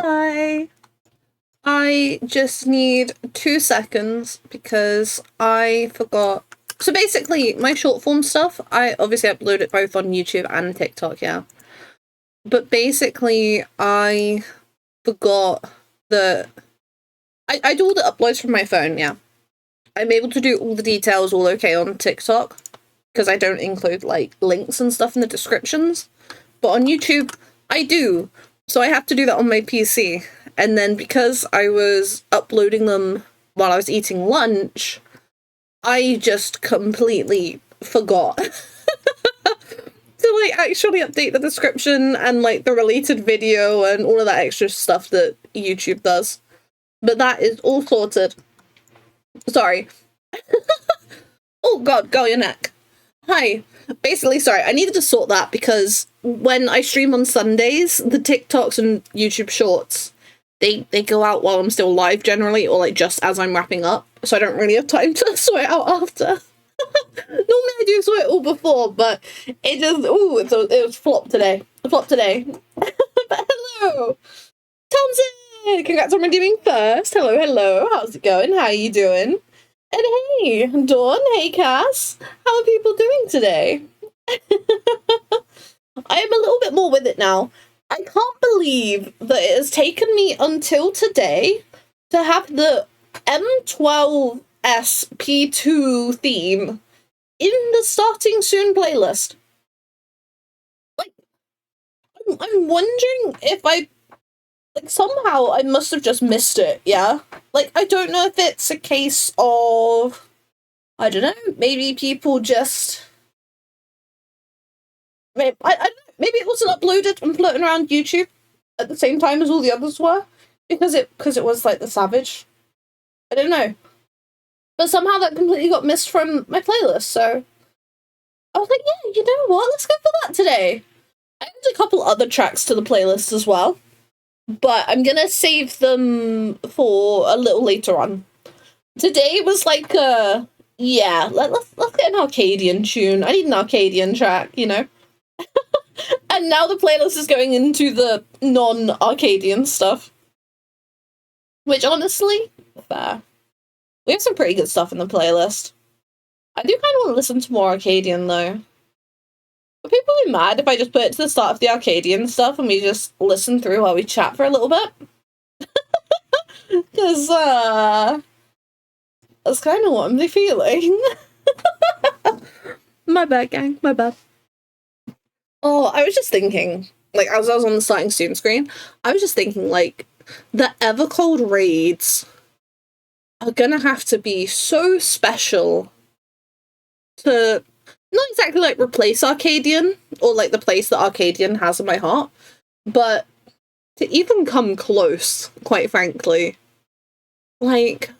Hi. I just need 2 seconds because I forgot. So basically, my short form stuff, I obviously upload it both on YouTube and TikTok, yeah. But basically, I forgot that I do all the uploads from my phone, yeah. I'm able to do all the details all okay on TikTok because I don't include, like, links and stuff in the descriptions. But on YouTube, I do. So I have to do that on my PC. And then because I was uploading them while I was eating lunch, I just completely forgot to, like, actually update the description and, like, the related video and all of that extra stuff that YouTube does. But that is all sorted. Sorry. Oh god, go your neck. Hi. Basically, sorry, I needed to sort that because when I stream on Sundays, the TikToks and YouTube shorts, they go out while I'm still live generally, or like just as I'm wrapping up, so I don't really have time to sort it out after. Normally I do sort it all before, but it just, it was flop today. Flop today. But hello! Thompson! Congrats on redeeming first. Hello, hello. How's it going? How are you doing? And hey, Dawn, hey Cass, how are people doing today? I am a little bit more with it now. I can't believe that it has taken me until today to have the M12S P2 theme in the Starting Soon playlist. Like, I'm wondering if somehow I must have just missed it, yeah? Like, I don't know if it's a case of, I don't know, maybe people just, maybe, I don't know, maybe it wasn't uploaded and floating around YouTube at the same time as all the others were, because it was, like, the Savage. I don't know. But somehow that completely got missed from my playlist, so I was like, yeah, you know what, let's go for that today. I added a couple other tracks to the playlist as well, but I'm gonna save them for a little later on. Today was like yeah, let's get an Arcadian tune. I need an Arcadian track, you know? And now the playlist is going into the non-Arcadian stuff. Which, honestly, fair. We have some pretty good stuff in the playlist. I do kind of want to listen to more Arcadian, though. Would people be mad if I just put it to the start of the Arcadian stuff and we just listen through while we chat for a little bit? Because, that's kind of what I'm feeling. My bad, gang. My bad. Oh, I was just thinking, like, as I was on the Starting Soon screen, I was just thinking, like, the Evercold raids are gonna have to be so special to not exactly, like, replace Arcadian, or, like, the place that Arcadian has in my heart, but to even come close, quite frankly. Like,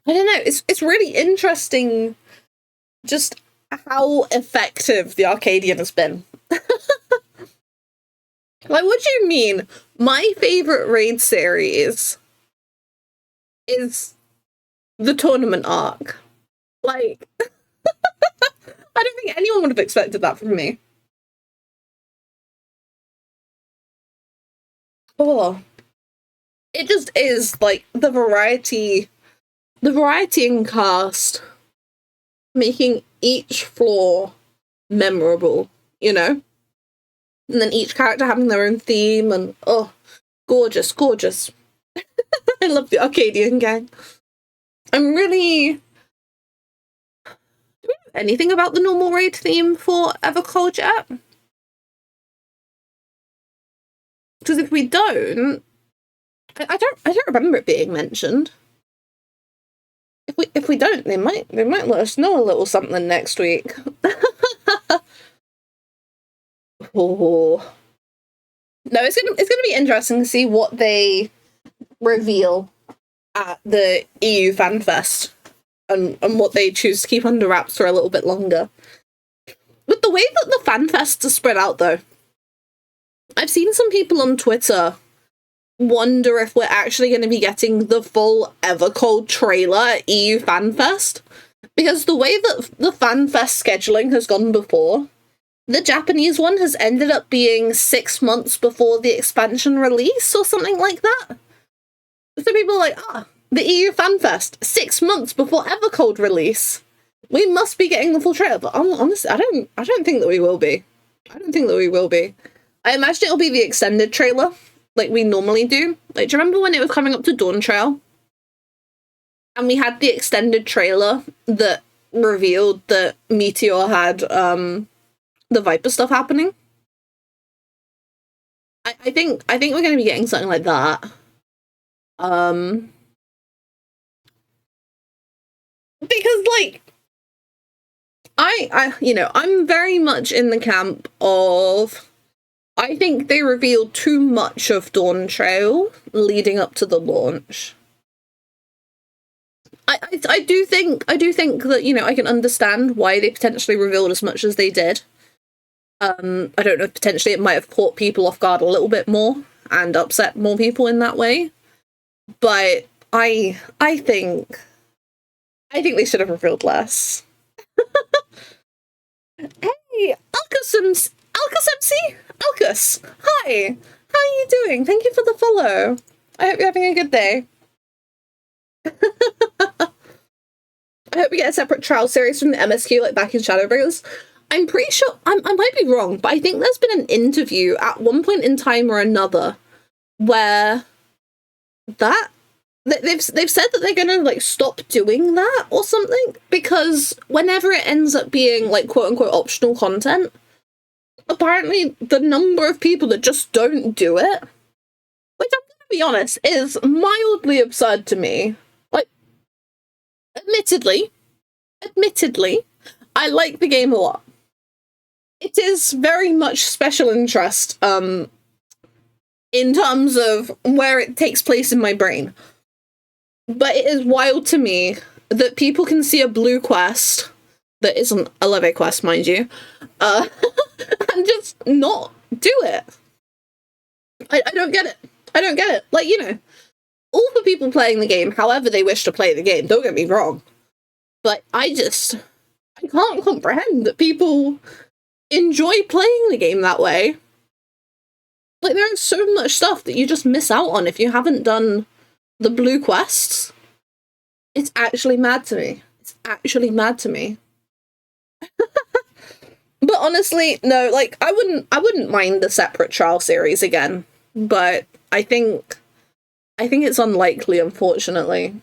I don't know, it's really interesting just how effective the Arcadian has been. Like, what do you mean? My favourite raid series is the tournament arc. Like, I don't think anyone would have expected that from me. Oh. It just is, like, the variety in cast, making each floor memorable, you know? And then each character having their own theme, and, oh, gorgeous, gorgeous. I love the Arcadian gang. I'm really... Do we know anything about the normal raid theme for Evercold yet? Because if we don't, I don't remember it being mentioned. If we don't, they might let us know a little something next week. Oh. No, it's gonna be interesting to see what they reveal at the EU FanFest and what they choose to keep under wraps for a little bit longer. With the way that the FanFests are spread out, though, I've seen some people on Twitter wonder if we're actually going to be getting the full Evercold trailer at EU FanFest. Because the way that the FanFest scheduling has gone before the Japanese one has ended up being 6 months before the expansion release or something like that. So people are like, the EU FanFest, 6 months before Evercold release. We must be getting the full trailer. But honestly, I don't think that we will be. I don't think that we will be. I imagine it'll be the extended trailer, like we normally do. Like, do you remember when it was coming up to Dawn Trail? And we had the extended trailer that revealed that Meteor had the Viper stuff happening. I think we're gonna be getting something like that. Because like I'm very much in the camp of I think they revealed too much of Dawn Trail leading up to the launch. I do think that, you know, I can understand why they potentially revealed as much as they did. I don't know, potentially it might have caught people off guard a little bit more and upset more people in that way. But I think they should have revealed less. Hey, Alcus MC? Alcus, hi! How are you doing? Thank you for the follow. I hope you're having a good day. I hope we get a separate trial series from the MSQ like back in Shadowbringers. I'm pretty sure, I might be wrong, but I think there's been an interview at one point in time or another where they've said that they're gonna like stop doing that or something, because whenever it ends up being like quote-unquote optional content, apparently the number of people that just don't do it, which I'm gonna be honest, is mildly absurd to me. Like, admittedly, I like the game a lot. It is very much special interest, in terms of where it takes place in my brain. But it is wild to me that people can see a blue quest that isn't a leve quest, mind you, and just not do it. I don't get it. I don't get it. Like, you know, all the people playing the game however they wish to play the game, don't get me wrong. But I can't comprehend that people enjoy playing the game that way. Like, there is so much stuff that you just miss out on if you haven't done the blue quests. It's actually mad to me. It's actually mad to me. But honestly, no, like, I wouldn't mind the separate trial series again, but I think it's unlikely, unfortunately.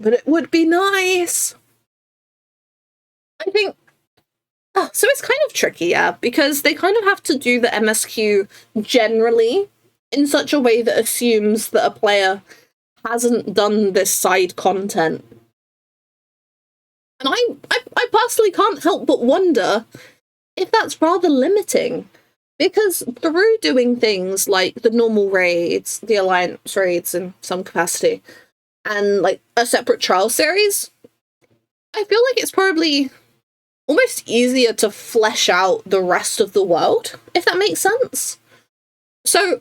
But it would be nice. I think, so it's kind of tricky, yeah, because they kind of have to do the MSQ generally in such a way that assumes that a player hasn't done this side content. And I personally can't help but wonder if that's rather limiting, because through doing things like the normal raids, the alliance raids in some capacity, and like a separate trial series, I feel like it's probably almost easier to flesh out the rest of the world, if that makes sense. So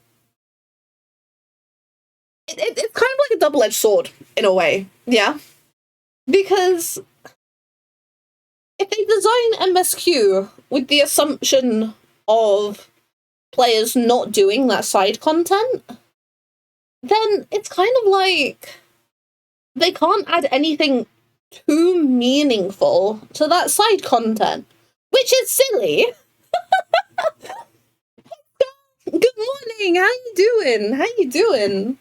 it's kind of like a double-edged sword in a way, yeah? Because if they design MSQ with the assumption of players not doing that side content, then it's kind of like they can't add anything too meaningful to that side content, which is silly. Good morning, how you doing?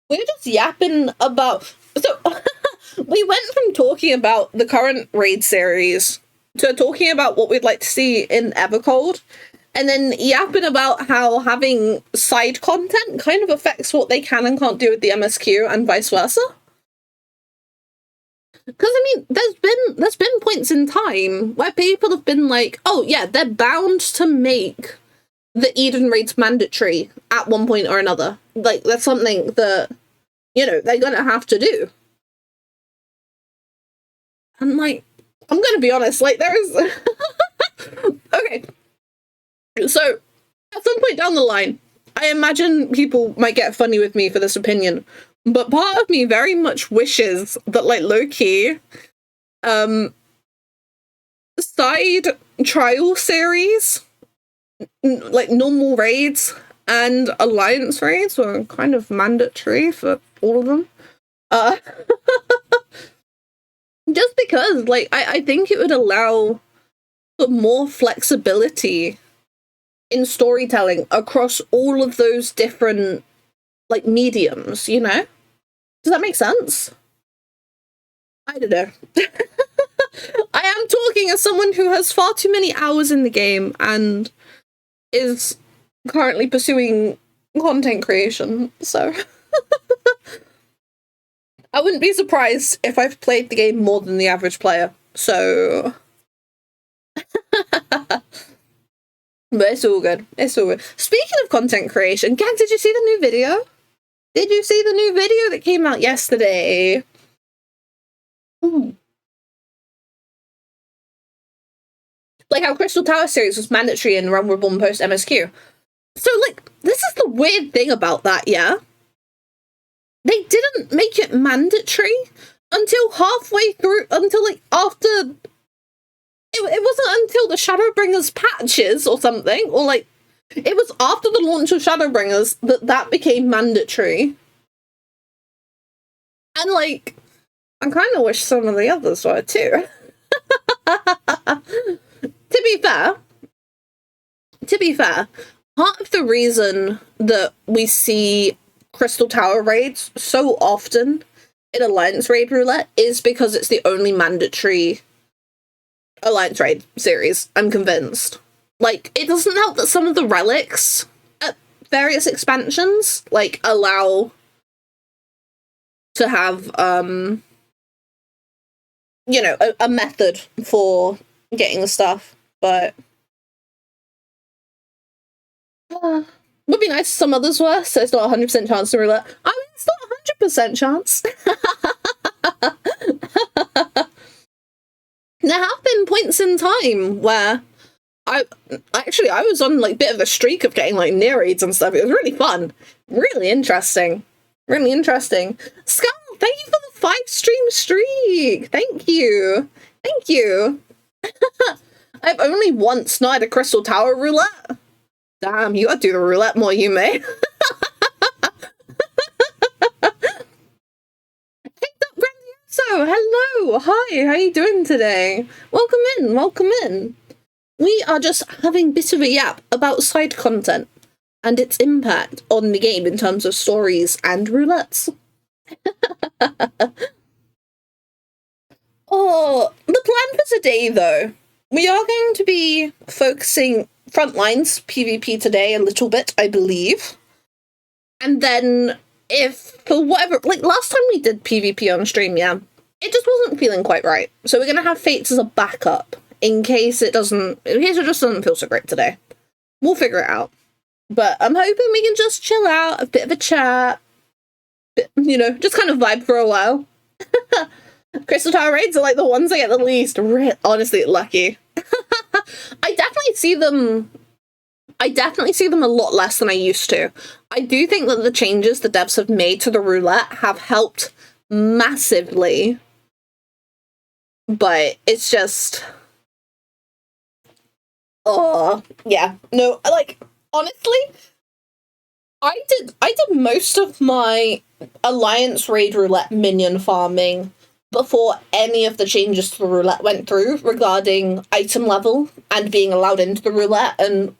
We're just yapping about, so we went from talking about the current raid series to talking about what we'd like to see in Evercold, and then yapping about how having side content kind of affects what they can and can't do with the MSQ and vice versa. Because, I mean, there's been points in time where people have been like, oh yeah, they're bound to make the Eden raids mandatory at one point or another. Like, that's something that, you know, they're gonna have to do. And, like, I'm gonna be honest, like, there is... Okay. So, at some point down the line, I imagine people might get funny with me for this opinion, but part of me very much wishes that, like, low-key, some side trial series, like normal raids and alliance raids were kind of mandatory for all of them. Just because, like, I think it would allow for more flexibility in storytelling across all of those different, like, mediums, you know? Does that make sense? I don't know. I am talking as someone who has far too many hours in the game and is currently pursuing content creation, so... I wouldn't be surprised if I've played the game more than the average player, so... But it's all good. It's all good. Speaking of content creation, gang, did you see the new video? Did you see the new video that came out yesterday? Like how Crystal Tower series was mandatory in Realm Reborn post MSQ. So, like, this is the weird thing about that, yeah? They didn't make it mandatory until halfway through, until, like, after... It wasn't until the Shadowbringers patches or something, or, like, it was after the launch of Shadowbringers that became mandatory. And, like, I kind of wish some of the others were, too. To be fair, part of the reason that we see Crystal Tower raids so often in Alliance Raid Roulette is because it's the only mandatory Alliance Raid series, I'm convinced. Like, it doesn't help that some of the relics at various expansions, like, allow to have, you know, a method for getting the stuff, but... would be nice if some others were, so it's not a 100% chance to roulette. I mean, it's not a 100% chance. There have been points in time where I was on, like, a bit of a streak of getting, like, near raids and stuff. It was really fun. Really interesting. Really interesting. Skull, thank you for the 5-stream streak! Thank you! Thank you! I've only once not had a Crystal Tower roulette. Damn, you gotta do the roulette more, you may. So, hello, hi, how you doing today? Welcome in, welcome in. We are just having a bit of a yap about side content and its impact on the game in terms of stories and roulettes. Oh, the plan for today, though. We are going to be focusing Frontlines PvP today a little bit, I believe. And then, if for whatever, like last time we did PvP on stream, yeah, it just wasn't feeling quite right. So we're gonna have Fates as a backup in case it just doesn't feel so great today. We'll figure it out. But I'm hoping we can just chill out, a bit of a chat, you know, just kind of vibe for a while. Crystal Tower raids are like the ones I get the least. Honestly, lucky. I definitely see them a lot less than I used to. I do think that the changes the devs have made to the roulette have helped massively. But it's just... oh, yeah. No, like, honestly, I did most of my Alliance Raid Roulette minion farming before any of the changes to the roulette went through regarding item level and being allowed into the roulette and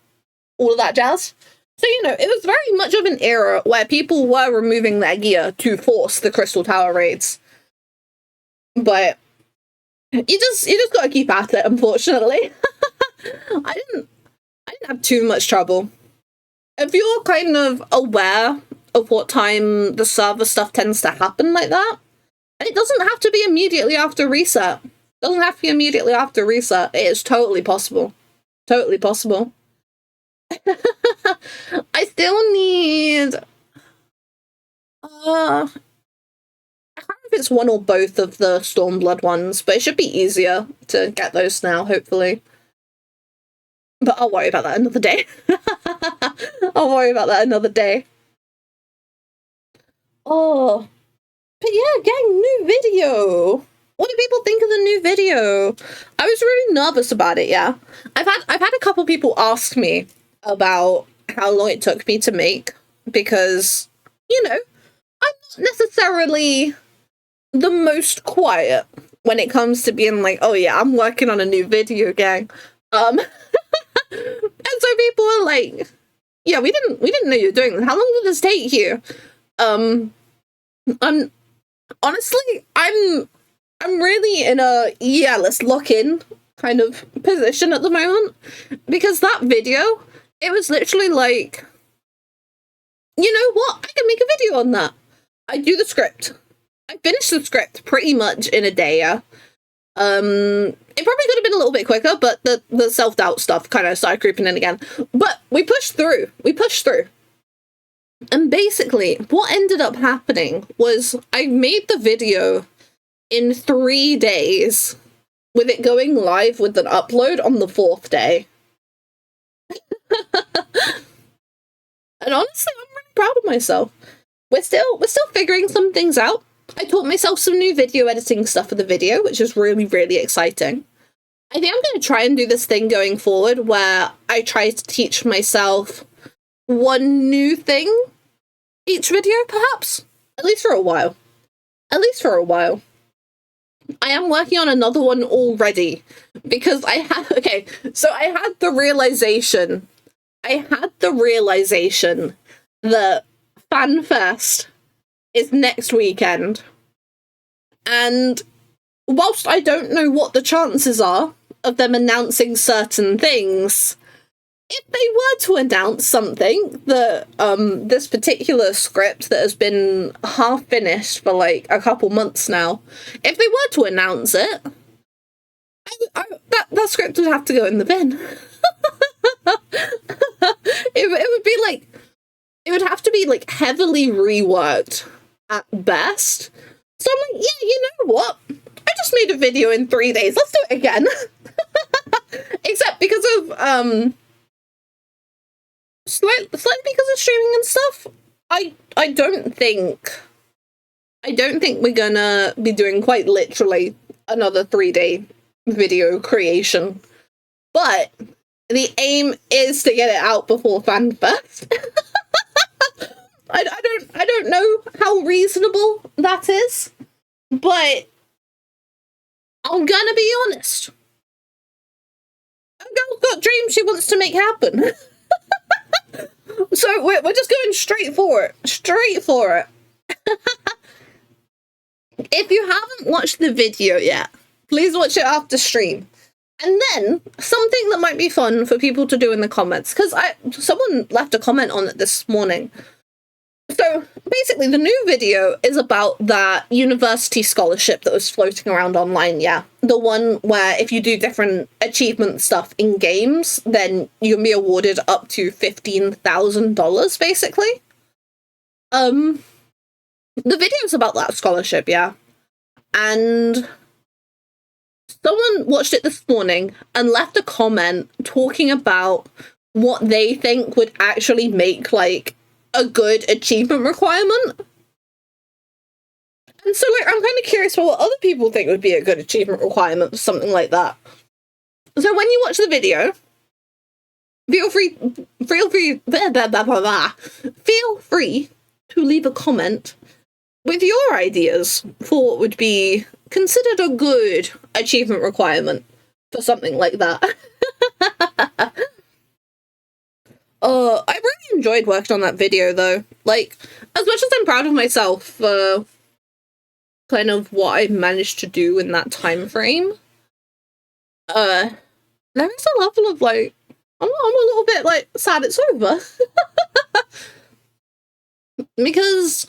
all of that jazz. So, you know, it was very much of an era where people were removing their gear to force the Crystal Tower raids. But you just gotta keep at it, unfortunately. I didn't have too much trouble. If you're kind of aware of what time the server stuff tends to happen like that, and it doesn't have to be immediately after reset. It is totally possible. Totally possible. I still need... I don't know if it's one or both of the Stormblood ones, but it should be easier to get those now, hopefully. But I'll worry about that another day. Oh. But yeah, gang, new video! what do people think of the new video? I was really nervous about it, yeah. I've had a couple people ask me about how long it took me to make, because, you know, I'm not necessarily the most quiet when it comes to being like, oh yeah, I'm working on a new video, gang. And so people are like, yeah, we didn't know you were doing this. How long did this take you? Honestly, I'm really in a, yeah, let's lock in kind of position at the moment, because that video, it was literally like, you know what, I can make a video on that. I do the script. I finished the script pretty much in a day, yeah. It probably could have been a little bit quicker, but the self-doubt stuff kind of started creeping in again. But we pushed through. We pushed through. And basically, what ended up happening was I made the video in 3 days, with it going live with an upload on the 4th day. And honestly, I'm really proud of myself. We're still figuring some things out. I taught myself some new video editing stuff for the video, which is really, really exciting. I think I'm going to try and do this thing going forward where I try to teach myself one new thing each video, perhaps. At least for a while. At least for a while. I am working on another one already, because I had the realization that FanFest is next weekend. And whilst I don't know what the chances are of them announcing certain things, if they were to announce something that, this particular script that has been half finished for like a couple months now, if they were to announce it, that script would have to go in the bin. It would be like, it would have to be like heavily reworked at best. So I'm like, yeah, you know what? I just made a video in 3 days. Let's do it again. Except because of slightly because of streaming and stuff, I don't think we're gonna be doing quite literally another 3-day video creation. But the aim is to get it out before FanFest. I don't know how reasonable that is, but I'm gonna be honest. A girl's got dreams she wants to make happen. So we're just going straight for it. Straight for it. If you haven't watched the video yet, please watch it after stream. And then, something that might be fun for people to do in the comments, because someone left a comment on it this morning. So, basically, the new video is about that university scholarship that was floating around online, yeah. The one where if you do different achievement stuff in games, then you can be awarded up to $15,000, basically. The video's about that scholarship, yeah. And someone watched it this morning and left a comment talking about what they think would actually make, like, a good achievement requirement. And so, like, I'm kind of curious for what other people think would be a good achievement requirement for something like that. So when you watch the video, feel free to leave a comment with your ideas for what would be considered a good achievement requirement for something like that. I really enjoyed working on that video, though. Like, as much as I'm proud of myself for kind of what I managed to do in that time frame, there is a level of, like, I'm a little bit, like, sad it's over. Because,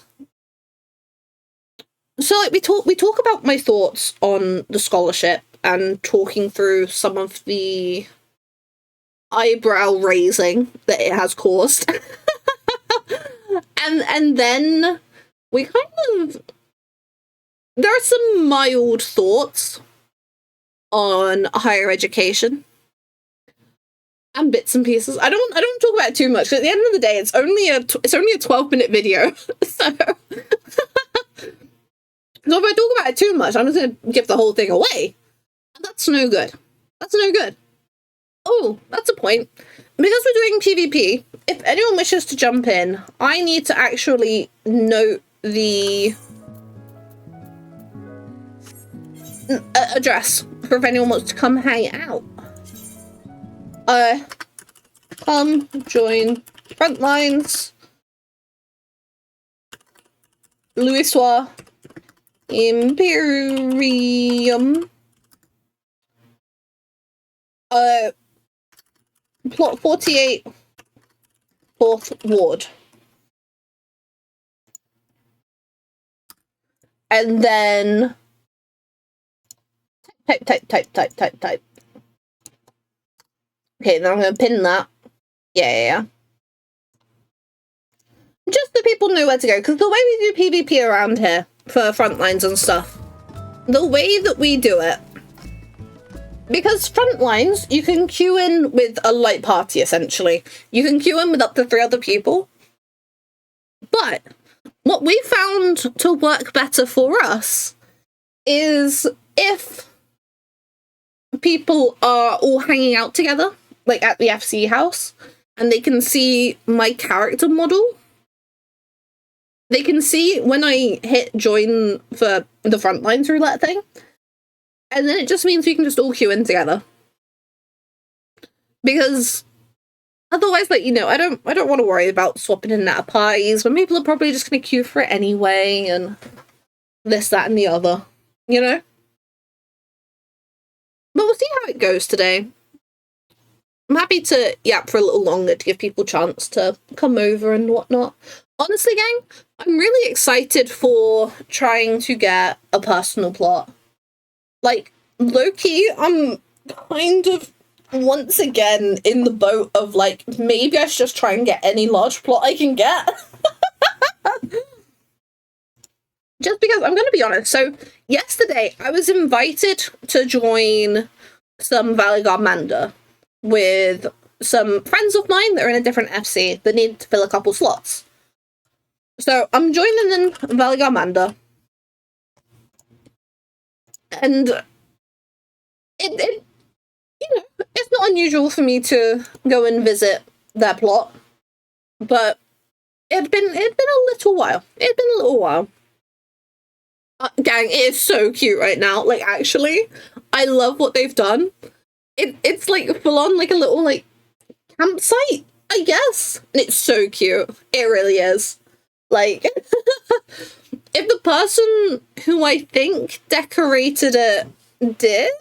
so, like, we talk about my thoughts on the scholarship and talking through some of the eyebrow raising that it has caused. and then we kind of, there are some mild thoughts on higher education and bits and pieces. I don't talk about it too much, because at the end of the day it's only a 12-minute video. So So if I talk about it too much, I'm just going to give the whole thing away. And that's no good. That's no good. Oh, that's a point. Because we're doing PvP, if anyone wishes to jump in, I need to actually note the address for if anyone wants to come hang out. Come join Frontlines, Louisois, Imperium, plot 48, 4th Ward. And then type. Okay, now I'm gonna pin that. Yeah. Just so people know where to go, because the way we do PvP around here for Frontlines and stuff, the way that we do it, because Frontlines, you can queue in with a light party, essentially. You can queue in with up to 3 other people. But what we found to work better for us is if people are all hanging out together, like at the FC house, and they can see my character model. They can see when I hit join for the Frontline roulette thing, and then it just means we can just all queue in together. Because otherwise, like, you know, I don't want to worry about swapping in and out of parties when people are probably just going to queue for it anyway, and this, that, and the other, you know? But we'll see how it goes today. I'm happy to yap for a little longer to give people a chance to come over and whatnot. Honestly, gang, I'm really excited for trying to get a personal plot. Like, low-key, I'm kind of once again in the boat of, like, maybe I should just try and get any large plot I can get. Just because, I'm going to be honest, so yesterday I was invited to join some Valley Guard Manda with some friends of mine that are in a different FC that need to fill a couple slots. So I'm joining in Valley Guard Manda, and it you know, it's not unusual for me to go and visit their plot, but it'd been a little while. Gang, it is so cute right now. Like, actually, I love what they've done. It's like full on like a little like campsite, I guess. And it's so cute. It really is. Like, if the person who I think decorated it did,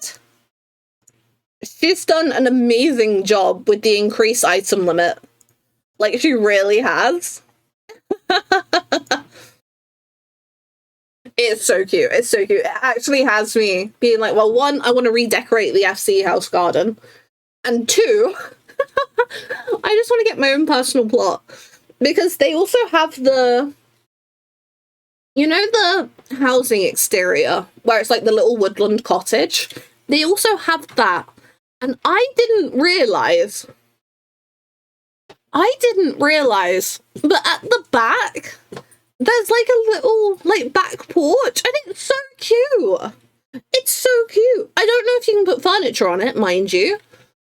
she's done an amazing job with the increased item limit. Like, she really has. It's so cute. It's so cute. It actually has me being like, well, 1, I want to redecorate the FC house garden. And 2, I just want to get my own personal plot. Because they also have the, you know, the housing exterior where it's like the little woodland cottage. They also have that. And I didn't realise, but at the back, there's like a little like back porch, and it's so cute. It's so cute. I don't know if you can put furniture on it, mind you,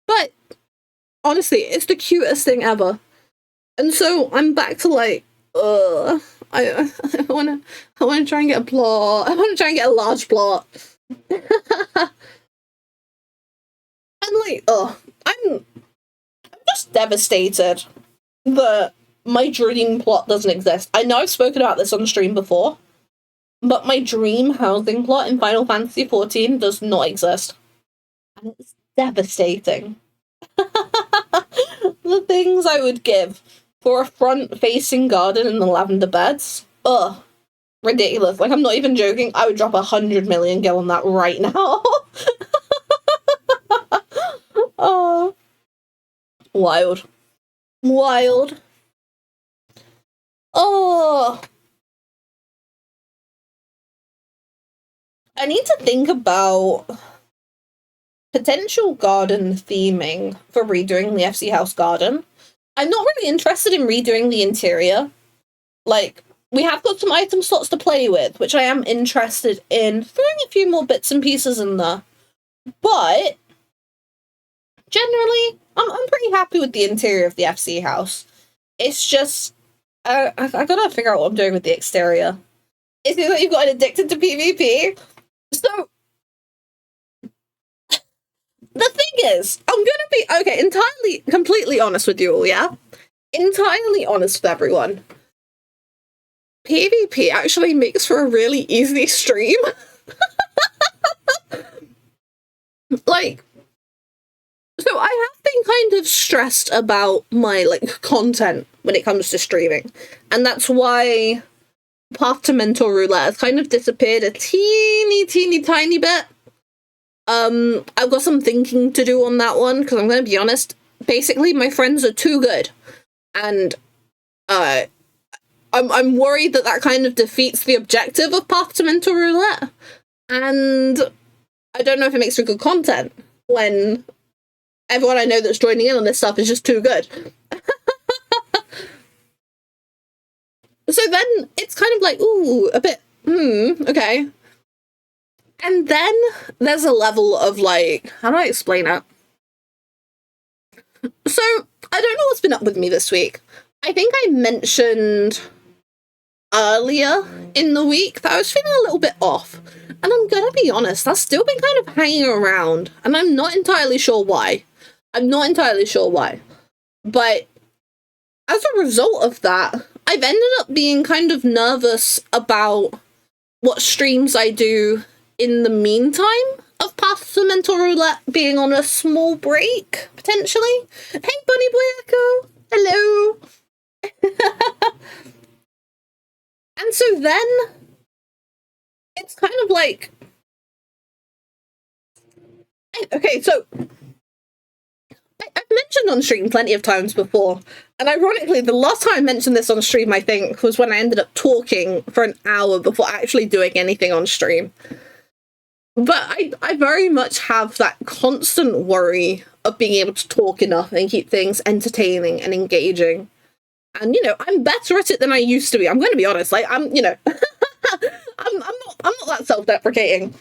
but honestly, it's the cutest thing ever. And so I'm back to like, I wanna try and get a plot. I wanna try and get a large plot. And like, I'm just devastated that my dream plot doesn't exist. I know I've spoken about this on stream before, but my dream housing plot in Final Fantasy XIV does not exist. And it's devastating. The things I would give for a front-facing garden in the lavender beds. Ugh. Ridiculous. Like, I'm not even joking. I would drop 100 million gil on that right now. Oh. Wild. Wild. Oh. I need to think about potential garden theming for redoing the FC House garden. I'm not really interested in redoing the interior. Like, we have got some item slots to play with, which I am interested in throwing a few more bits and pieces in there. But generally, I'm pretty happy with the interior of the FC house. It's just, I gotta figure out what I'm doing with the exterior. It seems like you've gotten addicted to PvP. So, the thing is, I'm gonna be, okay, completely honest with you all, yeah? Entirely honest with everyone. PvP actually makes for a really easy stream. Like, so I have been kind of stressed about my, like, content when it comes to streaming. And that's why Path to Mental Roulette has kind of disappeared a teeny tiny bit. I've got some thinking to do on that one, because I'm going to be honest, basically my friends are too good. And, I'm worried that that kind of defeats the objective of Path to Mental Roulette. And I don't know if it makes for good content when everyone I know that's joining in on this stuff is just too good. So then it's kind of like, ooh, a bit, okay. And then there's a level of, like, how do I explain it? So, I don't know what's been up with me this week. I think I mentioned earlier in the week that I was feeling a little bit off. And I'm gonna be honest, that's still been kind of hanging around. And I'm not entirely sure why. But as a result of that, I've ended up being kind of nervous about what streams I do in the meantime of Path to Mental Roulette being on a small break, potentially. Hey, Bunny Boy Echo! Hello! And so then, it's kind of like... Okay, so... I've mentioned on stream plenty of times before, and ironically, the last time I mentioned this on stream, I think, was when I ended up talking for an hour before actually doing anything on stream. But I very much have that constant worry of being able to talk enough and keep things entertaining and engaging. And, you know, I'm better at it than I used to be. I'm going to be honest. Like, I'm not that self-deprecating.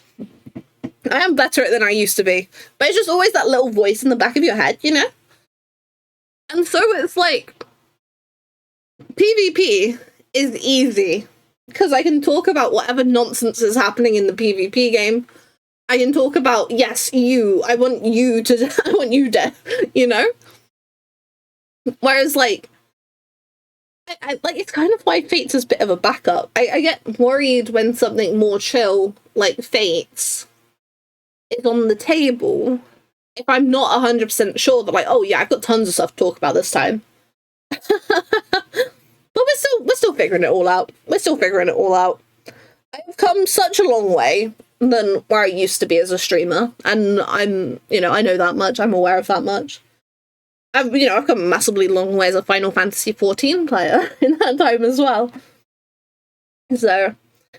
I am better at it than I used to be. But it's just always that little voice in the back of your head, you know? And so it's like, PvP is easy. Because I can talk about whatever nonsense is happening in the PvP game. I can talk about, yes, you. I want you dead, you know? Whereas, like, like, it's kind of why Fates is a bit of a backup. I get worried when something more chill, like Fates, is on the table, if I'm not 100% sure that, like, oh yeah, I've got tons of stuff to talk about this time. But we're still figuring it all out. I've come such a long way than where I used to be as a streamer, and I'm, you know, I know that much, I'm aware of that much. I've come a massively long way as a Final Fantasy XIV player in that time as well. So,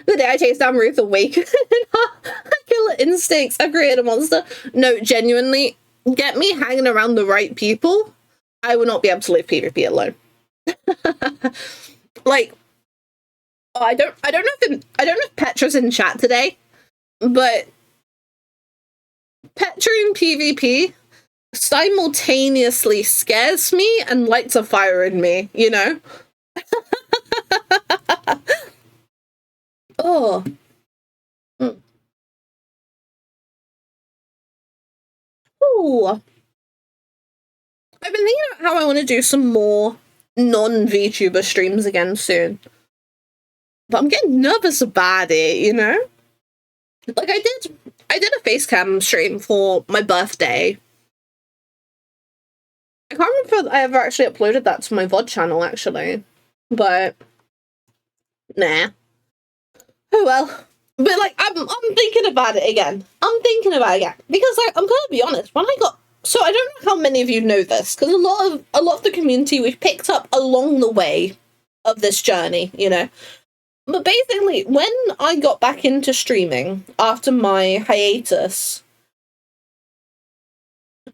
the day I chased down Ruth awake in her killer instincts, I've created a monster. No, genuinely, get me hanging around the right people, I would not be able to leave PvP alone. Like, I don't know if Petra's in chat today, but Petra in PvP simultaneously scares me and lights a fire in me, you know? Oh. Ooh. I've been thinking about how I want to do some more non-VTuber streams again soon. But I'm getting nervous about it, you know? Like, I did a facecam stream for my birthday. I can't remember if I ever actually uploaded that to my VOD channel, actually. But, nah. Oh well. But, like, I'm thinking about it again. Because, like, I'm gonna be honest, when I got... So, I don't know how many of you know this, because a lot of the community we've picked up along the way of this journey, you know? But basically, when I got back into streaming after my hiatus,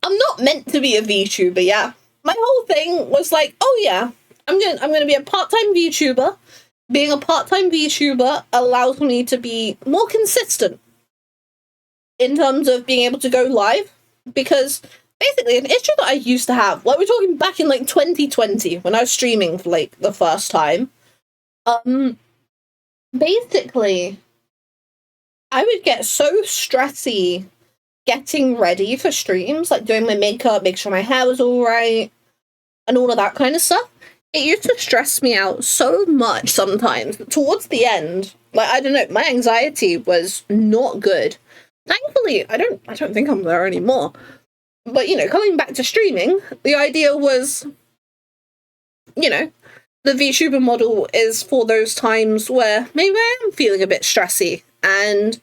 I'm not meant to be a VTuber, yeah? My whole thing was like, oh yeah, I'm gonna be a part-time VTuber, being a part-time VTuber allows me to be more consistent in terms of being able to go live, because basically an issue that I used to have, like we're talking back in like 2020 when I was streaming for like the first time, basically I would get so stressy getting ready for streams, like doing my makeup, make sure my hair was all right, and all of that kind of stuff. It used to stress me out so much sometimes. Towards the end, like, I don't know, my anxiety was not good. Thankfully, I don't think I'm there anymore. But, you know, coming back to streaming, the idea was, you know, the VTuber model is for those times where maybe I am feeling a bit stressy, and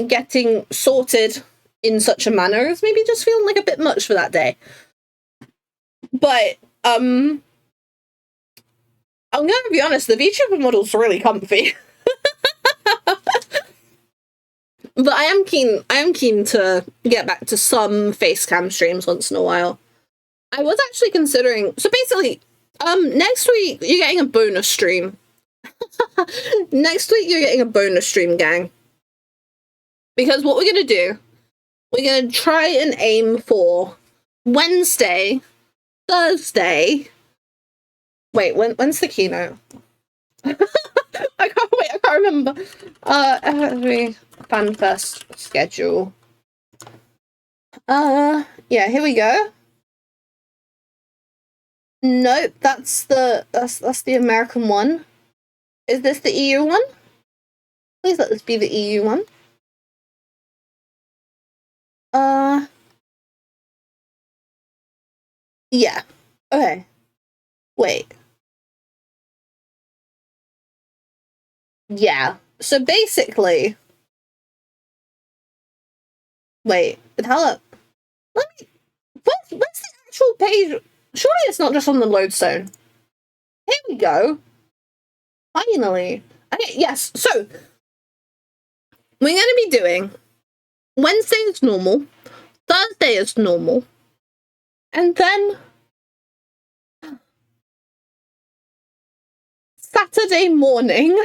getting sorted in such a manner is maybe just feeling like a bit much for that day. But, I'm gonna be honest, the VTuber model's really comfy. But I am keen to get back to some facecam streams once in a while. I was actually considering, so basically, next week you're getting a bonus stream. Next week you're getting a bonus stream, gang. Because what we're gonna do, we're gonna try and aim for Wednesday, Thursday. Wait, when's the keynote? I can't remember. FFXIV FanFest schedule. Yeah, here we go. Nope, that's the American one. Is this the EU one? Please let this be the EU one. Yeah. Okay. Wait. Yeah. So basically, wait. Let me. Where's the actual page? Surely it's not just on the lodestone. Here we go. Finally. Okay. Yes. So we're gonna be doing Wednesday is normal, Thursday is normal, and then Saturday morning.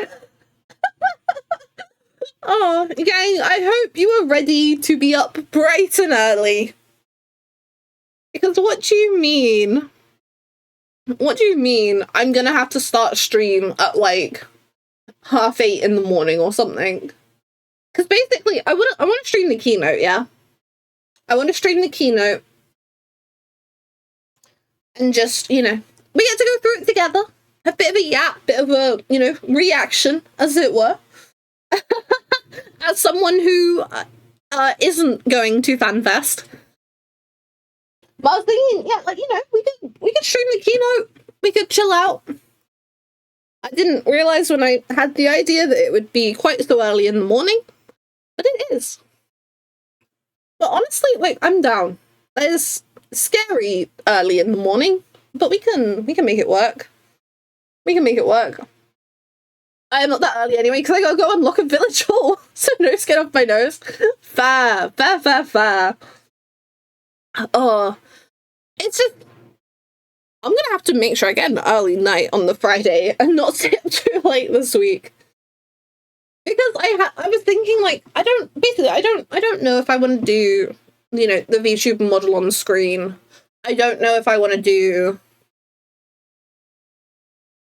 Oh, gang, I hope you are ready to be up bright and early. Because what do you mean? What do you mean I'm gonna have to start a stream at like 8:30 in the morning or something? Because basically, I want to stream the keynote, yeah? I want to stream the keynote. And just, you know, we get to go through it together. A bit of a yap, bit of a, you know, reaction, as it were. As someone who isn't going to FanFest. But I was thinking, yeah, like, you know, we could stream the keynote. We could chill out. I didn't realise when I had the idea that it would be quite so early in the morning. But it is. But honestly, like, I'm down. It's scary early in the morning, but we can make it work. We can make it work. I am not that early anyway, because I gotta go unlock a village hall. So no skin off my nose. Fair. Oh. It's just, I'm gonna have to make sure I get an early night on the Friday and not stay up too late this week. Because I was thinking, like, I don't know if I want to do, you know, the VTuber model on the screen. I don't know if I want to do,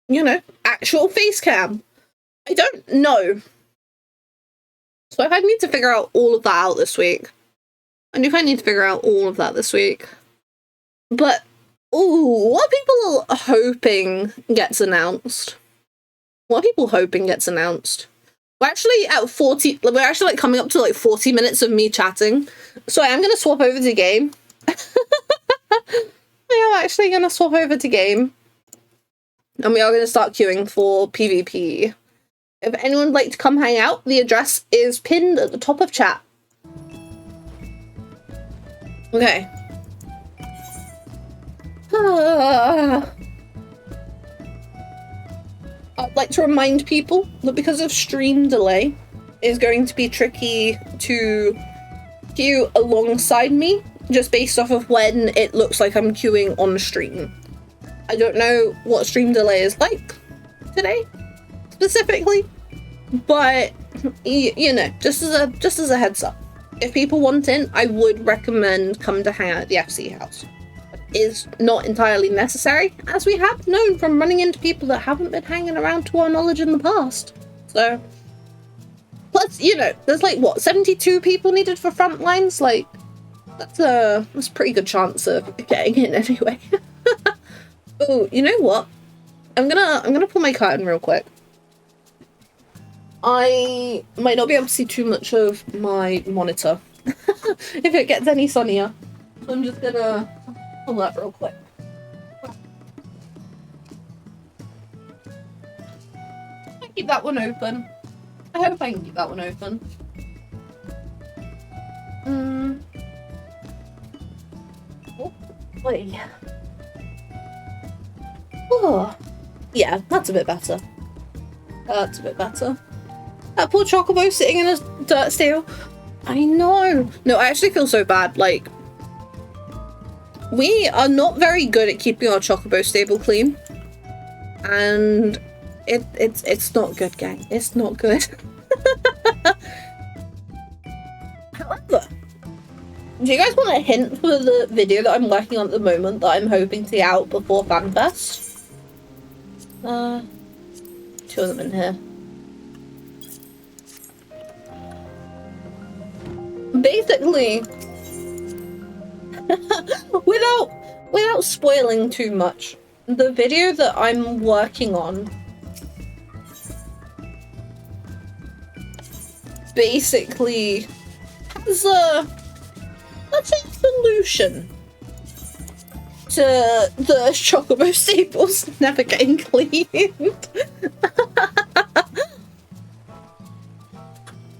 you know, actual face cam. I don't know. So I need to figure out all of that out this week. I need to figure out all of that this week. But, ooh, what are people hoping gets announced? What are people hoping gets announced? We're actually at 40, we're actually like coming up to like 40 minutes of me chatting. So I am going to swap over to game. I am actually going to swap over to game. And we are going to start queuing for PvP. If anyone would like to come hang out, the address is pinned at the top of chat. Okay. I'd like to remind people that because of stream delay, it's going to be tricky to queue alongside me, just based off of when it looks like I'm queuing on stream. I don't know what stream delay is like today, specifically, but you know, just as a heads up, if people want in, I would recommend come to hang out at the FC house. It is not entirely necessary, as we have known from running into people that haven't been hanging around to our knowledge in the past. So, plus, you know, there's like what, 72 people needed for front lines. Like, that's a pretty good chance of getting in anyway. Oh, you know what? I'm gonna pull my curtain real quick. I might not be able to see too much of my monitor if it gets any sunnier. So I'm just gonna pull that real quick. I keep that one open. I hope I can keep that one open. Oh, wait. Oh, yeah, that's a bit better. That's a bit better. That poor Chocobo sitting in a dirt stale. I know. No, I actually feel so bad. Like, we are not very good at keeping our Chocobo stable clean. And it's not good, gang. It's not good. However, do you guys want a hint for the video that I'm working on at the moment that I'm hoping to get out before FanFest? Two of them in here. Basically, without spoiling too much, the video that I'm working on basically has a, let's say, solution to the Chocobo staples never getting cleaned.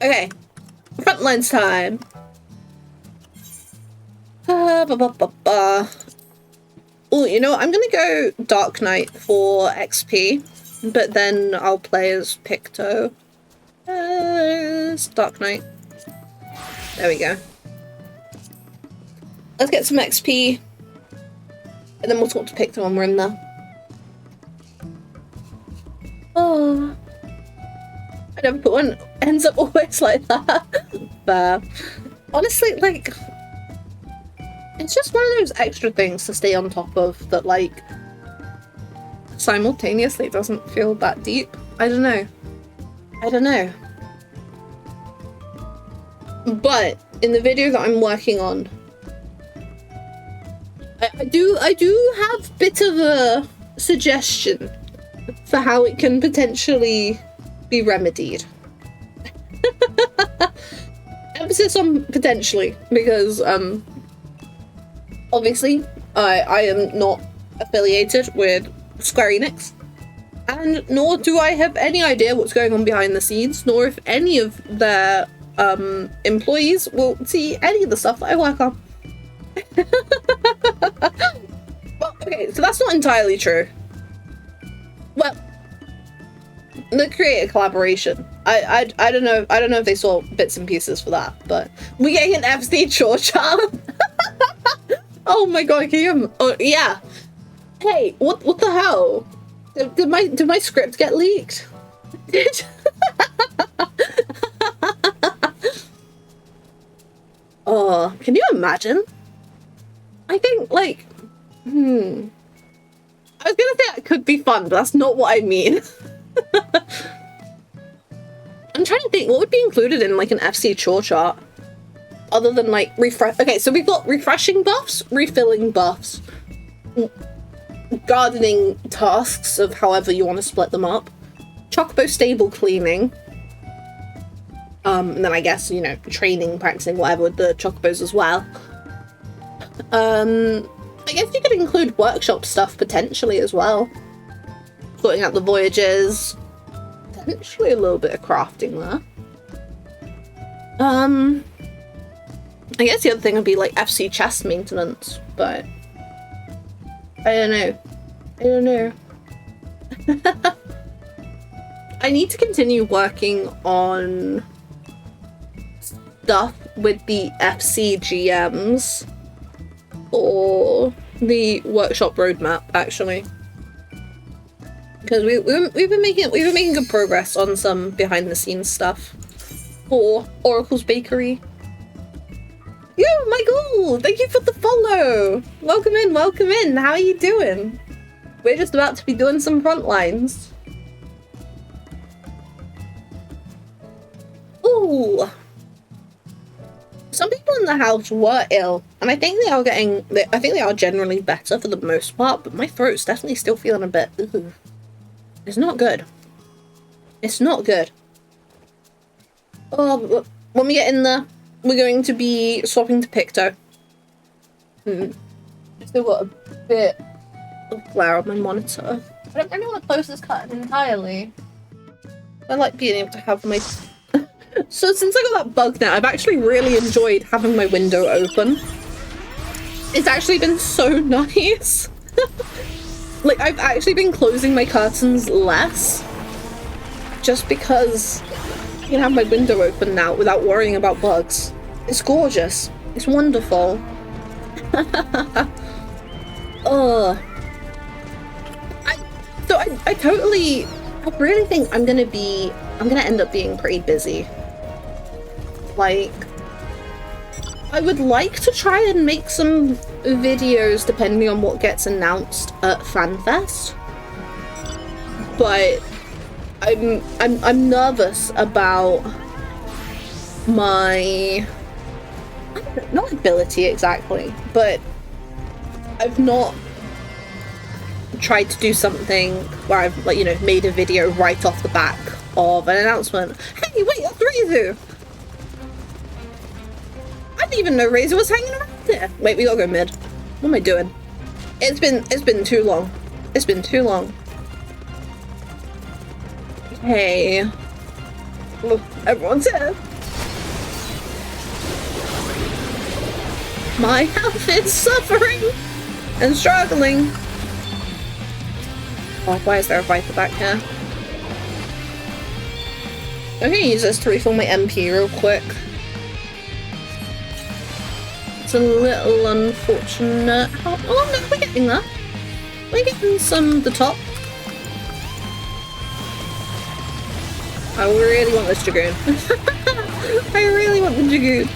Okay, frontlines time. Oh, you know what? I'm gonna go Dark Knight for XP, but then I'll play as Picto. Dark Knight. There we go. Let's get some XP, and then we'll talk to Picto when we're in there. Oh, I never put one. Ends up always like that. But honestly, like, it's just one of those extra things to stay on top of that, like, simultaneously doesn't feel that deep. I don't know. I don't know. But in the video that I'm working on, I do have a bit of a suggestion for how it can potentially be remedied. Emphasis on potentially, because obviously I am not affiliated with Square Enix, and nor do I have any idea what's going on behind the scenes, nor if any of their employees will see any of the stuff that I work on. Well, okay, so that's not entirely true. Well, the creator collaboration, I don't know if they saw bits and pieces for that, but we're getting an FC chore chart. Oh my god, can you? Oh yeah. Hey, what the hell? Did my script get leaked? Oh, can you imagine? I think, like, I was gonna say that could be fun, but that's not what I mean. I'm trying to think, what would be included in, like, an FC chore chart? Other than, like, refresh. Okay, so we've got refreshing buffs, refilling buffs, gardening tasks of however you want to split them up, Chocobo stable cleaning, and then I guess, you know, training, practicing, whatever with the Chocobos as well. I guess you could include workshop stuff potentially as well. Sorting out the voyages. Potentially a little bit of crafting there. I guess the other thing would be like FC chest maintenance, but I don't know. I don't know. I need to continue working on stuff with the FC GMs or the workshop roadmap, actually. because we've been making good progress on some behind the scenes stuff for Oracle's Bakery. Yo, Michael, thank you for the follow. Welcome in, welcome in. How are you doing? We're just about to be doing some front lines. Ooh. Some people in the house were ill, and I think they are generally better for the most part, but my throat's definitely still feeling a bit, ooh. It's not good. It's not good. Oh, when we get in there, we're going to be swapping to Picto. Still got a bit of glare on my monitor. I don't really want to close this curtain entirely. I like being able to have my... So since I got that bug now, I've actually really enjoyed having my window open. It's actually been so nice. Like, I've actually been closing my curtains less. Just because I can have my window open now without worrying about bugs. It's gorgeous. It's wonderful. Ugh. I really think I'm gonna end up being pretty busy. Like, I would like to try and make some videos depending on what gets announced at FanFest. But I'm nervous about my, I don't know, not ability exactly, but I've not tried to do something where I've, like, you know, made a video right off the back of an announcement. Hey, wait, that's Reizu! I didn't even know Reizu was hanging around there. Wait, we gotta go mid. What am I doing? It's been too long. It's been too long. Okay. Oh, everyone's here. My health is suffering and struggling. Oh, why is there a Viper back here? I'm gonna use this to refill my MP real quick. It's a little unfortunate. Oh no, we're getting there. We're getting the top. I really want this Dragoon. I really want the Dragoon.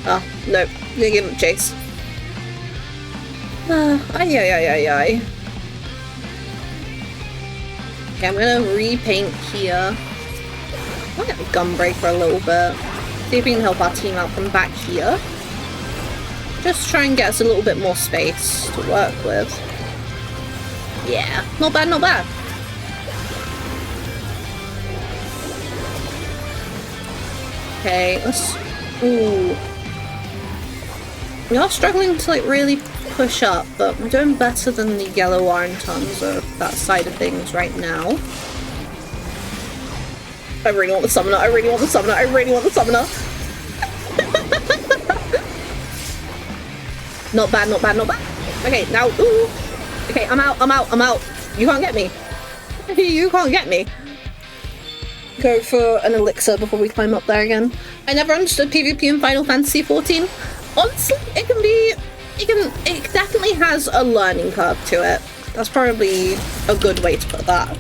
Oh, no. I'm gonna give him chase. Ay. Okay, I'm gonna repaint here. I'll get the Gunbreak for a little bit. See if we can help our team out from back here. Just try and get us a little bit more space to work with. Yeah, not bad, not bad. Okay, let's... Ooh. We are struggling to, like, really push up, but we're doing better than the yellow are in terms of that side of things right now. I really want the summoner, I really want the summoner, I really want the summoner! Not bad, not bad, not bad. Okay, now, ooh! Okay, I'm out. You can't get me. You can't get me. Go for an elixir before we climb up there again. I never understood PvP in Final Fantasy XIV. Honestly, it definitely has a learning curve to it. That's probably a good way to put that.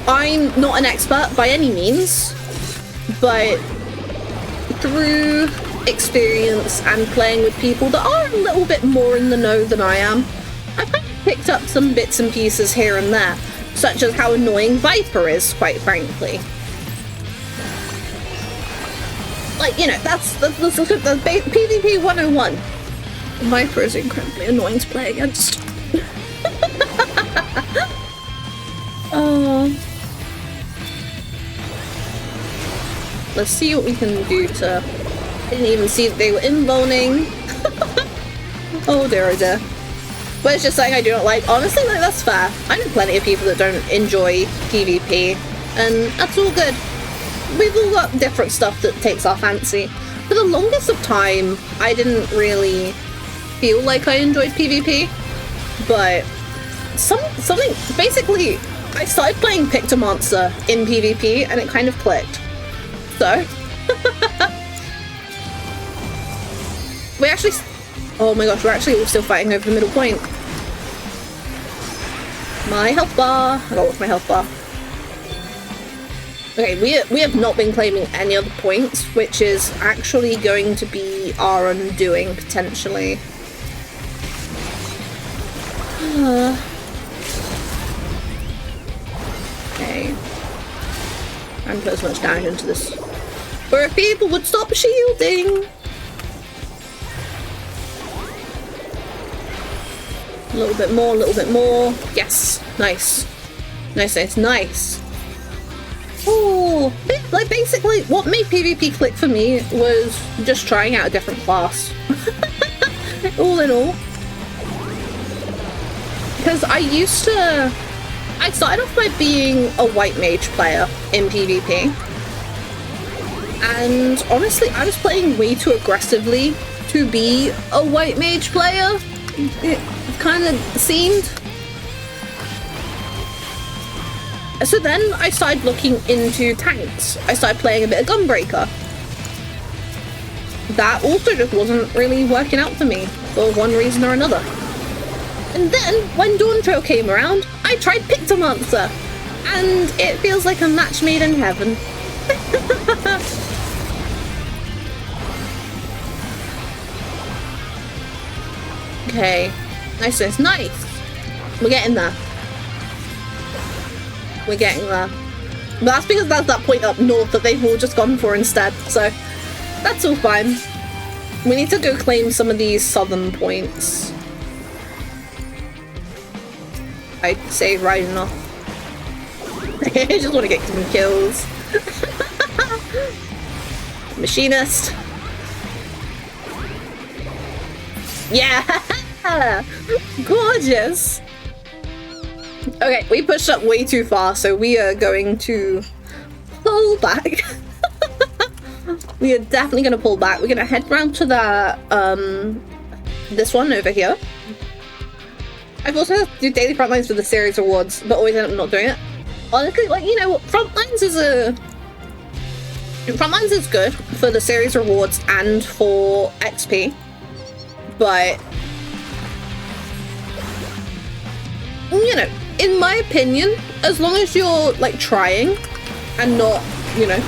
I'm not an expert by any means, but through experience and playing with people that are a little bit more in the know than I am, I've kind of picked up some bits and pieces here and there, such as how annoying Viper is, quite frankly. Like, you know, that's PvP 101. Viper is incredibly annoying to play against. Let's see what we can do to... Didn't even see that they were invoning. Oh dear, oh dear. But it's just something I do not like. Honestly, like, that's fair. I know plenty of people that don't enjoy PvP, and that's all good. We've all got different stuff that takes our fancy. For the longest of time, I didn't really feel like I enjoyed PvP, but something basically, I started playing Pictomancer in PvP, and it kind of clicked. So, we actually, oh my gosh, we're actually all still fighting over the middle point. my health bar. I got what's my health bar. Okay, we have not been claiming any other points, which is actually going to be our undoing, potentially. Okay. And put as much damage into this. Or if people would stop shielding! A little bit more, a little bit more. Yes! Nice. Nice, nice, nice. Oh, like basically what made PvP click for me was just trying out a different class. All in all. Because I started off by being a white mage player in PvP. And honestly, I was playing way too aggressively to be a white mage player. It kind of seemed. So then I started looking into tanks. I started playing a bit of Gunbreaker. That also just wasn't really working out for me for one reason or another. And then when Dawn Trail came around, I tried Pictomancer, and it feels like a match made in heaven. Okay, nice, nice, nice. We're getting there. We're getting there. But that's because that's that point up north that they've all just gone for instead, so that's all fine. We need to go claim some of these southern points. I'd say right enough. I just want to get some kills. Machinist. Yeah! Gorgeous! Okay, we pushed up way too far, so we are going to pull back. We are definitely going to pull back. We're going to head round to that, this one over here. I've also had to do daily frontlines for the series rewards, but always end up not doing it. Honestly, like, you know, frontlines is good for the series rewards and for XP, but you know, in my opinion, as long as you're like trying and not, you know,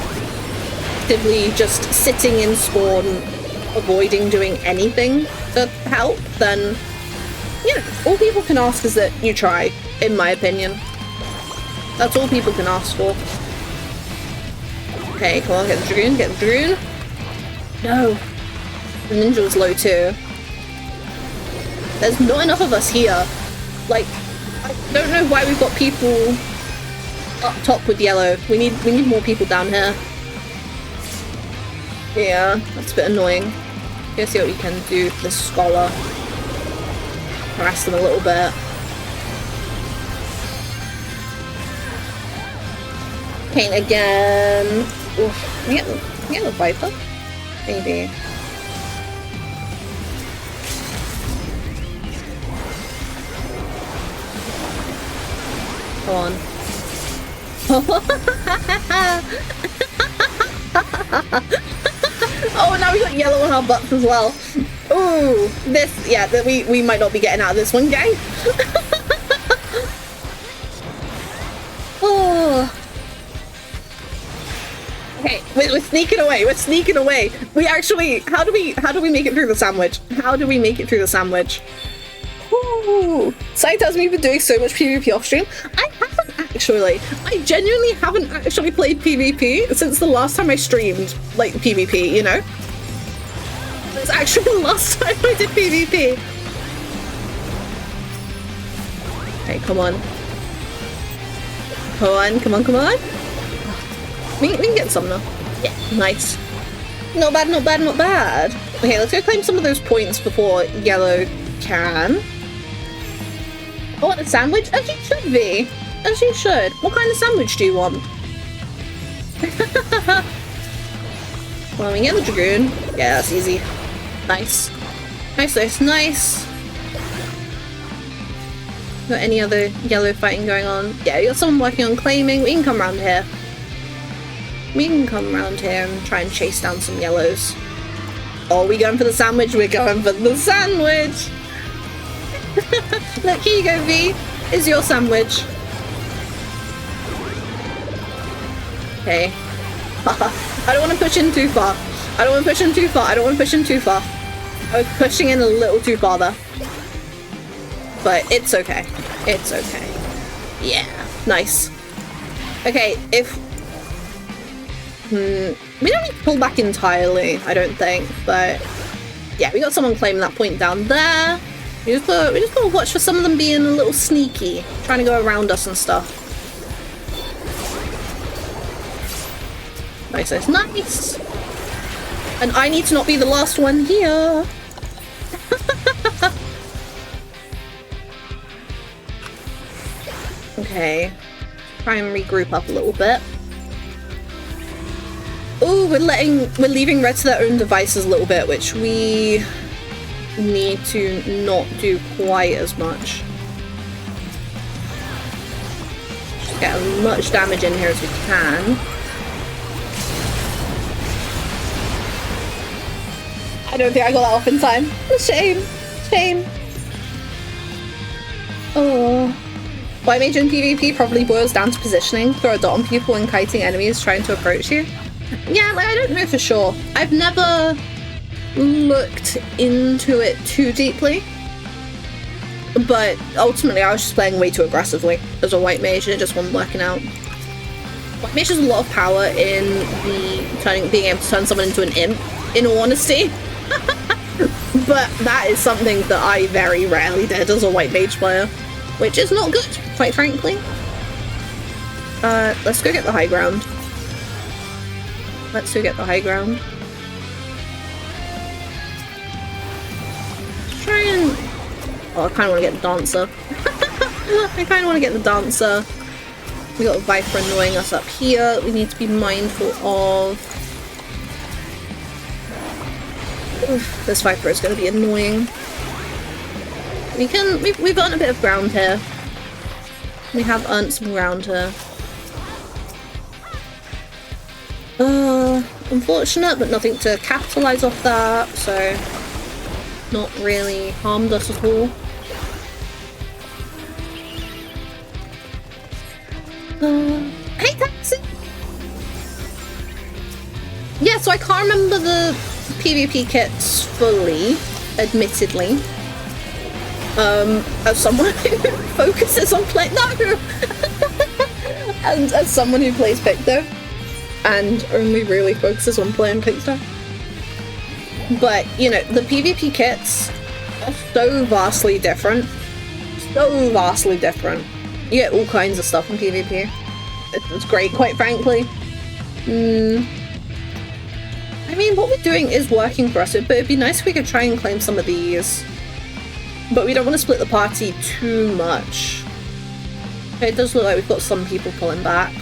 actively just sitting in spawn, avoiding doing anything to help, then you know, all people can ask is that you try, in my opinion. That's all people can ask for. Okay, come on, get the Dragoon, get the Dragoon. No. The Ninja was low too. There's not enough of us here. Like, I don't know why we've got people up top with yellow. We need more people down here. Yeah, that's a bit annoying. Let's see what we can do for the Scholar. Harass them a little bit. Paint again. Oof. Can we get the Viper? Maybe. Go on. Oh, now we got yellow on our butts as well. Ooh, this, yeah, that we might not be getting out of this one, gang. Oh. Okay, we're sneaking away. We're sneaking away. We actually, how do we make it through the sandwich? How do we make it through the sandwich? Ooh. Sai tells me you've been doing so much PvP off stream. I haven't actually. I genuinely haven't actually played PvP since the last time I streamed, like, PvP, you know? It's actually the last time I did PvP. Okay, come on. Come on, come on, come on. We can get some now. Yeah, nice. Not bad, not bad, not bad. Okay, let's go claim some of those points before yellow can. I want a sandwich? As you should be. As you should. What kind of sandwich do you want? Well, we get the Dragoon. Yeah, that's easy. Nice. Nice, nice, nice. Got any other yellow fighting going on? Yeah, you got someone working on claiming. We can come around here. We can come around here and try and chase down some yellows. Oh, we going for the sandwich? We're going for the sandwich! Look, here you go, V. is your sandwich. Okay. I don't want to push in too far. I don't want to push in too far. I don't want to push in too far. I was pushing in a little too far there. But it's okay. It's okay. Yeah. Nice. Okay, if... we don't need to pull back entirely, I don't think, but... yeah, we got someone claiming that point down there. We just gotta watch for some of them being a little sneaky, trying to go around us and stuff. Nice, nice, nice. And I need to not be the last one here. Okay. Try and regroup up a little bit. Oh, we're leaving red to their own devices a little bit, which we need to not do quite as much. Just get as much damage in here as we can. I don't think I got that off in time. Shame. Shame. Oh. White mage in PvP probably boils down to positioning. Throw a dot on people when kiting enemies trying to approach you. Yeah, like, I don't know for sure. I've never looked into it too deeply. But ultimately I was just playing way too aggressively as a white mage and it just wasn't working out. White mage has a lot of power in being able to turn someone into an imp, in all honesty. But that is something that I very rarely did as a white mage player, which is not good, quite frankly. Let's go get the high ground. Let's go get the high ground. Let's try and... oh, I kind of want to get the dancer. I kind of want to get the dancer. We got a Viper annoying us up here. We need to be mindful of... oof, this Viper is going to be annoying. We've earned a bit of ground here. We have earned some ground here. Unfortunate, but nothing to capitalize off that, so not really harmed us at all. Hey, taxi! Yeah, so I can't remember the PvP kits fully, admittedly. As someone who focuses on play no, and as someone who plays Picto, and only really focuses on playing Picto. But you know, the PvP kits are so vastly different. So vastly different. You get all kinds of stuff in PvP. It's great, quite frankly. I mean, what we're doing is working for us, but it'd be nice if we could try and claim some of these. But we don't want to split the party too much. Okay, it does look like we've got some people pulling back.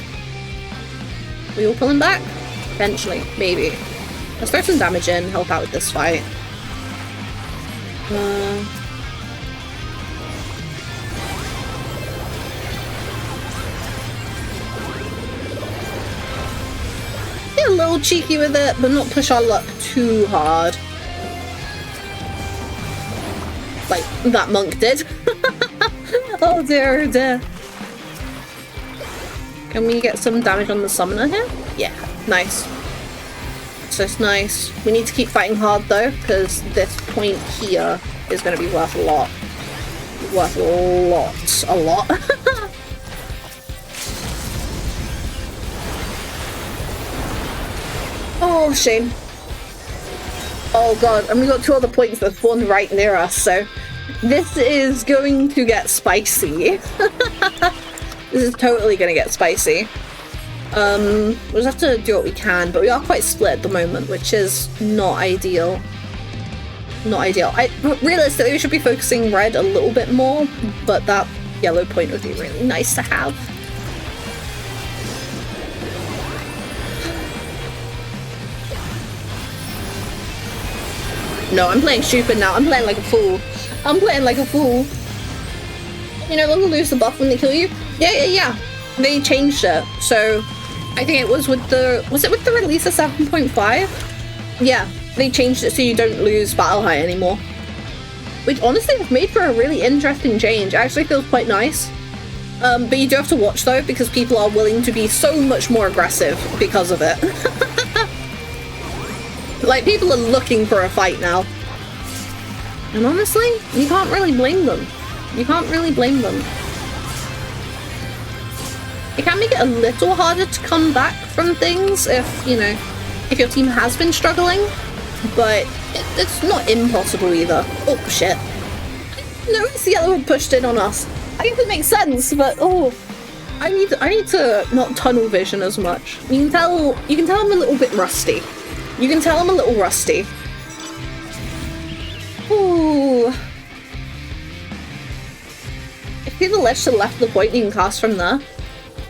We all pulling back? Potentially, maybe. Let's throw some damage in, help out with this fight. Be a little cheeky with it, but not push our luck too hard. Like that monk did. Oh dear, oh dear. Can we get some damage on the summoner here? Yeah, nice. So it's nice. We need to keep fighting hard though, because this point here is going to be worth a lot. Worth a lot. A lot. Oh, shame. Oh god, and we got two other points that spawned right near us, so this is going to get spicy. This is totally going to get spicy. We'll just have to do what we can, but we are quite split at the moment, which is not ideal. Not ideal. Realistically, we should be focusing red a little bit more, but that yellow point would be really nice to have. No, I'm playing stupid now. I'm playing like a fool. I'm playing like a fool. You no longer lose the buff when they kill you? Yeah. They changed it. So I think it was with the... was it with the release of 7.5? Yeah, they changed it so you don't lose battle height anymore. Which honestly has made for a really interesting change. It actually feels quite nice. But you do have to watch though, because people are willing to be so much more aggressive because of it. Like, people are looking for a fight now. And honestly, you can't really blame them. You can't really blame them. It can make it a little harder to come back from things if, you know, if your team has been struggling, but it's not impossible either. Oh, shit. No, it's yellow had pushed in on us. I think it makes sense, but oh, I need to not tunnel vision as much. You can tell I'm a little bit rusty. You can tell I'm a little rusty. Ooh. If you have the ledge to the left of the point, you can cast from there.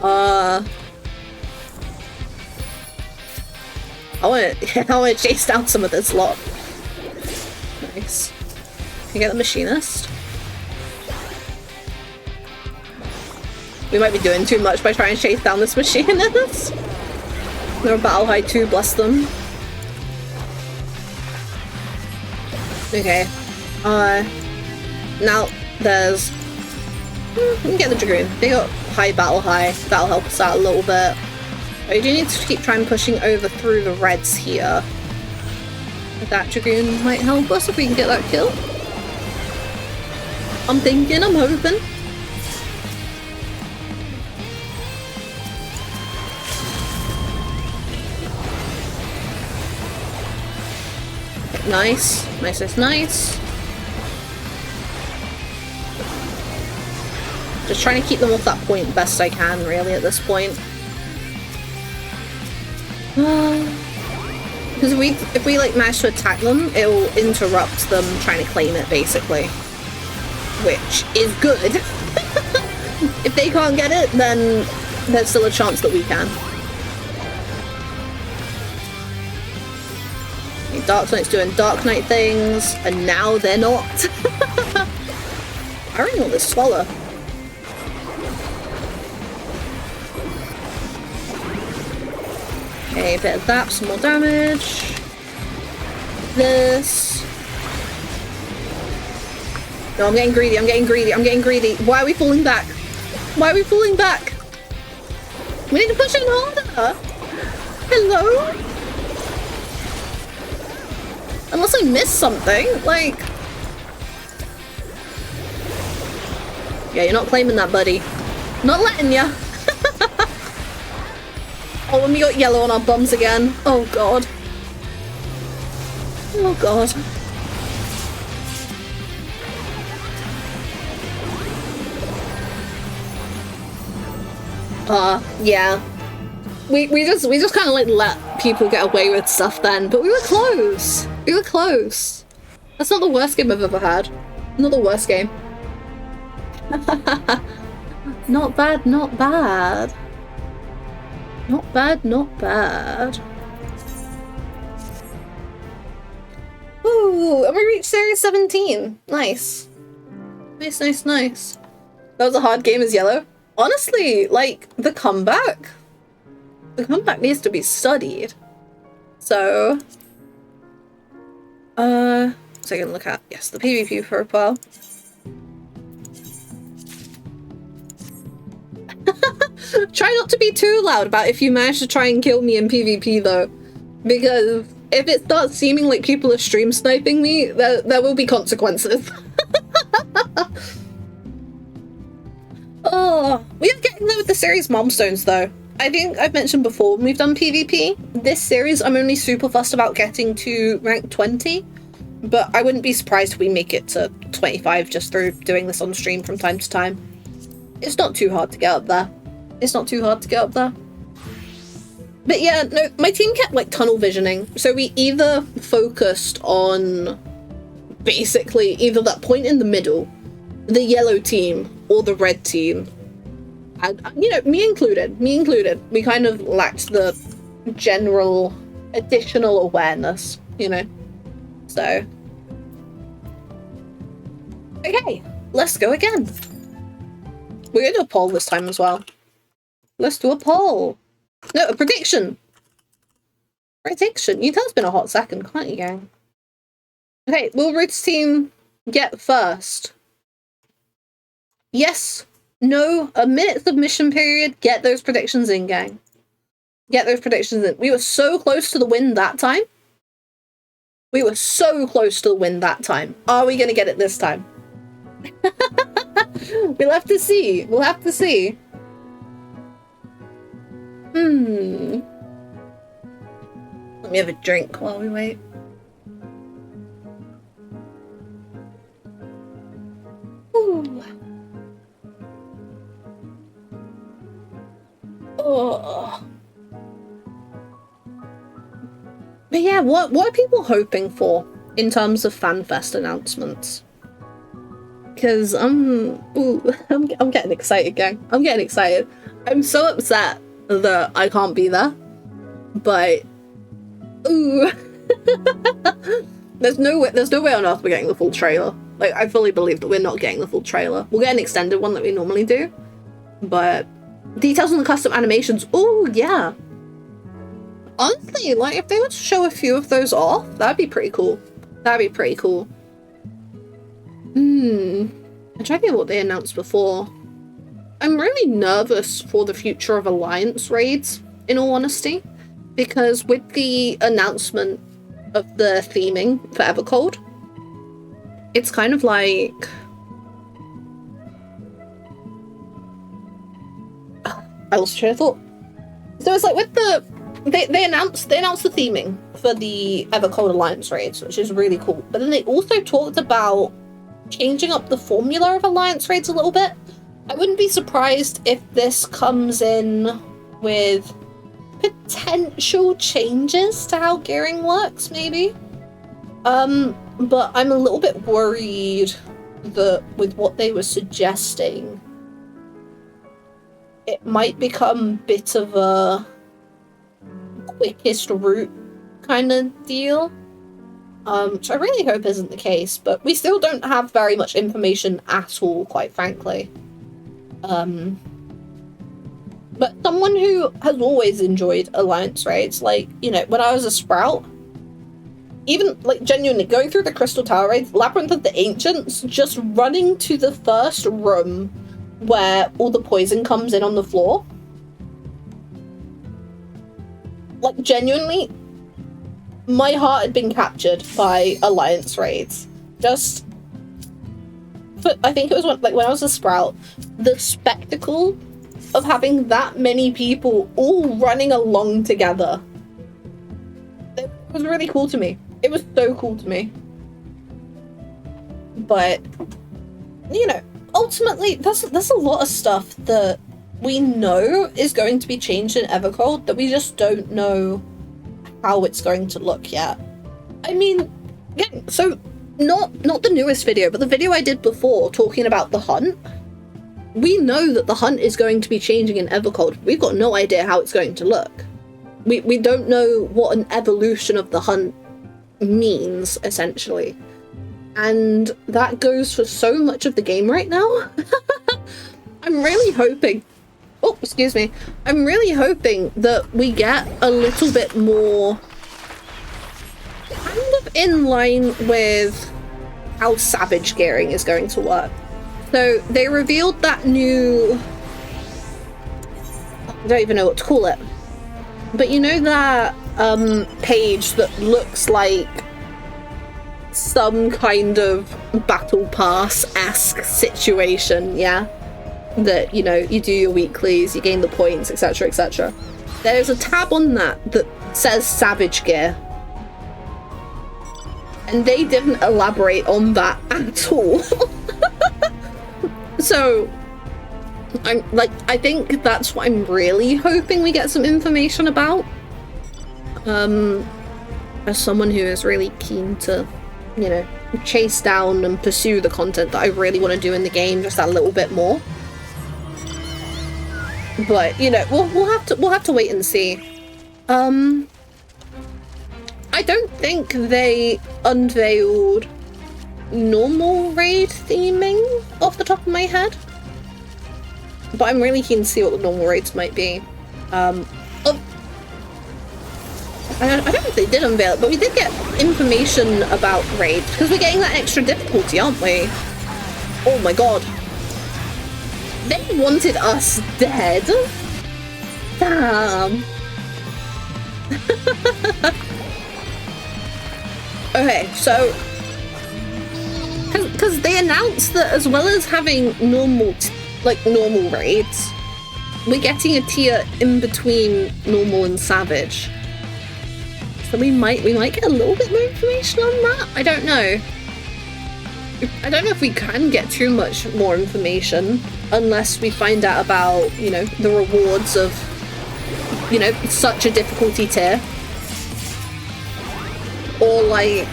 I want to chase down some of this lot. Nice. Can you get the machinist? We might be doing too much by trying to chase down this machinist. They're battle high too, bless them. Okay. Now there's... we can get the Dragoon. They got high battle high. That'll help us out a little bit. I do need to keep trying pushing over through the reds here. That Dragoon might help us if we can get that kill. I'm thinking, I'm hoping. Nice. Nice, nice, nice. Just trying to keep them off that point best I can, really, at this point. Because if we like manage to attack them, it will interrupt them trying to claim it, basically. Which is good. If they can't get it, then there's still a chance that we can. Dark Knight's doing Dark Knight things, and now they're not. I really want this Swallow. Okay, a bit of that, some more damage. This. No, I'm getting greedy, I'm getting greedy, I'm getting greedy. Why are we falling back? Why are we falling back? We need to push in harder. Hello? Unless I missed something, like... Yeah, you're not claiming that, buddy. Not letting ya. Oh, and we got yellow on our bums again. Oh, God. Oh, God. Yeah. We just kind of like let people get away with stuff then, but we were close. We were close. That's not the worst game I've ever had. Not the worst game. Not bad, not bad. Not bad, not bad. Ooh, and we reached Series 17. Nice. Nice, nice, nice. That was a hard game as yellow. Honestly, like, the comeback needs to be studied. So, so I can look at, yes, the PvP profile. Try not to be too loud about if you manage to try and kill me in PvP though, because if it starts seeming like people are stream sniping me, there will be consequences. Oh, we are getting there with the series milestones though. I think I've mentioned before, when we've done PvP, this series I'm only super fussed about getting to rank 20, but I wouldn't be surprised if we make it to 25 just through doing this on stream from time to time. It's not too hard to get up there. It's not too hard to get up there. But yeah, no, my team kept like tunnel visioning, so we either focused on basically either that point in the middle, the yellow team, or the red team. And, you know, me included, we kind of lacked the general additional awareness, you know, so. Okay, let's go again. We're gonna do a poll this time as well. Let's do a poll. No, a prediction. Prediction. You can tell it's been a hot second, can't you, gang? Okay, will Ruth's team get first? Yes No, a minute submission period. Get those predictions in, gang. Get those predictions in. We were so close to the win that time. We were so close to the win that time. Are we gonna get it this time? We'll have to see. We'll have to see. Let me have a drink while we wait. Ooh. Oh. But yeah, what are people hoping for in terms of FanFest announcements? Because I'm getting excited, gang. I'm getting excited. I'm so upset that I can't be there, but ooh, there's no way on earth we're getting the full trailer. Like, I fully believe that we're not getting the full trailer. We'll get an extended one that we normally do, but details on the custom animations. Oh yeah. Honestly, like, if they were to show a few of those off, that'd be pretty cool. That'd be pretty cool. I'm trying to think of what they announced before. I'm really nervous for the future of Alliance raids, in all honesty, because with the announcement of the theming for Evercold, it's kind of like... I lost train of thought. So it's like with the... They announced the theming for the Evercold Alliance raids, which is really cool. But then they also talked about changing up the formula of Alliance raids a little bit. I wouldn't be surprised if this comes in with potential changes to how gearing works, maybe. But I'm a little bit worried that with what they were suggesting, it might become a bit of a quickest route kind of deal, which I really hope isn't the case, but we still don't have very much information at all, quite frankly. But someone who has always enjoyed Alliance raids, like, you know, when I was a Sprout, even, like, genuinely going through the Crystal Tower raids, Labyrinth of the Ancients, just running to the first room where all the poison comes in on the floor. Like, genuinely, my heart had been captured by Alliance raids. Just, I think it was when I was a Sprout, the spectacle of having that many people all running along together. It was really cool to me. It was so cool to me. But, you know, ultimately, there's a lot of stuff that we know is going to be changed in Evercold that we just don't know how it's going to look yet. I mean, again, so not the newest video, but the video I did before talking about the hunt. We know that the hunt is going to be changing in Evercold. We've got no idea how it's going to look. We don't know what an evolution of the hunt means, essentially. And that goes for so much of the game right now. I'm really hoping... Oh, excuse me. I'm really hoping that we get a little bit more kind of in line with how Savage gearing is going to work. So they revealed that new... I don't even know what to call it. But you know that page that looks like some kind of battle pass-esque situation, yeah? That, you know, you do your weeklies, you gain the points, etc, etc. There's a tab on that says Savage Gear. And they didn't elaborate on that at all. So, I think that's what I'm really hoping we get some information about. As someone who is really keen to, you know, chase down and pursue the content that I really want to do in the game just that little bit more. But, you know, we'll have to wait and see. I don't think they unveiled normal raid theming off the top of my head. But I'm really keen to see what the normal raids might be. I don't know if they did unveil it, but we did get information about raids, because we're getting that extra difficulty, aren't we? Oh my god. They wanted us dead. Damn. Okay, so because they announced that as well as having normal raids, we're getting a tier in between normal and savage. So we might get a little bit more information on that. I don't know. I don't know if we can get too much more information unless we find out about, you know, the rewards of, you know, such a difficulty tier. Or like,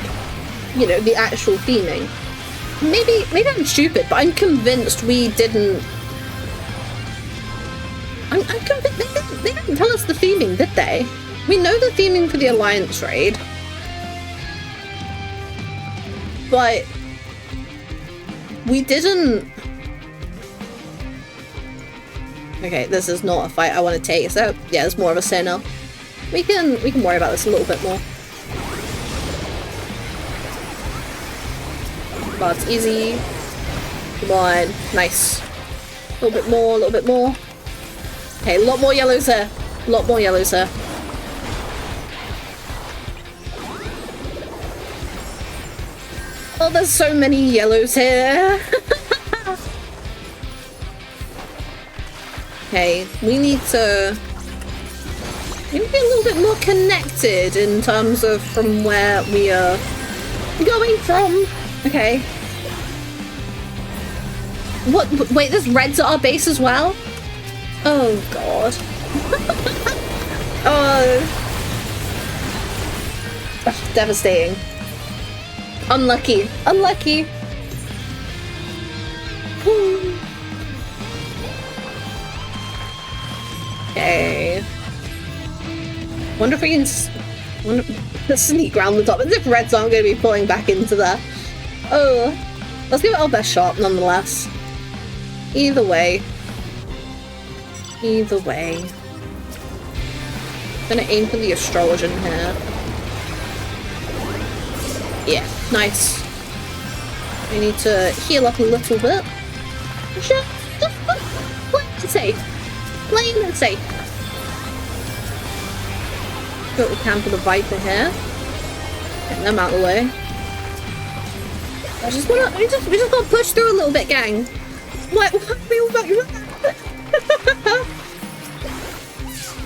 you know, the actual theming. Maybe I'm stupid, but I'm convinced we didn't. I'm convinced they didn't tell us the theming, did they? We know the theming for the Alliance raid, but we didn't. Okay, this is not a fight I want to take. So yeah, it's more of a sinner. We can worry about this a little bit more. But it's easy. Come on, nice. A little bit more, a little bit more. Okay, a lot more yellows here. A lot more yellows here. Oh, there's so many yellows here. Okay, we need to be a little bit more connected in terms of from where we are going from. Okay. What? Wait, there's reds at our base as well? Oh, God. Oh. Ugh, devastating. Unlucky. Unlucky. Okay. Wonder if we can sneak around the top. As if reds aren't going to be pulling back into there. Oh. Let's give it our best shot, nonetheless. Either way. Either way. I'm gonna aim for the astrologian here. Yeah, nice. We need to heal up a little bit. Just plain and safe. Plain and safe. Do what we can for the Viper here. Get them out of the way. We just gotta push through a little bit, gang. What are we all about you?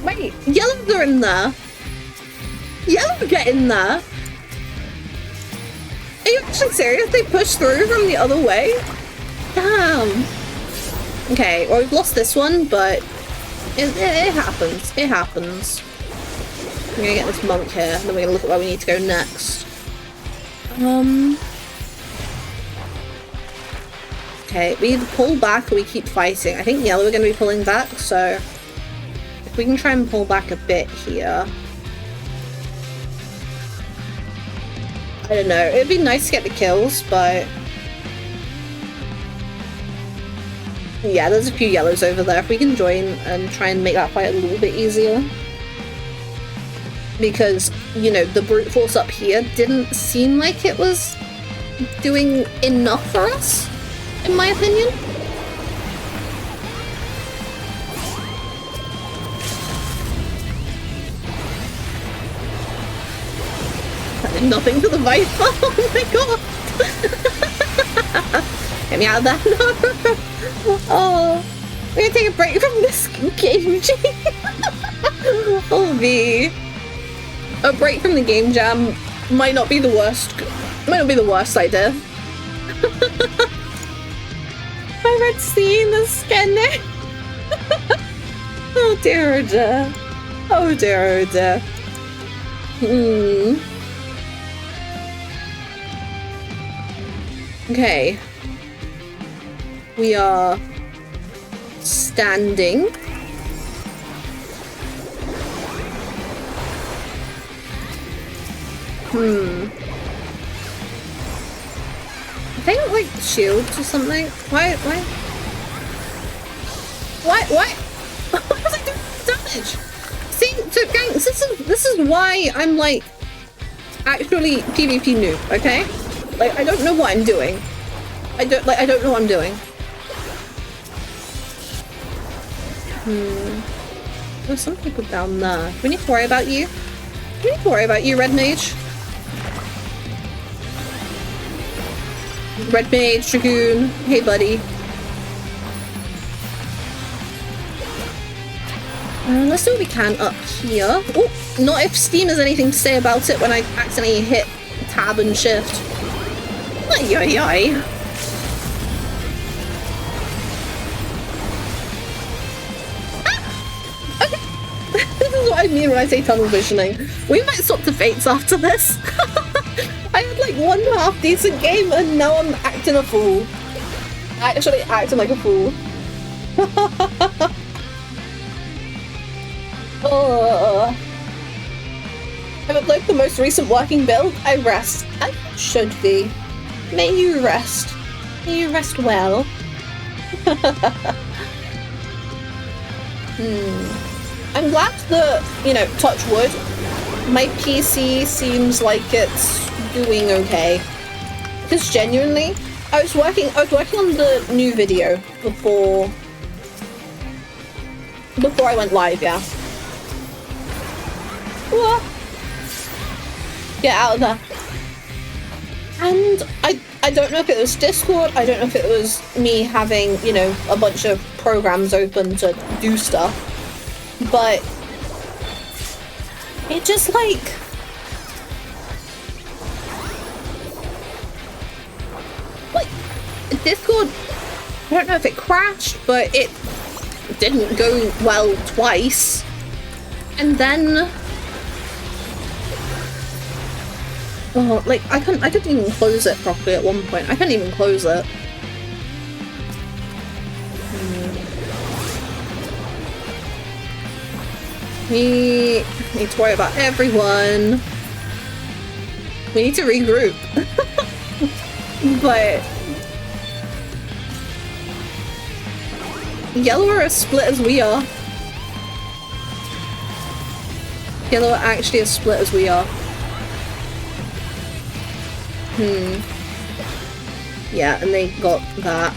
Wait, yellows are in there. Yellow get in there. Are you actually serious? They pushed through from the other way? Damn. Okay, well we've lost this one, but it happens. It happens. I'm gonna get this monk here, and then we're gonna look at where we need to go next. Okay, we either pull back or we keep fighting. I think yellow are going to be pulling back, so if we can try and pull back a bit here. I don't know, it'd be nice to get the kills, but yeah, there's a few yellows over there. If we can join and try and make that fight a little bit easier. Because, you know, the brute force up here didn't seem like it was doing enough for us. In my opinion. Nothing for the Viper. Oh my god. Get me out of there. No. Oh. We're gonna take a break from this game jam. Oh me. A break from the game jam might not be the worst. Might not be the worst idea. My red scene is scanning. Oh dear, oh dear. Oh dear, oh dear. Okay. We are standing. I think like shields or something. Why? Why was I doing damage? See, so gang, this is why I'm like actually PvP noob, okay? Like I don't know what I'm doing. I don't know what I'm doing. There's some people down there. We need to worry about you. We need to worry about you, Red Mage. Red Mage, Dragoon. Hey, buddy. Let's do what we can up here. Oh, not if Steam has anything to say about it when I accidentally hit tab and shift. Ay, ay, ay. This is what I mean when I say tunnel visioning. We might swap to Fates after this. I had like one half decent game and now I'm acting a fool. Actually acting like a fool. I would like the most recent working build. I rest. I should be. May you rest. May you rest well. I'm glad that, you know, touch wood, my PC seems like it's doing okay. Because genuinely, I was working on the new video before I went live, yeah. Whoa. Get out of there. And I don't know if it was Discord, I don't know if it was me having, you know, a bunch of programs open to do stuff, but it just like... Discord, I don't know if it crashed, but it didn't go well twice. And then... Oh, like, I couldn't even close it properly at one point. I couldn't even close it. We need to worry about everyone. We need to regroup. But... Yellow are as split as we are. Yellow are actually as split as we are. Yeah, and they got that.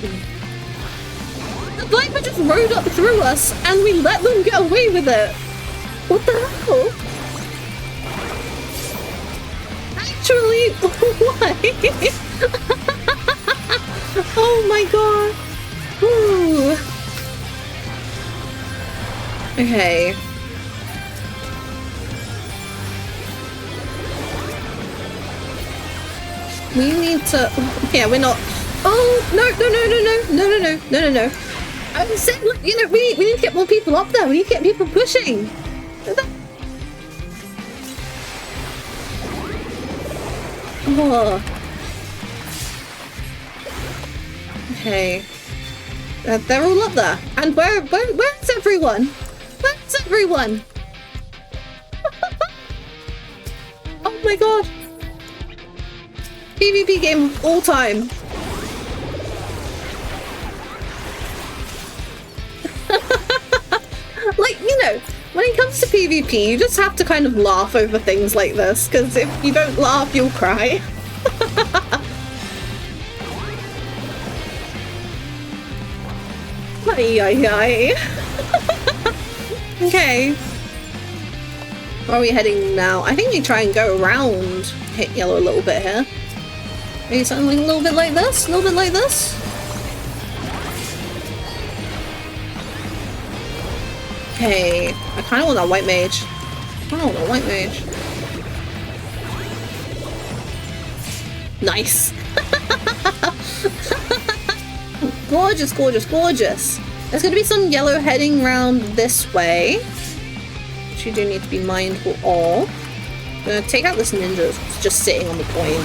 The Viper just rode up through us and we let them get away with it. What the hell? Actually, why? Oh my god. Ooh. Okay. We need to... Yeah, we're not... Oh, no. I was saying, look, you know, we need to get more people up there. We need to get people pushing. Oh. Okay. They're all up there. And where's everyone? Where's everyone? Oh my god. PvP game of all time. Like, you know, when it comes to PvP, you just have to kind of laugh over things like this, because if you don't laugh, you'll cry. Ay, ay, ay. Okay. Where are we heading now? I think we try and go around, hit yellow a little bit here. Maybe something a little bit like this? A little bit like this? Okay. I kind of want that white mage. Nice. Gorgeous, gorgeous, gorgeous. There's going to be some yellow heading round this way, which you do need to be mindful of. I'm going to take out this ninja that's just sitting on the point.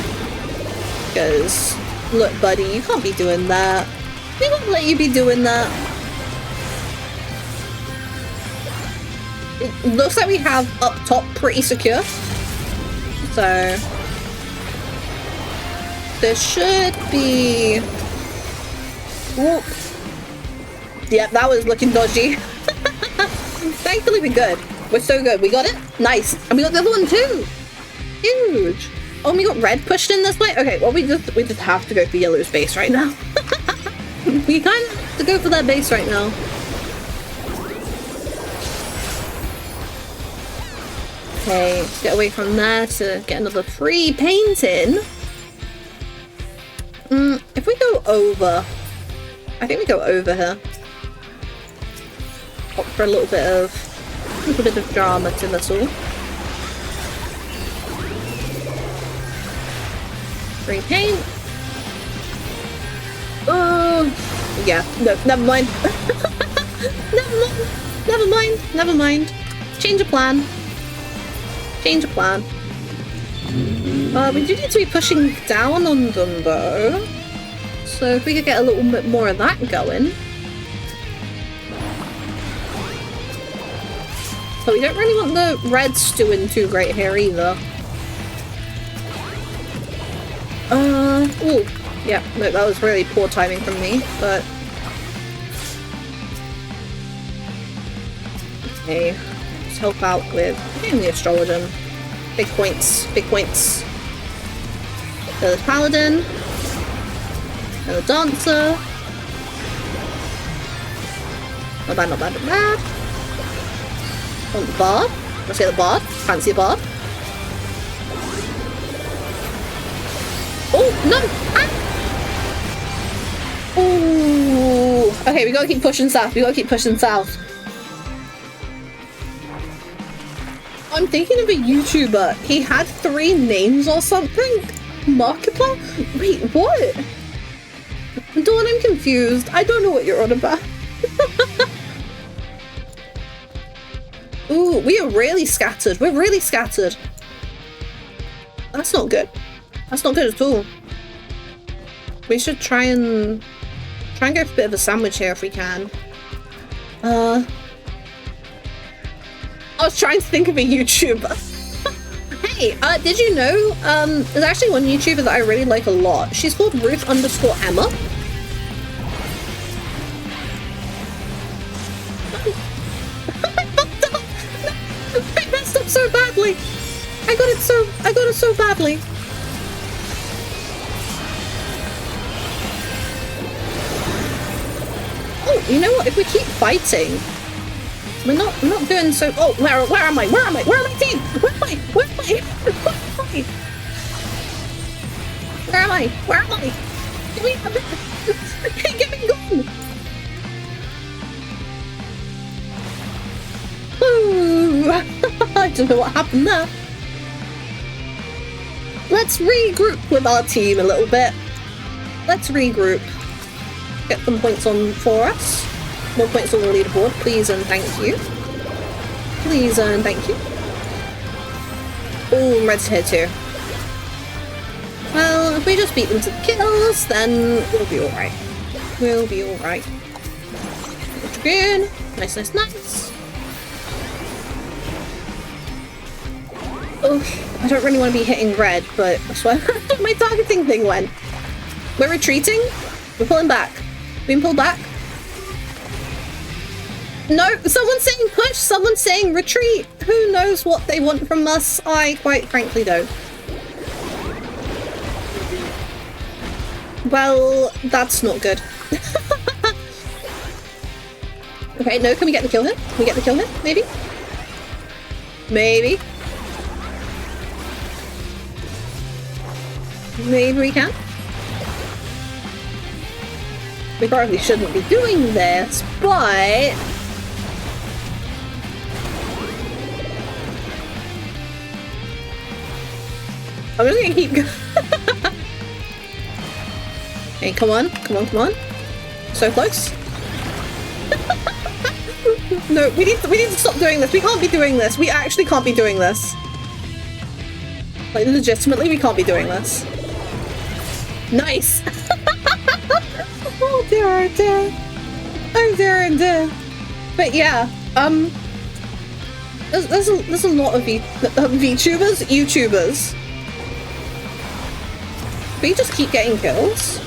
Because, look buddy, you can't be doing that. We won't let you be doing that. It looks like we have up top pretty secure. So... there should be... Whoop. Yep, that was looking dodgy. Thankfully we're good. We're so good. We got it? Nice. And we got the other one too. Huge. Oh, we got red pushed in this way? Okay, well we just have to go for yellow's base right now. We kind of have to go for that base right now. Okay, let's get away from there to get another free painting. If we go over... I think we go over here. Opt for a little bit of drama to this all. Free paint. Oh, yeah. No, never mind. Never mind. Change of plan. We do need to be pushing down on them though. So if we could get a little bit more of that going. But we don't really want the reds doing too great here either. Ooh. Yeah, no, that was really poor timing from me, but... Okay, let's help out with getting the astrologer. Big points. The paladin. And the dancer. Not bad. Want the bard? Let's get the bard. Fancy a bard. Oh, no! Ah! Ooh. Okay, we gotta keep pushing south. I'm thinking of a YouTuber. He had 3 names or something? Markiplier? Wait, what? Dawn, I'm confused. I don't know what you're on about. Ooh, we are really scattered. We're really scattered. That's not good. That's not good at all. We should try and go for a bit of a sandwich here if we can. I was trying to think of a YouTuber. Hey, did you know, there's actually one YouTuber that I really like a lot. She's called Ruth_Emma. I messed up so badly. I got it so badly. Oh, you know what? If we keep fighting, we're not doing so. Oh, where am I? Where are my team? Where am I? Give me a bit. Get me gone. Ooh. I don't know what happened there. Let's regroup with our team a little bit. Let's regroup. Get some points on for us. More points on the leaderboard, please and thank you. Please and thank you. Oh, red's here too. Well, if we just beat them to the kills, then we'll be alright. We'll be alright. Green. Nice. Oh, I don't really want to be hitting red, but I swear my targeting thing went. We're retreating. We're pulling back. Being pulled back. No, someone's saying push, someone's saying retreat. Who knows what they want from us? I quite frankly don't. Well, that's not good. Okay, no, can we get the kill here? Can we get the kill here? Maybe? Maybe. Maybe we can. We probably shouldn't be doing this, but... I'm just gonna keep going. Okay, come on. So close. No, we need to stop doing this. We can't be doing this. We actually can't be doing this. Like, legitimately, we can't be doing this. Nice! Oh dear, oh dear. Oh dear, oh dear. But yeah, there's a lot of VTubers, YouTubers. We just keep getting kills.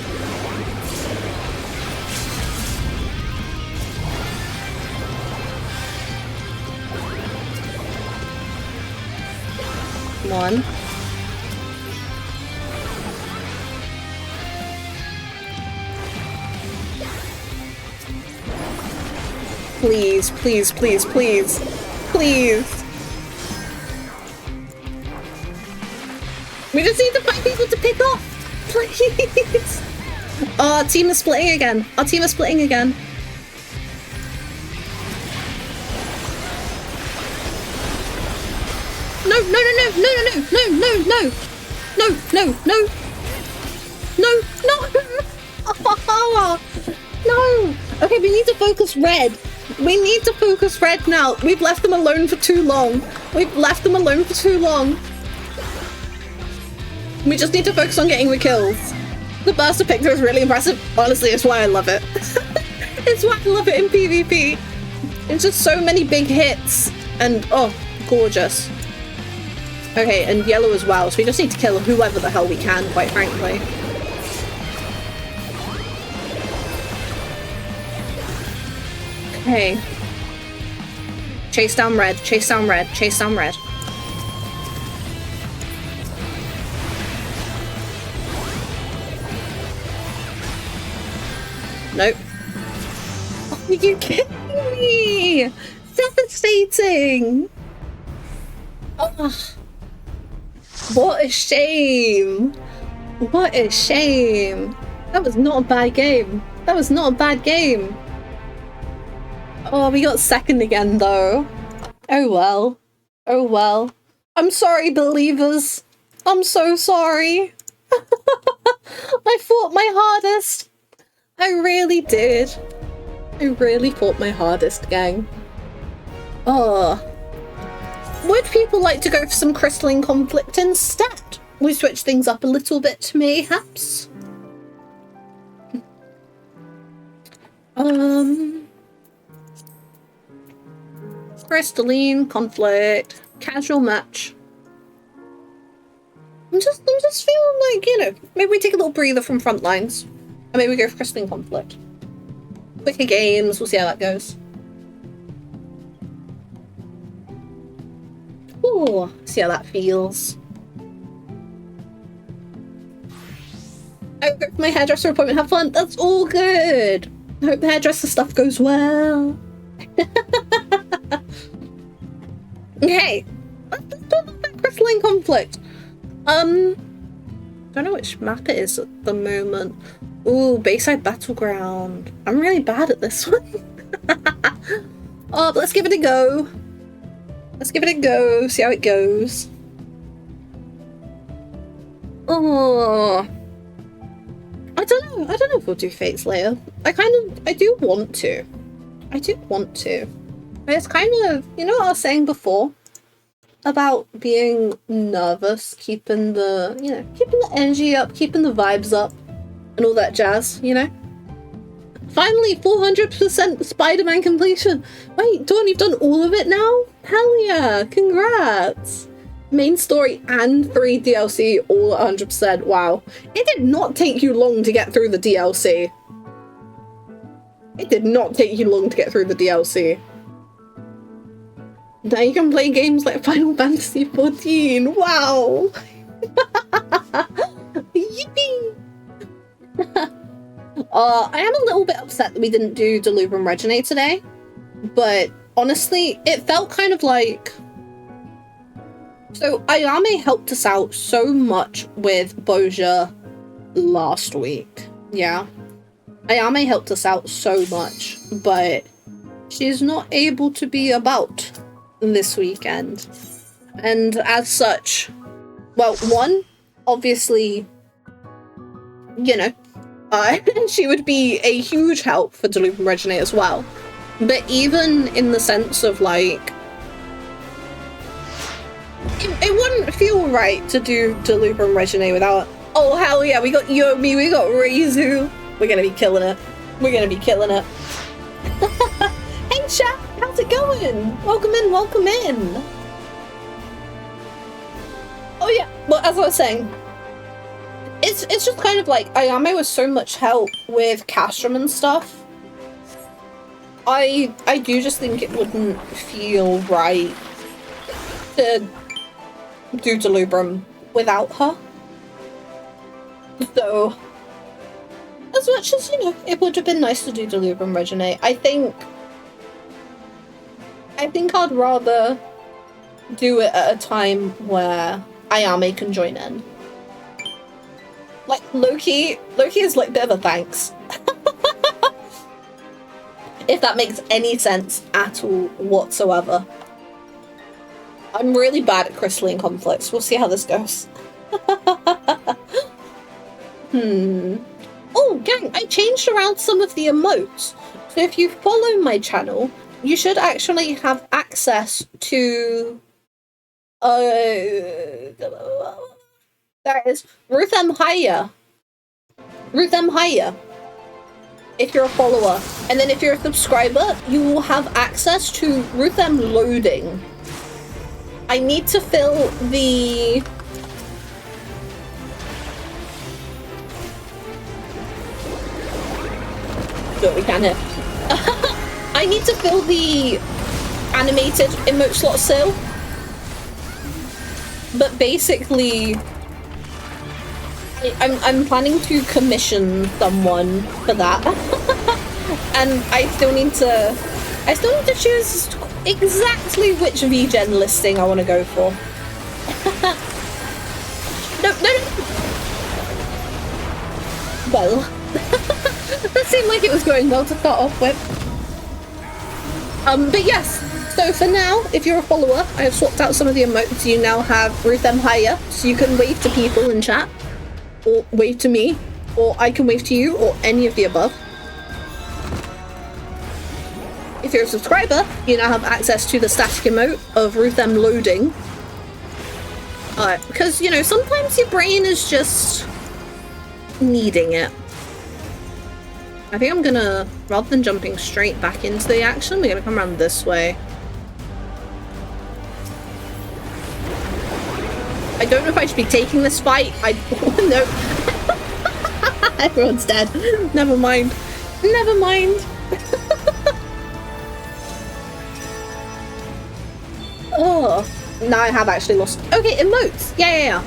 Come on. Please. We just need to find people to pick off! Please! Oh, our team is splitting again. Our team is splitting again. No, no, no, no, no, no, no, no, no, no. No, no, no. No, no. Oh, no. Okay, we need to focus red. We need to focus red now. We've left them alone for too long. We've left them alone for too long. We just need to focus on getting the kills. The burst of picture is really impressive. Honestly, it's why I love it. It's why I love it in PvP. It's just so many big hits. And, oh, gorgeous. Okay, and yellow as well. So we just need to kill whoever the hell we can, quite frankly. Okay. Chase down red, chase down red, chase down red. Nope. Oh, are you kidding me? Devastating! Oh, what a shame! What a shame! That was not a bad game. That was not a bad game. Oh, we got second again though. Oh well. Oh well. I'm sorry, believers. I'm so sorry. I fought my hardest. I really did. I really fought my hardest, gang. Oh. Would people like to go for some Crystalline Conflict instead? We switch things up a little bit, mayhaps. Crystalline Conflict. Casual match. I'm just feeling like, you know, maybe we take a little breather from Frontlines. And maybe we go for Crystalline Conflict. Quicker games, we'll see how that goes. Ooh, see how that feels. I go for my hairdresser appointment, have fun. That's all good. I hope the hairdresser stuff goes well. Okay, let's talk about Crystalline Conflict. Don't know which map it is at the moment. Ooh, Bayside Battleground. I'm really bad at this one. Oh, but let's give it a go. Let's give it a go, see how it goes. Oh, I don't know if we'll do Fate's Lair. I do want to. But it's kind of, you know what I was saying before? About being nervous, keeping the energy up, keeping the vibes up, and all that jazz, you know? Finally, 400% Spider-Man completion! Wait, Dawn, you've done all of it now? Hell yeah! Congrats! Main story and 3 DLC all 100%. Wow. It did not take you long to get through the DLC. It did not take you long to get through the DLC. Now you can play games like Final Fantasy XIV. Wow! Yippee! I am a little bit upset that we didn't do Delubrum Reginate today, but honestly, it felt kind of like... So, Ayame helped us out so much with Boja last week, yeah? Ayame helped us out so much, but she's not able to be about this weekend. And as such, well, one, obviously, you know, she would be a huge help for Delubrum Reginate as well. But even in the sense of, like, it wouldn't feel right to do Delubrum Reginate without, oh hell yeah, we got Yomi, we got Rizu. We're gonna be killing it. We're gonna be killing it. Hey chat, how's it going? Welcome in, welcome in. Oh yeah, well, as I was saying, it's just kind of like Ayame was so much help with Castrum and stuff. I do just think it wouldn't feel right to do Delubrum without her. So, as much as, you know, it would have been nice to do Delubrum Reginate, I think I'd rather do it at a time where Ayame can join in. Loki is like a bit of a thanks. If that makes any sense at all whatsoever. I'm really bad at crystalline conflicts. We'll see how this goes. Oh, gang, I changed around some of the emotes. So if you follow my channel, you should actually have access to... there it is. Ruth M. Haya. Ruth M. Haya. If you're a follower. And then if you're a subscriber, you will have access to Ruth M. Loading. I need to fill the... we can hit. I need to fill the animated emote slot still. But basically, I'm planning to commission someone for that. And I still need to choose exactly which VGen listing I want to go for. No. Well, that seemed like it was going well to start off with. But yes, so for now, if you're a follower, I have swapped out some of the emotes. You now have Ruth M. Haya, so you can wave to people in chat, or wave to me, or I can wave to you, or any of the above. If you're a subscriber, you now have access to the static emote of Ruth M. Loading. Because, you know, sometimes your brain is just needing it. I think I'm gonna, rather than jumping straight back into the action, we're gonna come around this way. I don't know if I should be taking this fight. No. Everyone's dead. Never mind. Never mind. Oh, now I have actually lost. Okay, emotes. Yeah.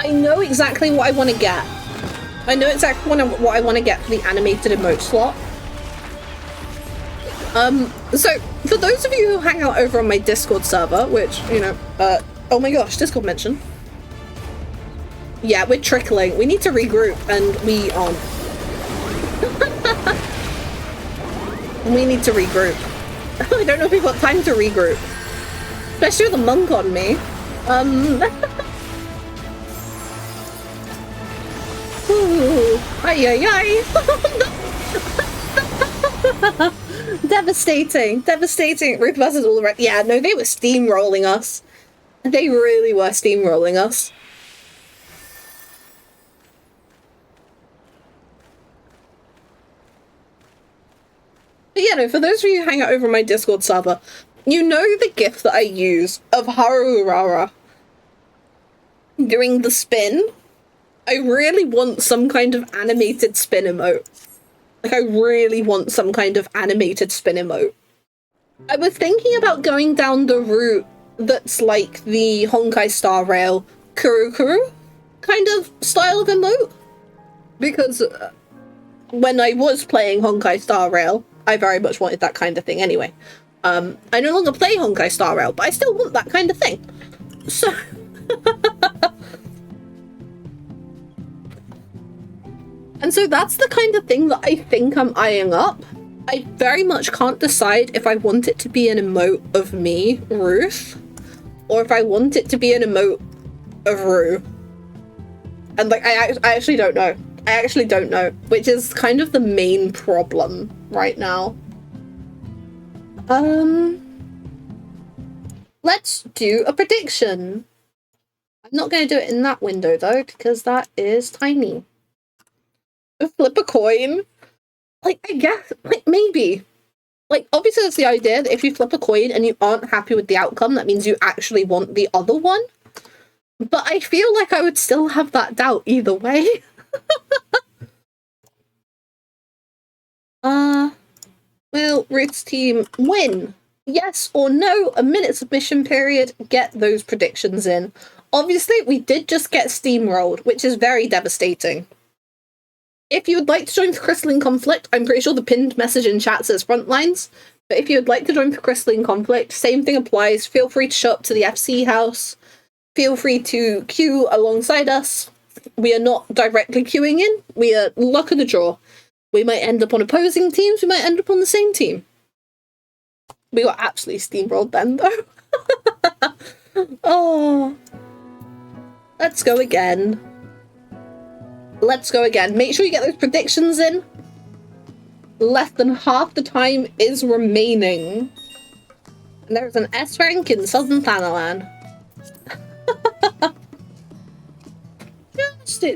I know exactly what I want to get. I know exactly what I want to get for the animated emote slot. So for those of you who hang out over on my Discord server, which, you know, oh my gosh, Discord mention. Yeah, we're trickling. We need to regroup, and we aren't. We need to regroup. I don't know if we've got time to regroup. Especially with a monk on me. Ooh, ay. Devastating. Ruth versus all the rest. Yeah, no, they were steamrolling us. They really were steamrolling us. But yeah, no, for those of you who hang out over my Discord server, you know the gif that I use of Haruurara doing the spin? I really want some kind of animated spin emote. Like, I really want some kind of animated spin emote. I was thinking about going down the route that's like the Honkai Star Rail Kuru kind of style of emote. Because when I was playing Honkai Star Rail, I very much wanted that kind of thing anyway. I no longer play Honkai Star Rail, but I still want that kind of thing. So... And so that's the kind of thing that I think I'm eyeing up. I very much can't decide if I want it to be an emote of me, Ruth, or if I want it to be an emote of Rue. And like, I actually don't know. I actually don't know, which is kind of the main problem right now. Let's do a prediction. I'm not going to do it in that window though, because that is tiny. Flip a coin? Like, I guess, like, maybe. Like, obviously that's the idea that if you flip a coin and you aren't happy with the outcome, that means you actually want the other one. But I feel like I would still have that doubt either way. Will Ruth's team win? Yes or no? A minute submission period. Get those predictions in. Obviously, we did just get steamrolled, which is very devastating. If you would like to join the Crystalline Conflict, I'm pretty sure the pinned message in chat says Frontlines, but if you would like to join the Crystalline Conflict, same thing applies. Feel free to show up to the FC house. feel free to queue alongside us. We are not directly queuing in. We are luck of the draw. We might end up on opposing teams. We might end up on the same team. We got absolutely steamrolled then, though. Oh. Let's go again. Let's go again. Make sure you get those predictions in. Less than half the time is remaining. And there's an S rank in Southern Thanalan.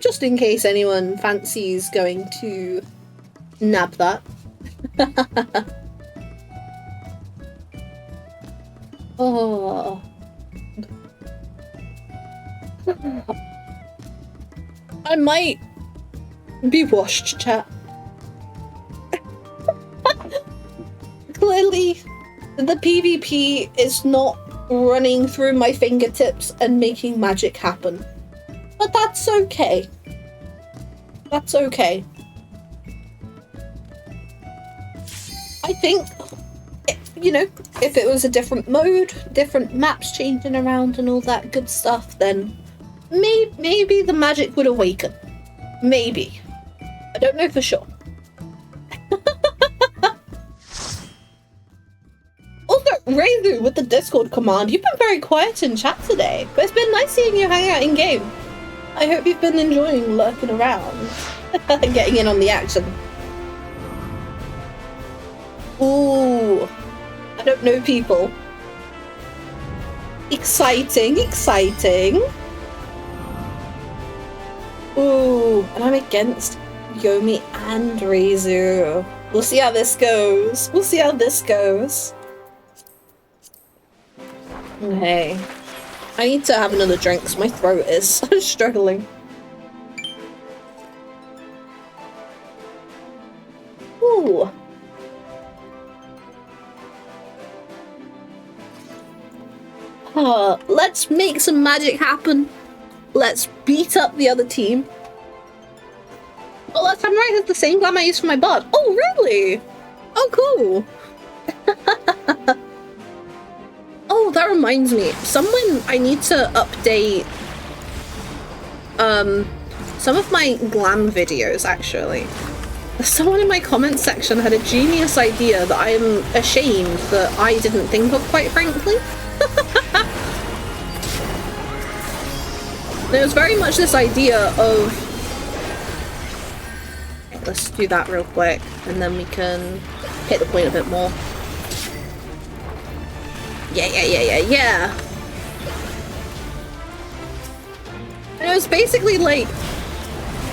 Just in case anyone fancies going to nab that. Oh. I might be washed, chat. Clearly, the PvP is not running through my fingertips and making magic happen. But that's okay. That's okay. I think, you know, if it was a different mode, different maps changing around and all that good stuff, then maybe the magic would awaken. Maybe. I don't know for sure. Also, Reizu with the Discord command, you've been very quiet in chat today, but it's been nice seeing you hang out in game. I hope you've been enjoying lurking around and getting in on the action. Ooh, I don't know people. Exciting, exciting. Ooh, and I'm against Yomi and Reizu. We'll see how this goes. We'll see how this goes. Okay. I need to have another drink because my throat is struggling. Ooh. Let's make some magic happen. Let's beat up the other team. Oh, last time right has the same glam I used for my bard. Oh, really? Oh, cool. Oh, that reminds me. I need to update some of my glam videos, actually. Someone in my comments section had a genius idea that I am ashamed that I didn't think of, quite frankly. It was very much this idea of... Let's do that real quick, and then we can hit the point a bit more. Yeah. And it was basically like,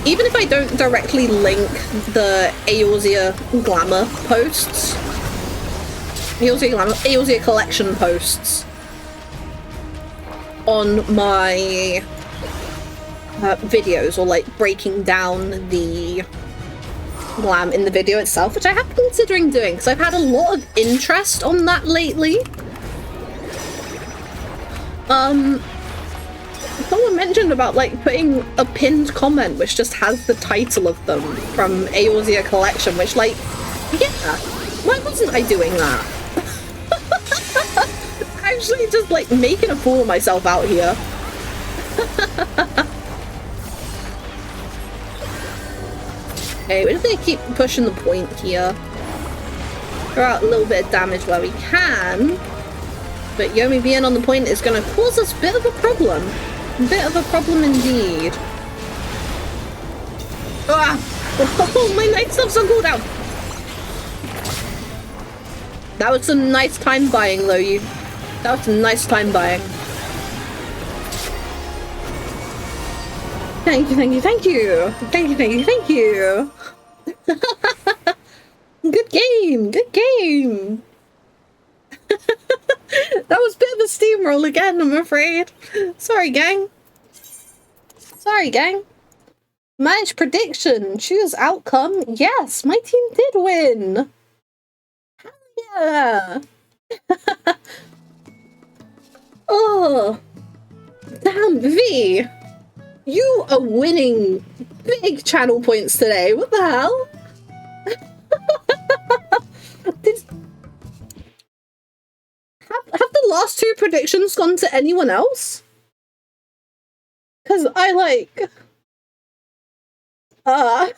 even if I don't directly link the Eorzea Glamour posts, Eorzea collection posts on my videos, or like breaking down the glam in the video itself, which I have been considering doing because I've had a lot of interest on that lately. Someone mentioned about like putting a pinned comment which just has the title of them from Eorzea collection, which, like, yeah, why wasn't I doing that? Actually just like making a fool of myself out here. Okay, we're just gonna keep pushing the point here. Throw out a little bit of damage where we can. But Yomi being on the point is going to cause us a bit of a problem. A bit of a problem indeed. Ah! Oh, my night stuff's on cooldown! That was some nice time buying, though, you. That was some nice time buying. Thank you, thank you, thank you! Thank you, thank you, thank you! Good game! Good game! That was a bit of a steamroll again, I'm afraid. Sorry, gang. Sorry, gang. Match prediction. Choose outcome. Yes, my team did win. Yeah. Oh. Damn, V. You are winning big channel points today. What the hell? Have the last two predictions gone to anyone else? Because I like... the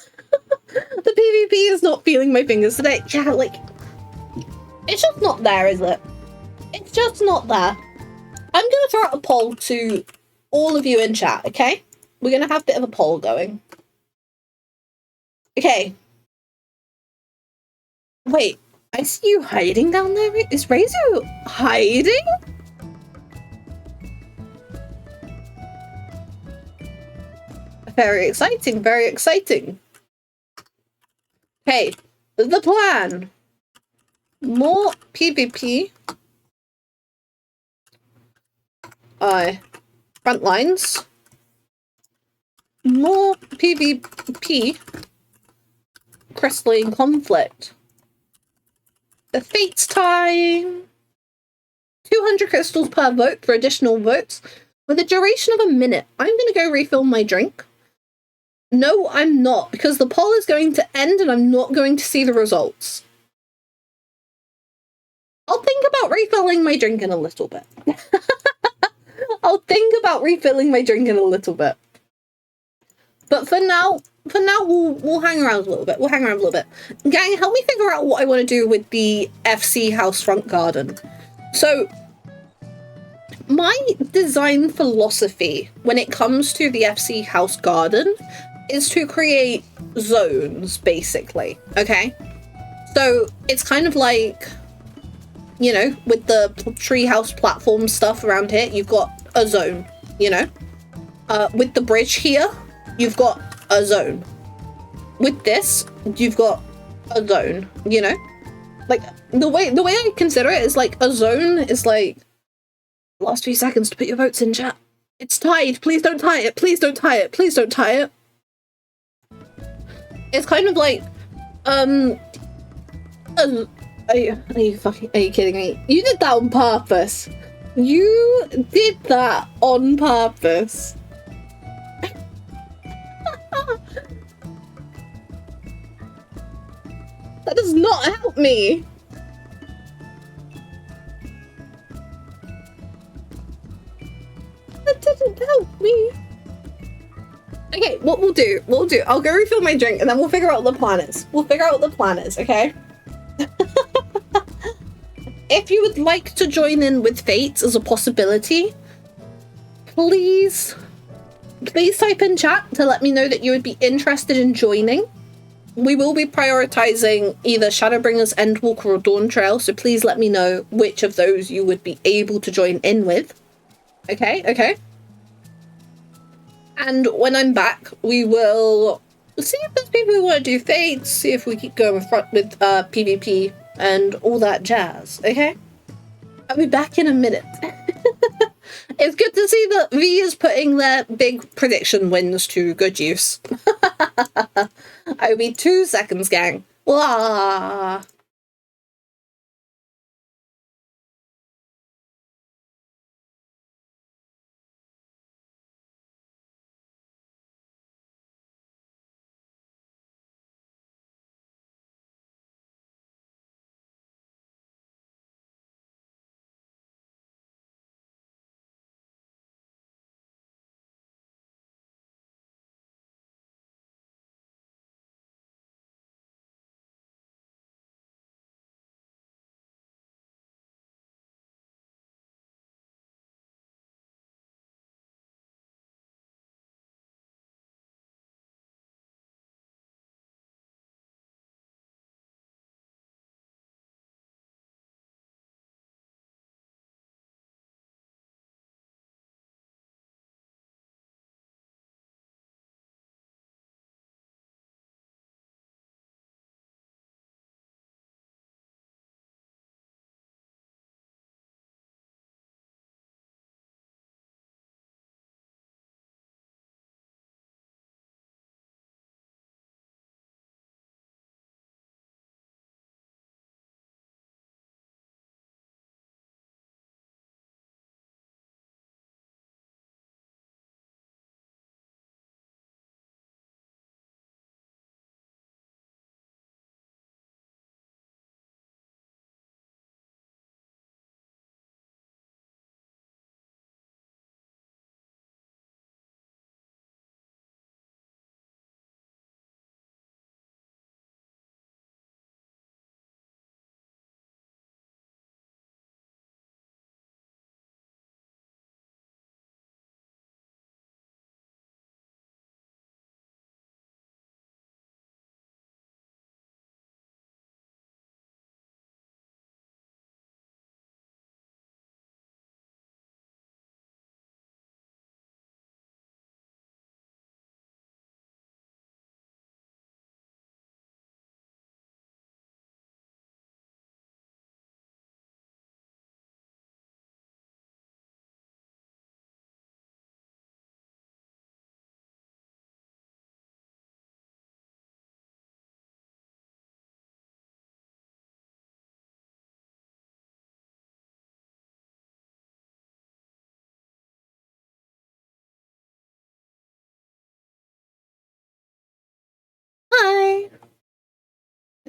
PvP is not feeling my fingers today. Yeah, like... It's just not there, is it? It's just not there. I'm gonna throw out a poll to all of you in chat, okay? We're gonna have a bit of a poll going. Okay. Wait, I see you hiding down there. Is Reizu hiding? Very exciting, very exciting. Okay, the plan. More PvP. Front lines. More PvP. Crystalline conflict. The Fates time. 200 crystals per vote for additional votes. With a duration of a minute. I'm going to go refill my drink. No, I'm not, because the poll is going to end and I'm not going to see the results. I'll think about refilling my drink in a little bit. I'll think about refilling my drink in a little bit. But for now, we'll hang around a little bit. We'll hang around a little bit. Gang, help me figure out what I want to do with the FC house front garden. So, my design philosophy when it comes to the FC house garden is to create zones, basically, okay? So, it's kind of like, you know, with the treehouse platform stuff around here, you've got a zone, you know? With the bridge here, you've got a zone. With this, you've got a zone, you know? Like, the way I consider it is like, a zone is like, last few seconds to put your votes in, chat. It's tied. Please don't tie it. Please don't tie it. Please don't tie it. It's kind of like, are you kidding me? You did that on purpose. You did that on purpose. That does not help me. That doesn't help me. Okay, what we'll do, I'll go refill my drink and then we'll figure out what the plan is. We'll figure out what the plan is, okay? If you would like to join in with Fates as a possibility, please type in chat to let me know that you would be interested in joining. We will be prioritizing either Shadowbringers, Endwalker, or Dawn Trail, so please let me know which of those you would be able to join in with. Okay? And when I'm back, we will see if there's people who want to do Fates, see if we keep going with PvP and all that jazz, okay? I'll be back in a minute. It's good to see that V is putting their big prediction wins to good use. I'll be 2 seconds, gang. Wah!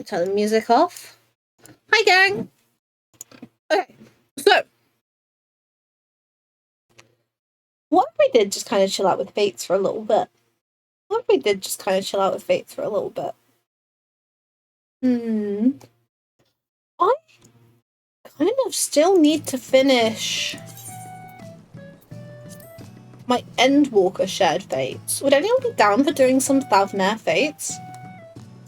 Turn the music off. Hi, gang! Okay, so what if we did just kind of chill out with Fates for a little bit? What if we did just kind of chill out with Fates for a little bit? I kind of still need to finish my Endwalker shared Fates. Would anyone be down for doing some Thavnair Fates?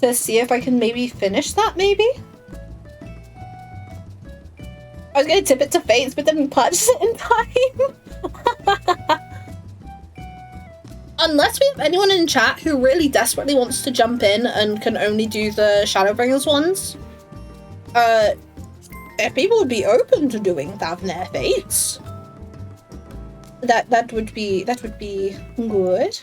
To see if I can maybe finish that, maybe? I was gonna tip it to Fates, but didn't purchase it in time. Unless we have anyone in chat who really desperately wants to jump in and can only do the Shadowbringers ones. If people would be open to doing Thavnair Fates, that would be good.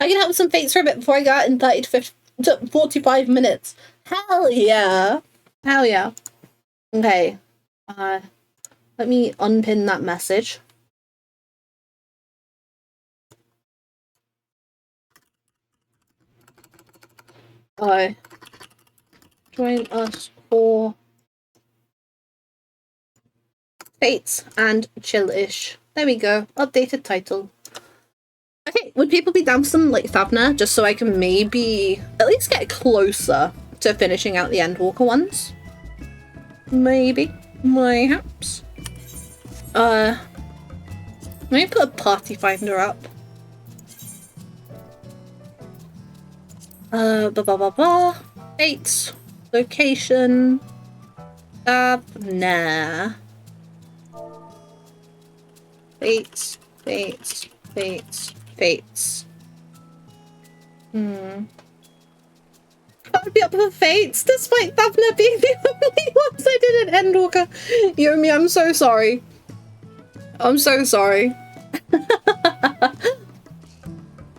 I can help with some Fates for a bit before I got in 30 to 50 to 45 minutes. Hell yeah. Hell yeah. Okay. Let me unpin that message. Join us for Fates and chill-ish. There we go. Updated title. Okay, would people be down for some like Thavnair just so I can maybe at least get closer to finishing out the Endwalker ones? Maybe. Perhaps. Let me put a party finder up. Fates. Location. Thavnair. Fates. I would be up for Fates, despite Thavnair being the only ones I did at Endwalker. Yomi, I'm so sorry. I'm so sorry.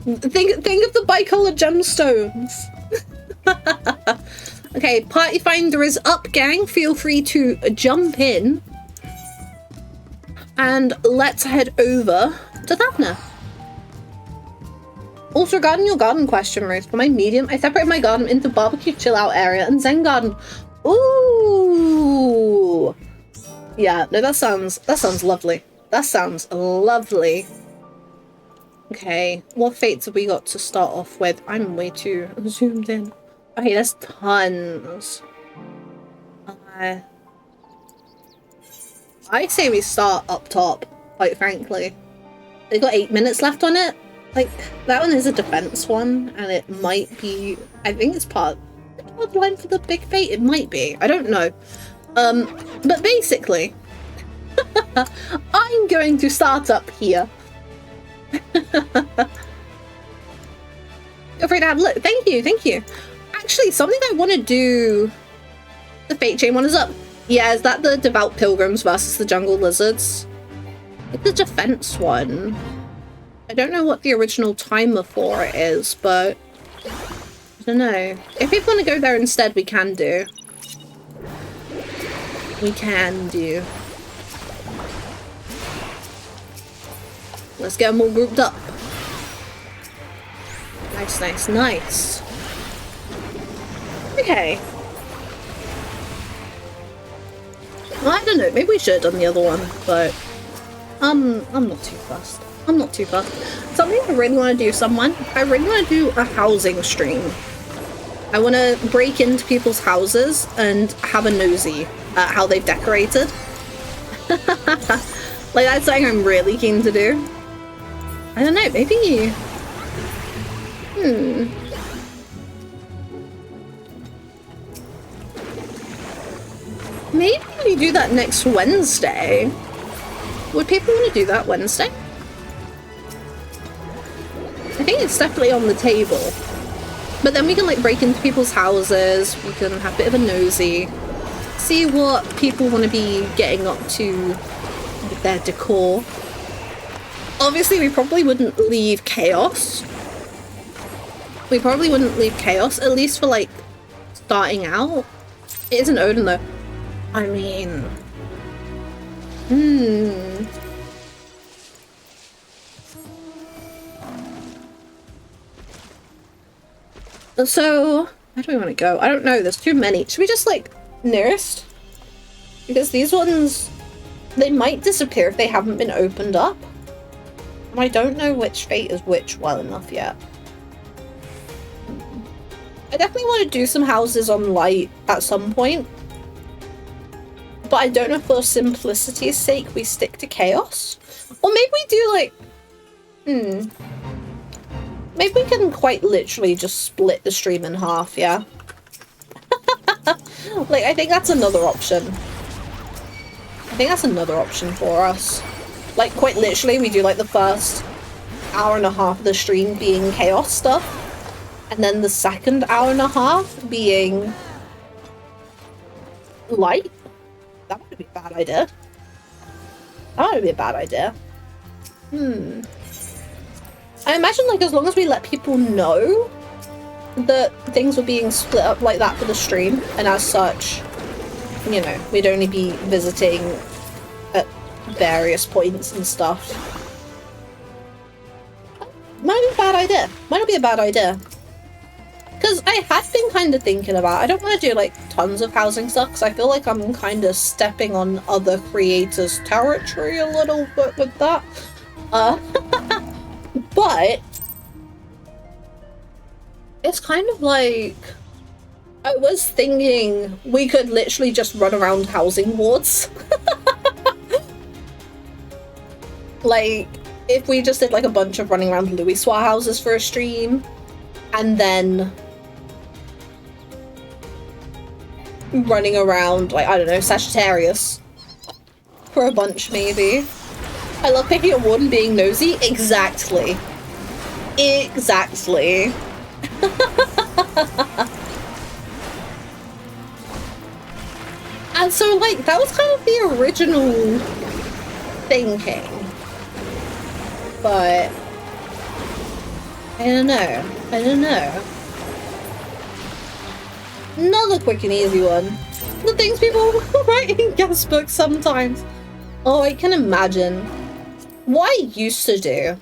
Think of the bicolored gemstones. Okay, party finder is up, gang. Feel free to jump in. And let's head over to Thavnair. Also, regarding your garden question, Ruth, for my medium, I separate my garden into barbecue chill out area and Zen garden. Ooh. Yeah, no, that sounds lovely. That sounds lovely. Okay, what Fates have we got to start off with? I'm way too zoomed in. Okay, there's tons. I say we start up top, quite frankly. They got 8 minutes left on it. Like, that one is a defense one, and it might be, I think it's part of the line for the big fate. It might be, I don't know. But basically, I'm going to start up here. Feel free to have a look. Thank you. Actually, something I want to do, the Fate Chain one is up. Yeah, is that the Devout Pilgrims versus the Jungle Lizards? It's the defense one. I don't know what the original timer for it is, but I don't know. If people want to go there instead, we can do. Let's get them all grouped up. Nice. Okay. Well, I don't know, maybe we should on the other one, but I'm not too fussed. Something I really want to do, I really want to do a housing stream. I want to break into people's houses and have a nosy at how they've decorated. Like, that's something I'm really keen to do. I don't know, maybe... Maybe we do that next Wednesday. Would people want to do that Wednesday? I think it's definitely on the table. But then we can like break into people's houses, we can have a bit of a nosy, see what people want to be getting up to with their decor. Obviously we probably wouldn't leave chaos. At least for like starting out. It isn't Odin though. I mean... So, Where do we want to go? I don't know. There's too many. Should we just, like, nearest? Because these ones, they might disappear if they haven't been opened up. And I don't know which fate is which well enough yet. I definitely want to do some houses on light at some point. But I don't know if for simplicity's sake we stick to chaos. Or maybe we do, like... Maybe we can quite literally just split the stream in half, yeah? Like, I think that's another option. I think that's another option for us. Like, quite literally, we do, like, the first hour and a half of the stream being chaos stuff. And then the second hour and a half being... light? That would be a bad idea. That would be a bad idea. I imagine, like, as long as we let people know that things were being split up like that for the stream, and as such, you know, we'd only be visiting at various points and stuff. Might be a bad idea. Might not be a bad idea. Because I had been kind of thinking about, I don't want to do, like, tons of housing stuff, because I feel like I'm kind of stepping on other creators' territory a little bit with that. But it's kind of like, I was thinking we could literally just run around housing wards. Like, if we just did like a bunch of running around Louis Soir houses for a stream, and then running around, like, I don't know, Sagittarius for a bunch, maybe. I love picking a ward and being nosy. Exactly. Exactly. And so, like, that was kind of the original thinking. But I don't know. I don't know. Another quick and easy one. The things people write in guest books sometimes. Oh, I can imagine. What I used to do,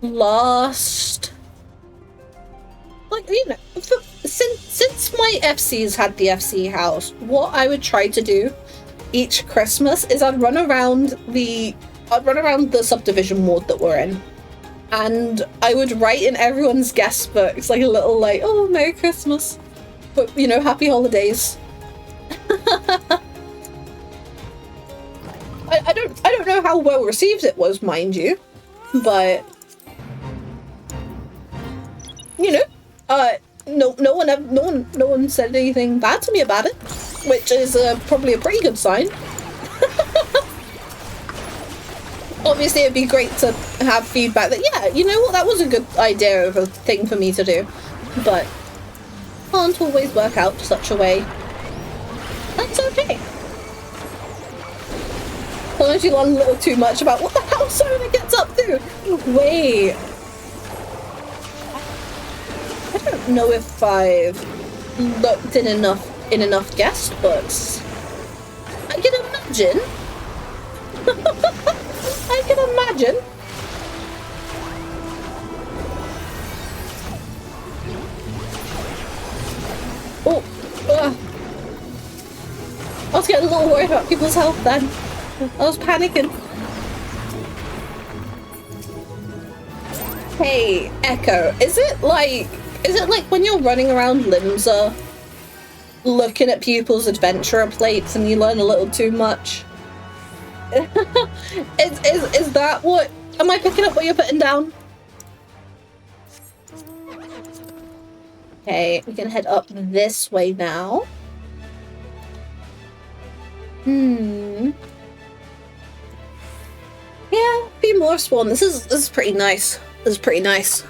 last, like, you know, since my FCs had the FC house, what I would try to do each Christmas is I'd run around the subdivision ward that we're in, and I would write in everyone's guest books like a little, like, oh, Merry Christmas, but, you know, Happy Holidays. I don't know how well received it was, mind you, but you know, no one said anything bad to me about it, which is probably a pretty good sign. Obviously, it'd be great to have feedback that, yeah, you know what, that was a good idea of a thing for me to do, but can't always work out such a way. That's okay. Sometimes you learn a little too much about what the hell Sona gets up to. Wait. I don't know if I've looked in enough guest books. I can imagine. I can imagine. Oh. I was getting a little worried about people's health then. I was panicking. Hey, Echo, is it like when you're running around Limsa looking at people's adventurer plates and you learn a little too much? Is that what, am I picking up what you're putting down? Okay, we can head up this way now. Yeah, be more spawn. This is pretty nice. This is pretty nice.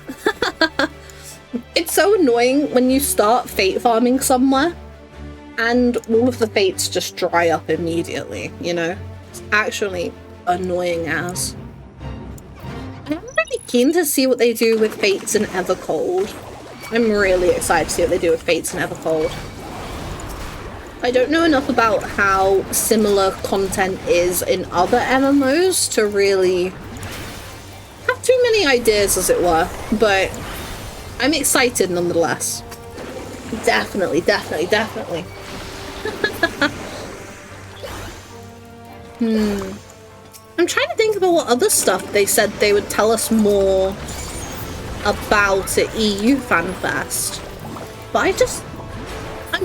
It's so annoying when you start fate farming somewhere and all of the fates just dry up immediately, you know? It's actually annoying as. I'm really keen to see what they do with fates in Evercold. I'm really excited to see what they do with fates in Evercold. I don't know enough about how similar content is in other MMOs to really have too many ideas, as it were, but I'm excited nonetheless. Definitely, definitely, definitely. I'm trying to think about what other stuff they said they would tell us more about at EU FanFest. But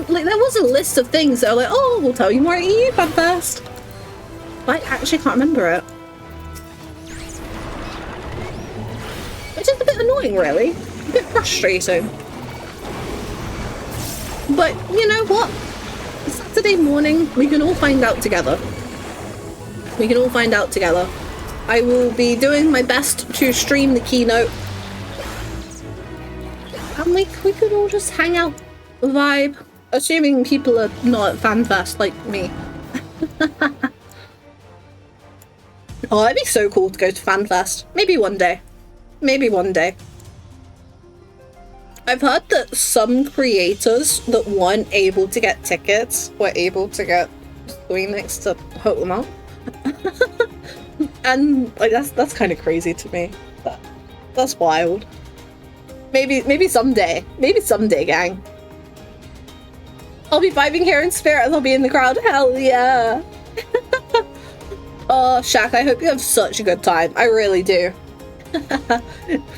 like, there was a list of things that were like, oh, we'll tell you more at EU FanFest. But I actually can't remember it. Which is a bit annoying, really. A bit frustrating. But you know what? Saturday morning, we can all find out together. We can all find out together. I will be doing my best to stream the keynote. And we could all just hang out, vibe. Assuming people are not at FanFest like me. Oh, that'd be so cool to go to FanFest. Maybe one day. Maybe one day. I've heard that some creators that weren't able to get tickets were able to get Phoenix to hook them up. And like that's kind of crazy to me. That's wild. Maybe someday. Maybe someday, gang. I'll be vibing here in spirit and I'll be in the crowd. Hell yeah. Oh, Shaq, I hope you have such a good time. I really do.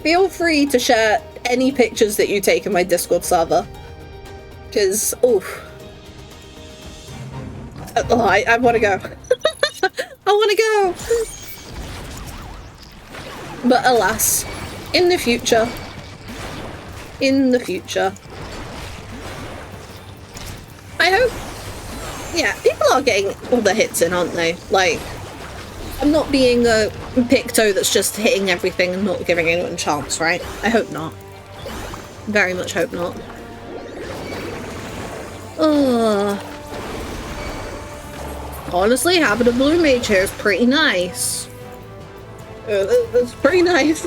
Feel free to share any pictures that you take in my Discord server. Because, oof. Oh, I want to go. I want to go. But alas, in the future. I hope. Yeah, people are getting all the hits in, aren't they? Like, I'm not being a Picto that's just hitting everything and not giving anyone a chance, right? I hope not. Very much hope not. Honestly, having a blue mage here is pretty nice. It's pretty nice.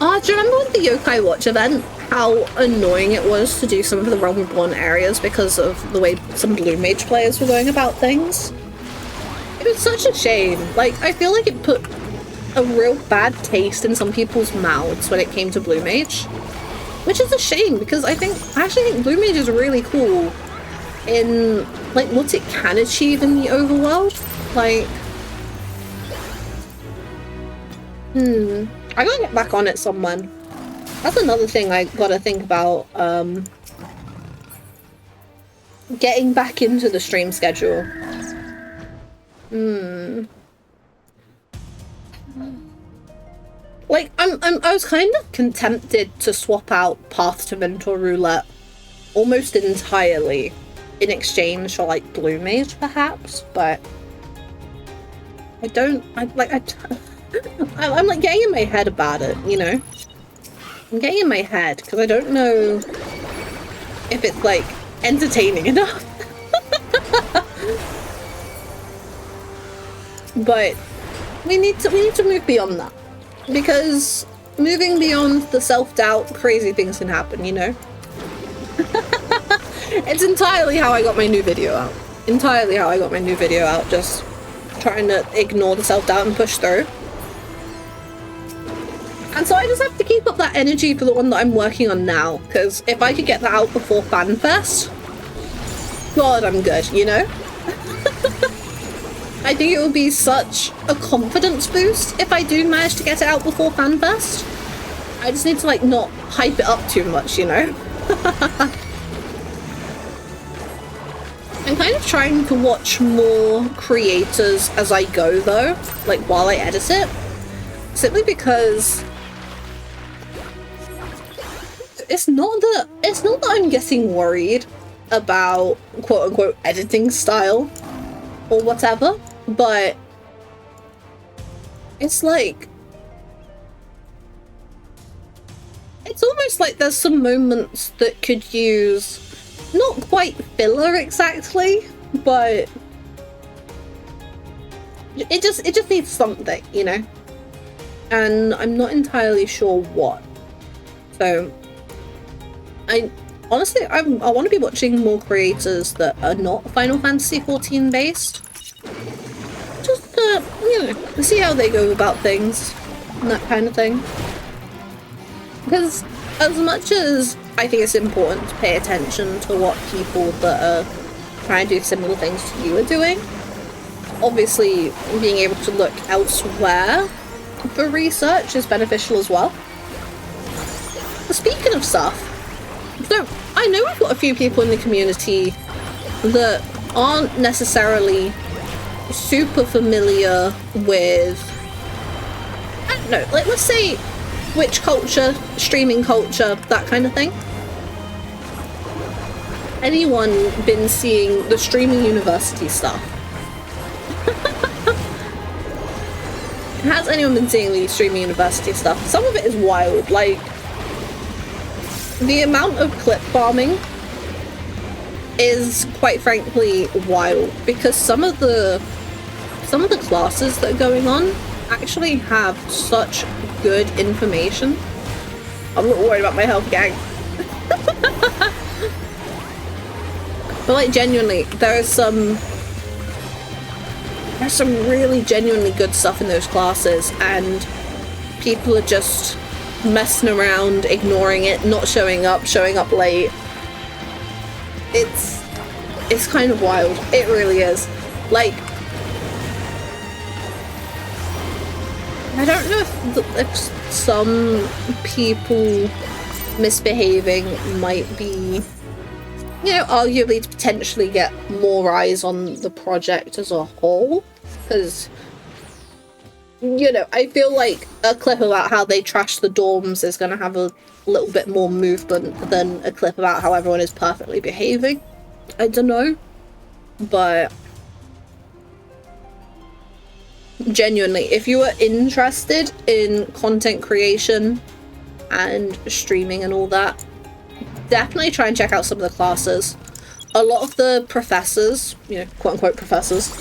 Oh, do you remember with the Yokai Watch event, how annoying it was to do some of the Realm Reborn areas because of the way some blue mage players were going about things? It was such a shame. Like, I feel like it put a real bad taste in some people's mouths when it came to blue mage. Which is a shame, because I actually think blue mage is really cool in, like, what it can achieve in the overworld. Like, I gotta get back on it, someone. That's another thing I gotta think about, getting back into the stream schedule. Like, I was kind of tempted to swap out Path to Mentor Roulette almost entirely in exchange for, like, Blue Mage, perhaps, but I'm like getting in my head about it, you know? I'm getting in my head, because I don't know if it's, like, entertaining enough. But we need to move beyond that. Because moving beyond the self-doubt, crazy things can happen, you know? It's entirely how I got my new video out. Entirely how I got my new video out, just trying to ignore the self-doubt and push through. And so I just have to keep up that energy for the one that I'm working on now, because if I could get that out before FanFest, God, I'm good, you know? I think it will be such a confidence boost if I do manage to get it out before FanFest. I just need to, like, not hype it up too much, you know? I'm kind of trying to watch more creators as I go, though, like, while I edit it. Simply because it's not that I'm getting worried about quote-unquote editing style or whatever, but it's like, it's almost like there's some moments that could use not quite filler exactly, but it just needs something, you know? And I'm not entirely sure what. So I honestly want to be watching more creators that are not Final Fantasy XIV based. Just you know, see how they go about things and that kind of thing. Because as much as I think it's important to pay attention to what people that are trying to do similar things to you are doing, obviously being able to look elsewhere for research is beneficial as well. But speaking of stuff, so I know we've got a few people in the community that aren't necessarily super familiar with, I don't know, like let's say Twitch culture, streaming culture, that kind of thing. Anyone been seeing the streaming university stuff? Has anyone been seeing the streaming university stuff? Some of it is wild, like the amount of clip farming is quite frankly wild, because some of the classes that are going on actually have such good information. I'm not worried about my health, gang. But like genuinely, there's some really genuinely good stuff in those classes, and people are just messing around, ignoring it, not showing up late. It's kind of wild. It really is. Like, I don't know if some people misbehaving might be, you know, arguably to potentially get more eyes on the project as a whole, because, you know, I feel like a clip about how they trash the dorms is going to have a little bit more movement than a clip about how everyone is perfectly behaving. I don't know, but genuinely, if you are interested in content creation and streaming and all that, definitely try and check out some of the classes. A lot of the professors, you know, quote-unquote professors,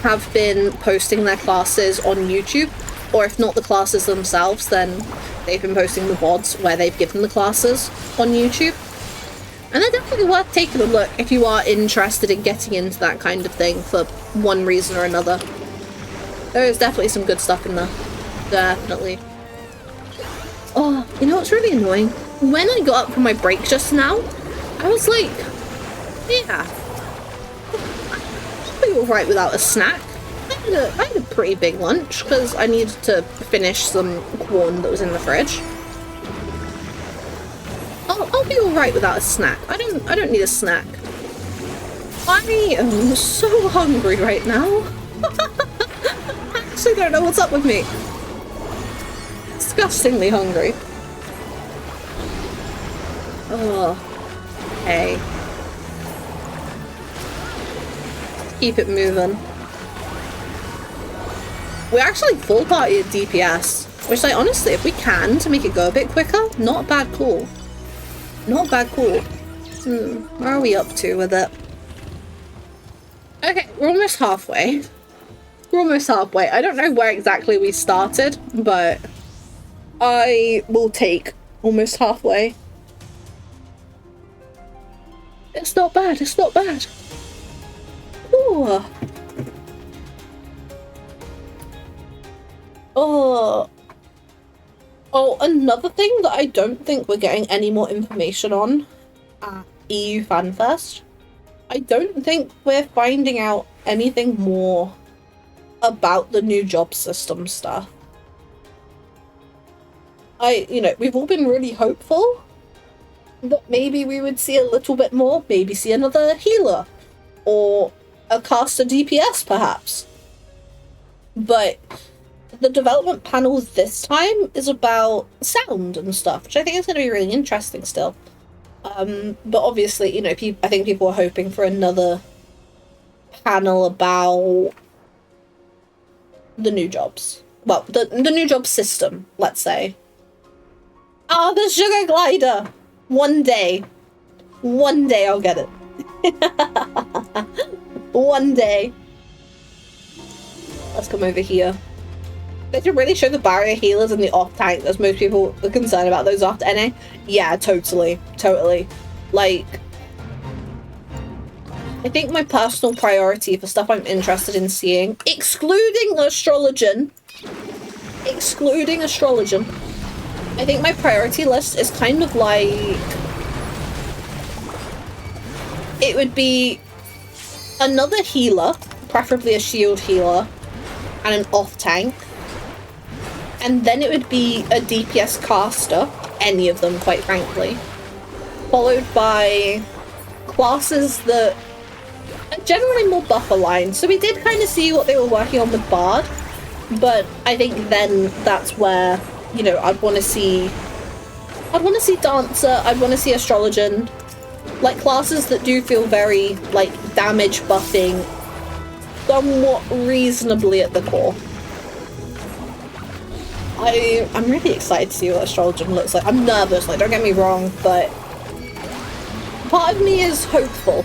have been posting their classes on YouTube, or if not the classes themselves, then they've been posting the VODs where they've given the classes on YouTube. And they're definitely worth taking a look if you are interested in getting into that kind of thing for one reason or another. There is definitely some good stuff in there. Definitely. Oh, you know what's really annoying? When I got up from my break just now, I was like, yeah, I'll be alright without a snack. I had a pretty big lunch because I needed to finish some corn that was in the fridge. I'll be alright without a snack. I don't need a snack. I am so hungry right now. I actually don't know what's up with me. Disgustingly hungry. Oh, hey. Keep it moving. We're actually full party at DPS, which, like, honestly, if we can to make it go a bit quicker, not a bad call. Not a bad call. Where are we up to with it? Okay, we're almost halfway. We're almost halfway. I don't know where exactly we started, but I will take almost halfway. It's not bad, it's not bad. Ooh. Oh, another thing that I don't think we're getting any more information on at EU FanFest. I don't think we're finding out anything more about the new job system stuff. You know, we've all been really hopeful that maybe we would see a little bit more, maybe see another healer, or a caster DPS perhaps. But the development panel this time is about sound and stuff, which I think is going to be really interesting still. But obviously, you know, I think people are hoping for another panel about the new jobs. Well, the new job system, let's say. Ah, the sugar glider! One day I'll get it. One day. Let's come over here. They should really show the barrier healers and the off tank, as most people are concerned about those after NA. Yeah, totally. Like, I think my personal priority for stuff I'm interested in seeing, excluding astrology, I think my priority list is kind of like... It would be another healer, preferably a shield healer, and an off-tank. And then it would be a DPS caster, any of them, quite frankly. Followed by classes that are generally more buff aligned. So we did kind of see what they were working on with Bard, but I think then that's where, you know, I'd want to see Dancer, I'd want to see Astrologian, like classes that do feel very, like, damage buffing somewhat reasonably at the core. I'm really excited to see what Astrologian looks like. I'm nervous, like, don't get me wrong, but part of me is hopeful.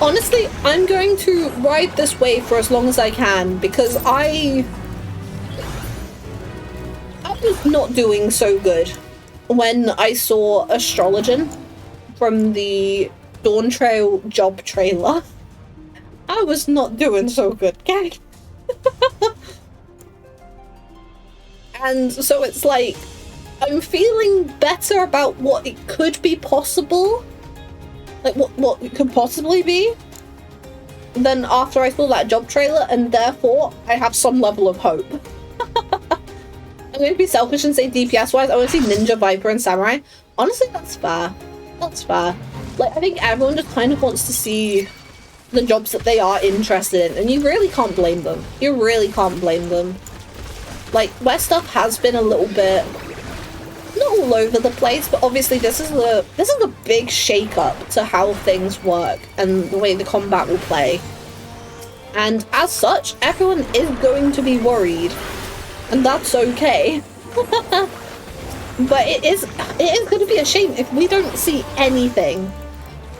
Honestly, I'm going to ride this wave for as long as I can, because I was not doing so good when I saw Astrologian from the Dawn Trail job trailer. I was not doing so good, gang. And so it's like, I'm feeling better about what it could be possible, like what it could possibly be, than after I saw that job trailer, and therefore I have some level of hope. I'm going to be selfish and say DPS wise, I want to see Ninja, Viper, and Samurai. Honestly, that's fair. That's fair. Like, I think everyone just kind of wants to see the jobs that they are interested in, and you really can't blame them. You really can't blame them. Like, where stuff has been a little bit, not all over the place, but obviously this is a big shake-up to how things work and the way the combat will play. And as such, everyone is going to be worried, and that's okay. But it is going to be a shame if we don't see anything.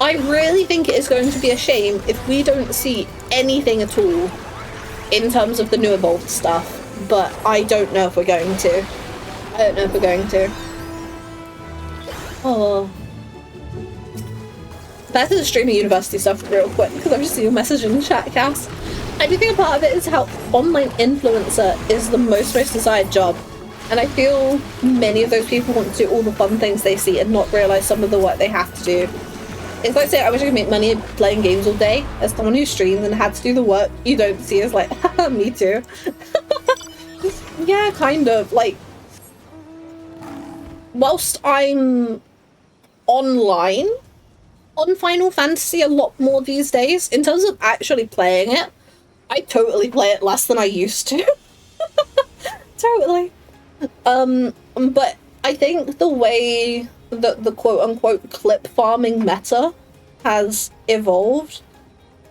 I really think it is going to be a shame if we don't see anything at all in terms of the new evolved stuff. But I don't know if we're going to. I don't know if we're going to. Oh. Back to the streaming university stuff real quick, because I've just seen your message in the chat, Cass. I do think a part of it is how online influencer is the most desired job. And I feel many of those people want to do all the fun things they see and not realise some of the work they have to do. It's like saying I wish I could make money playing games all day. As someone who streams and had to do the work you don't see, is like, haha, me too. Yeah, kind of. Like, whilst I'm online on Final Fantasy a lot more these days, in terms of actually playing it, I totally play it less than I used to. Totally. But I think the way that the quote-unquote clip farming meta has evolved,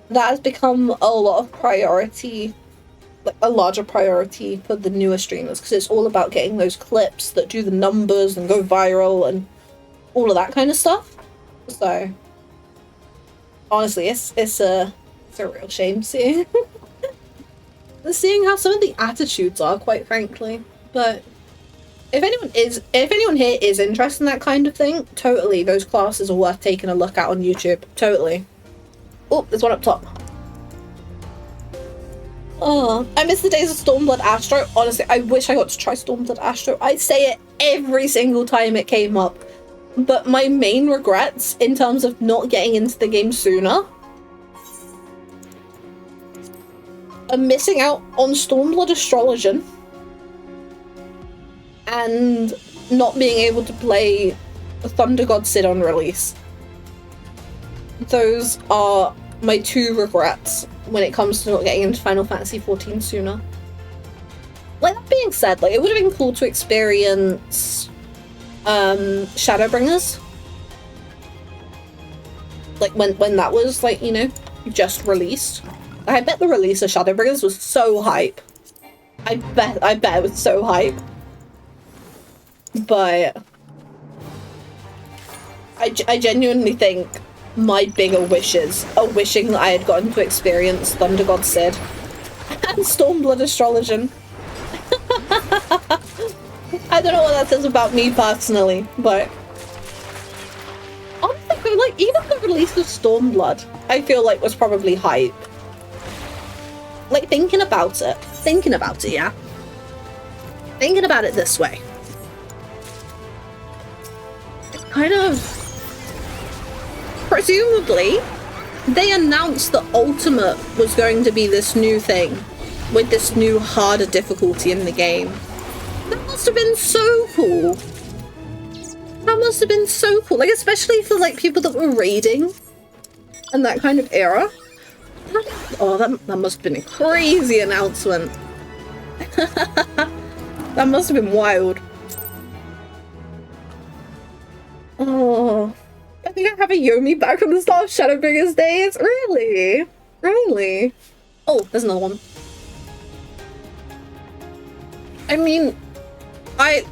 that has become a lot of priority, like a larger priority for the newer streamers, because it's all about getting those clips that do the numbers and go viral and all of that kind of stuff. So honestly, it's a real shame seeing how some of the attitudes are, quite frankly. But if anyone here is interested in that kind of thing, totally, those classes are worth taking a look at on YouTube. Totally. Oh, there's one up top. Oh, I miss the days of Stormblood Astro. Honestly, I wish I got to try Stormblood Astro. I say it every single time it came up. But my main regrets in terms of not getting into the game sooner are missing out on Stormblood Astrologian and not being able to play Thunder God Sid on release. Those are my two regrets when it comes to not getting into Final Fantasy XIV sooner. Like, that being said, like, it would have been cool to experience Shadowbringers. Like, when that was, like, you know, just released. I bet the release of Shadowbringers was so hype. I bet it was so hype. But I genuinely think my bigger wishes are wishing that I had gotten to experience Thunder God Sid and Stormblood Astrologian. I don't know what that says about me personally, but honestly, like, even the release of Stormblood, I feel like was probably hype. Like, thinking about it, yeah. thinking about it this way. It's kind of... Presumably, they announced that Ultimate was going to be this new thing with this new harder difficulty in the game. That must have been so cool. That must have been so cool. Like, especially for like people that were raiding and that kind of era. Oh, that must have been a crazy announcement. That must have been wild. Oh, I think I have a Yomi back from the start of Shadowbringers days. Really? Really? Oh, there's another one. I mean, I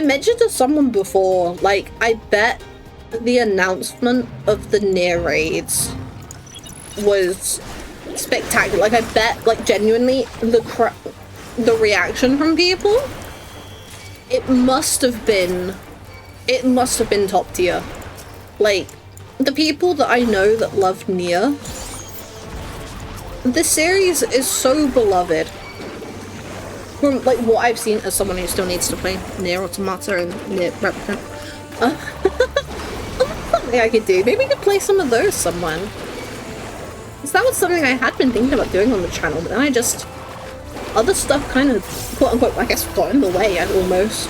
mentioned to someone before, like, I bet the announcement of the Nier raids was spectacular. Like, I bet, like, genuinely, the reaction from people, it must have been top tier. Like, the people that I know that loved Nier, the series is so beloved. From like what I've seen as someone who still needs to play Nier Automata and Nier Replicant. Something I could do. Maybe I could play some of those someone. Because that was something I had been thinking about doing on the channel, but then I just... other stuff kind of, quote unquote, I guess, got in the way, almost.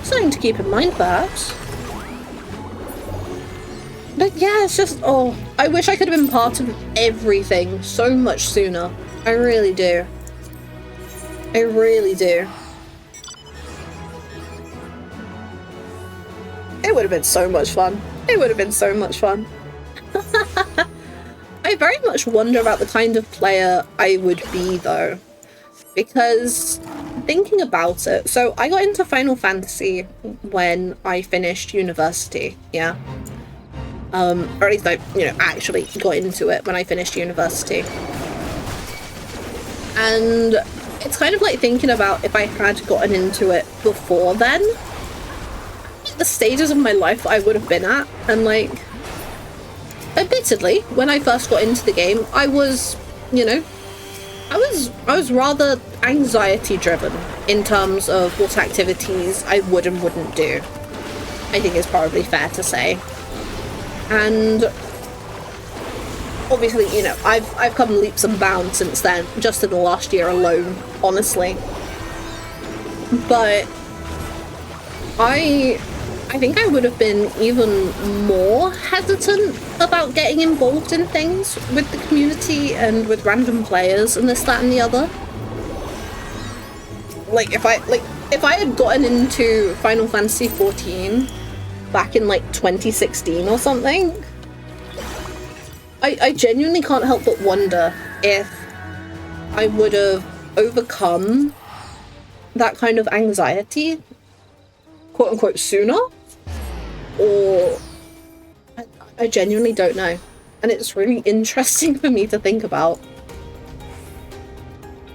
Something to keep in mind, perhaps. But yeah, it's just, oh, I wish I could have been part of everything so much sooner. I really do. I really do. It would have been so much fun. It would have been so much fun. I very much wonder about the kind of player I would be, though. Because, thinking about it, so I got into Final Fantasy when I finished university, yeah? Or at least I, actually got into it when I finished university. And it's kind of like thinking about if I had gotten into it before then, the stages of my life I would have been at, and like, admittedly, when I first got into the game, I was, I was rather anxiety driven in terms of what activities I would and wouldn't do. I think it's probably fair to say. And obviously, I've come leaps and bounds since then, just in the last year alone, honestly. But I think I would have been even more hesitant about getting involved in things with the community and with random players and this, that, and the other. Like, if I had gotten into Final Fantasy XIV back in, like, 2016 or something, I genuinely can't help but wonder if I would have overcome that kind of anxiety, quote-unquote, sooner, or I genuinely don't know. And it's really interesting for me to think about.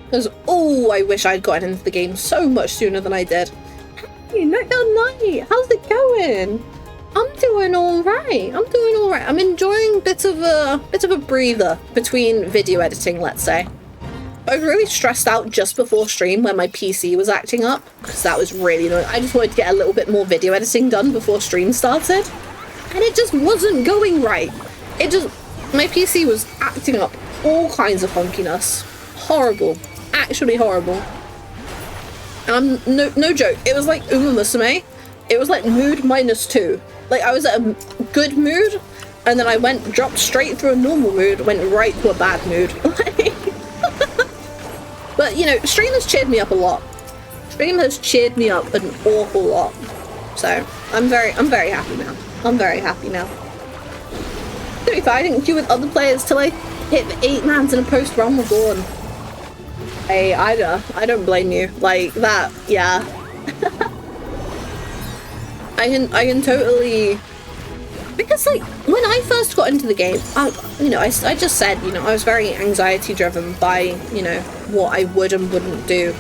Because, oh, I wish I'd gotten into the game so much sooner than I did. Hey, Night, how's it going? I'm doing alright. I'm enjoying a bit of a breather between video editing, let's say. I was really stressed out just before stream when my PC was acting up, because that was really annoying. I just wanted to get a little bit more video editing done before stream started, and it just wasn't going right. My PC was acting up all kinds of funkiness. Horrible. Actually horrible. No joke. It was like Uma Musume. It was like mood -2. Like, I was at a good mood, and then I dropped straight through a normal mood, went right to a bad mood. But, stream has cheered me up a lot. Stream has cheered me up an awful lot. So, I'm very happy now. I'm very happy now. To be fair, I didn't queue with other players till I hit the 8-mans in a post-Realm Reborn. Hey, I don't blame you. Like, that, yeah. I can totally... Because, like, when I first got into the game, I just said, I was very anxiety-driven by, what I would and wouldn't do.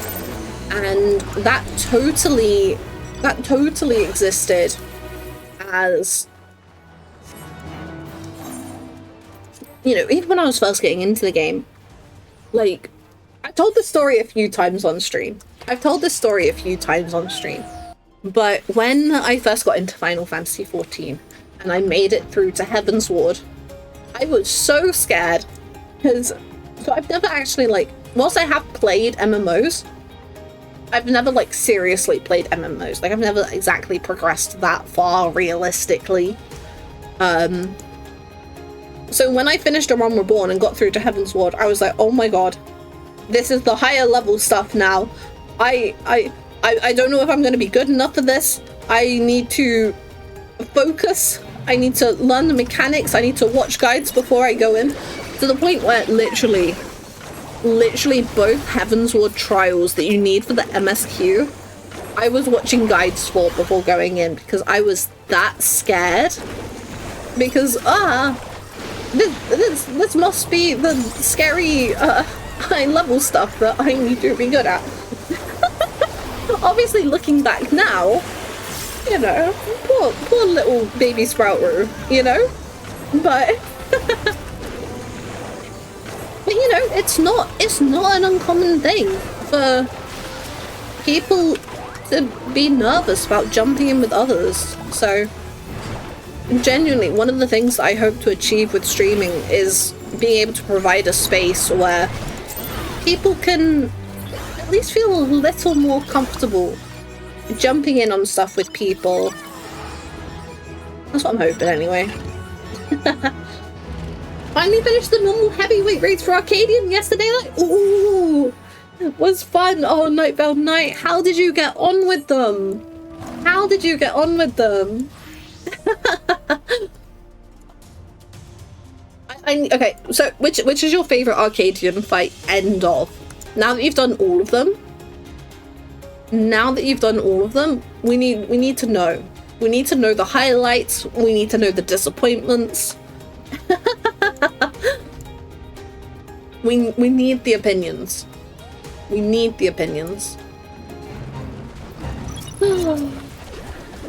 And that totally existed as... even when I was first getting into the game, like, I I've told this story a few times on stream. But when I first got into Final Fantasy XIV and I made it through to Heaven's Ward, I was so scared because I've never actually, like, whilst I have played MMOs, I've never, like, seriously played MMOs. Like, I've never exactly progressed that far realistically. So when I finished A Realm Reborn and got through to Heaven's Ward, I was like, oh my god, this is the higher level stuff now. I don't know if I'm going to be good enough for this. I need to focus. I need to learn the mechanics. I need to watch guides before I go in. To the point where literally both Heaven's Ward trials that you need for the MSQ, I was watching guides for before going in because I was that scared. Because, this must be the scary high level stuff that I need to be good at. Obviously, looking back now, you know, poor little baby Sproutroo, you know? But but you know, it's not an uncommon thing for people to be nervous about jumping in with others. So genuinely, one of the things that I hope to achieve with streaming is being able to provide a space where people can at least feel a little more comfortable jumping in on stuff with people. That's what I'm hoping anyway. Finally finished the normal heavyweight race for Arcadian yesterday. Like, ooh, it was fun. Oh, Night Bell Night, how did you get on with them? How did you get on with them? Okay, so which is your favorite Arcadian fight end of? Now that you've done all of them, we need to know. We need to know the highlights. We need to know the disappointments. we need the opinions. We need the opinions. It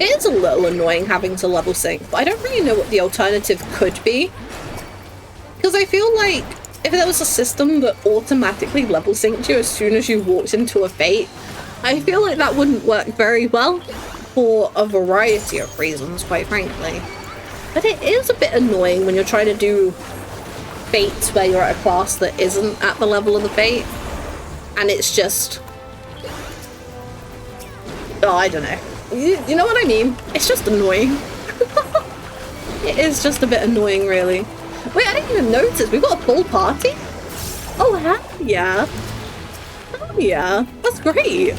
is a little annoying having to level sync, but I don't really know what the alternative could be. Because I feel like if there was a system that automatically level synced you as soon as you walked into a fate, I feel like that wouldn't work very well for a variety of reasons, quite frankly. But it is a bit annoying when you're trying to do fates where you're at a class that isn't at the level of the fate, and it's just... oh, I don't know. You know what I mean? It's just annoying. It is just a bit annoying, really. Wait, I didn't even notice. We've got a full party? Oh, hell yeah. Hell yeah. That's great.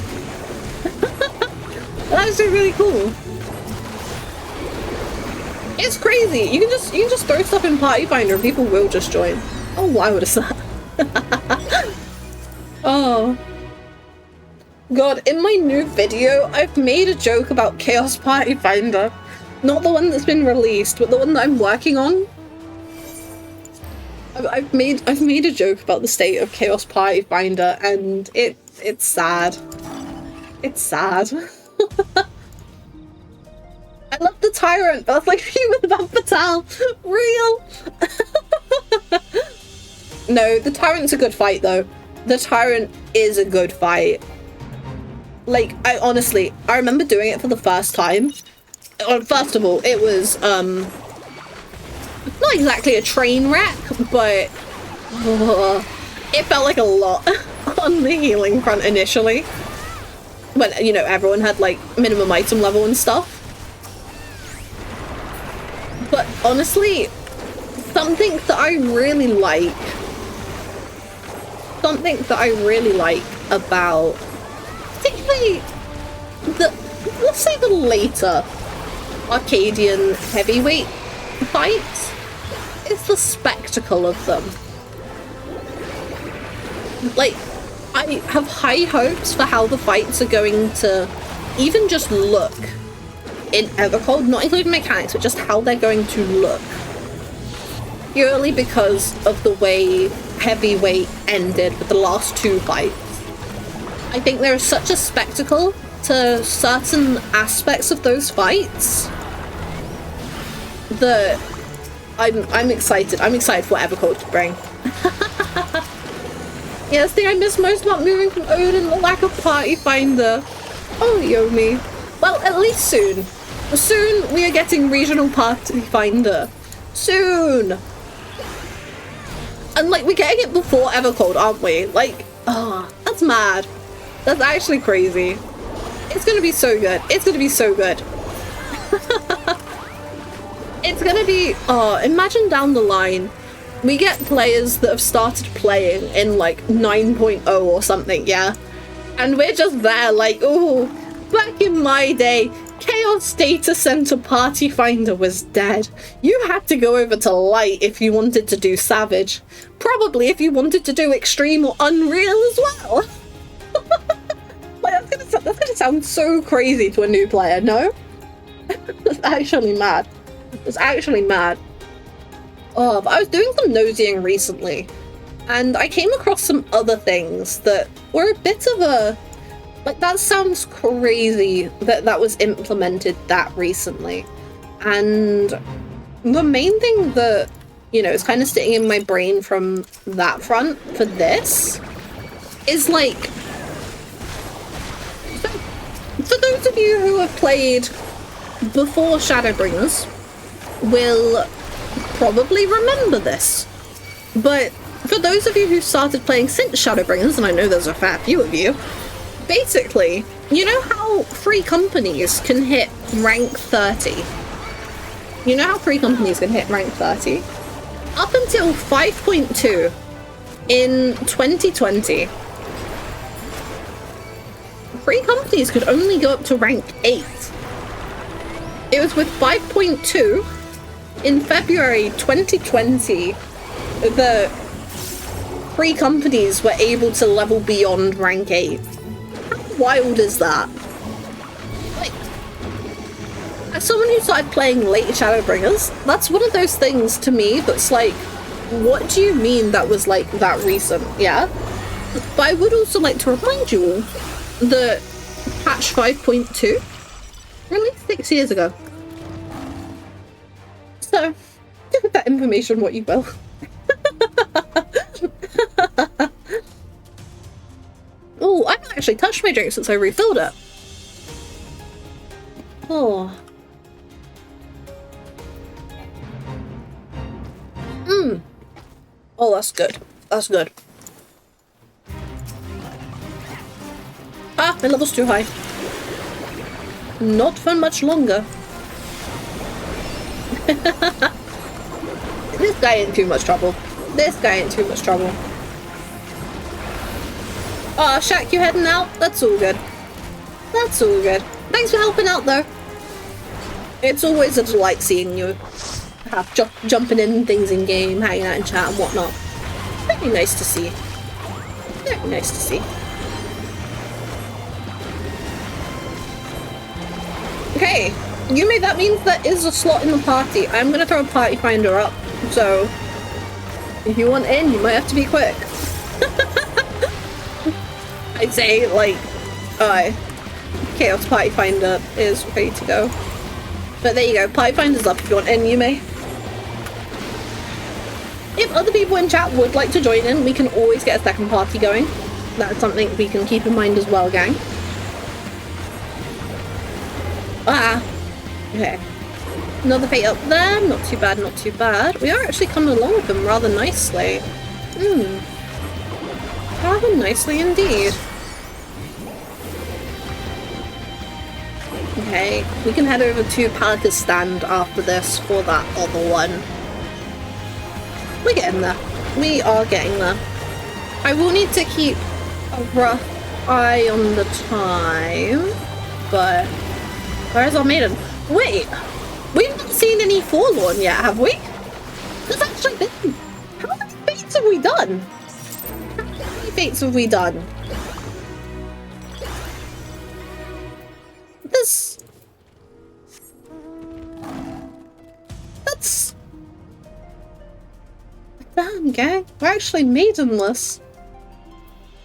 That's actually really cool. It's crazy. You can just throw stuff in Party Finder and people will just join. Oh, why would have that? Oh. God, in my new video, I've made a joke about Chaos Party Finder. Not the one that's been released, but the one that I'm working on. I've made a joke about the state of Chaos Party Finder, and it's sad. It's sad. I love the Tyrant. That's like human Van Fatale. Real. No, the Tyrant's a good fight though. The Tyrant is a good fight. Like, I remember doing it for the first time. First of all, it was not exactly a train wreck, but it felt like a lot on the healing front initially. When, you know, everyone had like minimum item level and stuff. But honestly, something that I really like about particularly let's say the later Arcadian heavyweight fights is the spectacle of them. Like, I have high hopes for how the fights are going to even just look in Evercold, not including mechanics, but just how they're going to look. Purely because of the way heavyweight ended with the last two fights. I think there is such a spectacle to certain aspects of those fights that I'm excited. I'm excited for what Evercold to bring. Yes, the thing I miss most about moving from Odin, the lack of party finder. Oh, Yomi. Well, at least soon. Soon we are getting regional party finder. Soon. And like, we're getting it before Evercold, aren't we? Like, oh, that's mad. That's actually crazy. It's gonna be so good. It's gonna be so good. It's gonna be, oh, imagine down the line, we get players that have started playing in like 9.0 or something, yeah? And we're just there like, oh, back in my day, Chaos Data Center Party Finder was dead. You had to go over to Light if you wanted to do Savage. Probably if you wanted to do Extreme or Unreal as well. Like, that's gonna sound so crazy to a new player, no? That's actually mad. It's actually mad. Oh, but I was doing some nosying recently, and I came across some other things that were a bit of a... Like, that sounds crazy that that was implemented that recently. And the main thing that, you know, is kind of sitting in my brain from that front for this is, like... For those of you who have played before Shadowbringers will probably remember this. But for those of you who started playing since Shadowbringers, and I know there's a fair few of you, basically, you know how free companies can hit rank 30? You know how free companies can hit rank 30? Up until 5.2 in 2020, free companies could only go up to rank 8. It was with 5.2 in February 2020 that free companies were able to level beyond rank 8. How wild is that? Like, as someone who started playing late Shadowbringers, that's one of those things to me that's like, what do you mean that was like that recent, yeah? But I would also like to remind you all that patch 5.2 released 6 years ago. So, do with that information what you will. Oh, I've not actually touched my drink since I refilled it. Oh. Oh, that's good. That's good. Ah, my level's too high. Not for much longer. This guy ain't too much trouble. This guy ain't too much trouble. Aw, Shaq, you heading out? That's all good. That's all good. Thanks for helping out, though. It's always a delight seeing you. Jumping in things in game, hanging out in chat and whatnot. Very nice to see. Very nice to see. Okay, Yumi, that means there is a slot in the party. I'm gonna throw a party finder up, so if you want in, you might have to be quick. I'd say, like, Chaos Party Finder is ready to go. But there you go, Party Finder's up if you want in, Yumi. If other people in chat would like to join in, we can always get a second party going. That's something we can keep in mind as well, gang. Ah, okay. Another fate up there, not too bad, not too bad. We are actually coming along with them rather nicely. Rather nicely indeed. Okay, we can head over to Palika's stand after this for that other one. We're getting there. We are getting there. I will need to keep a rough eye on the time, but where's our maiden? Wait, we've not seen any Forlorn yet, have we? There's actually been... How many fates have we done? How many fates have we done? That's... Damn, gang. We're actually maidenless.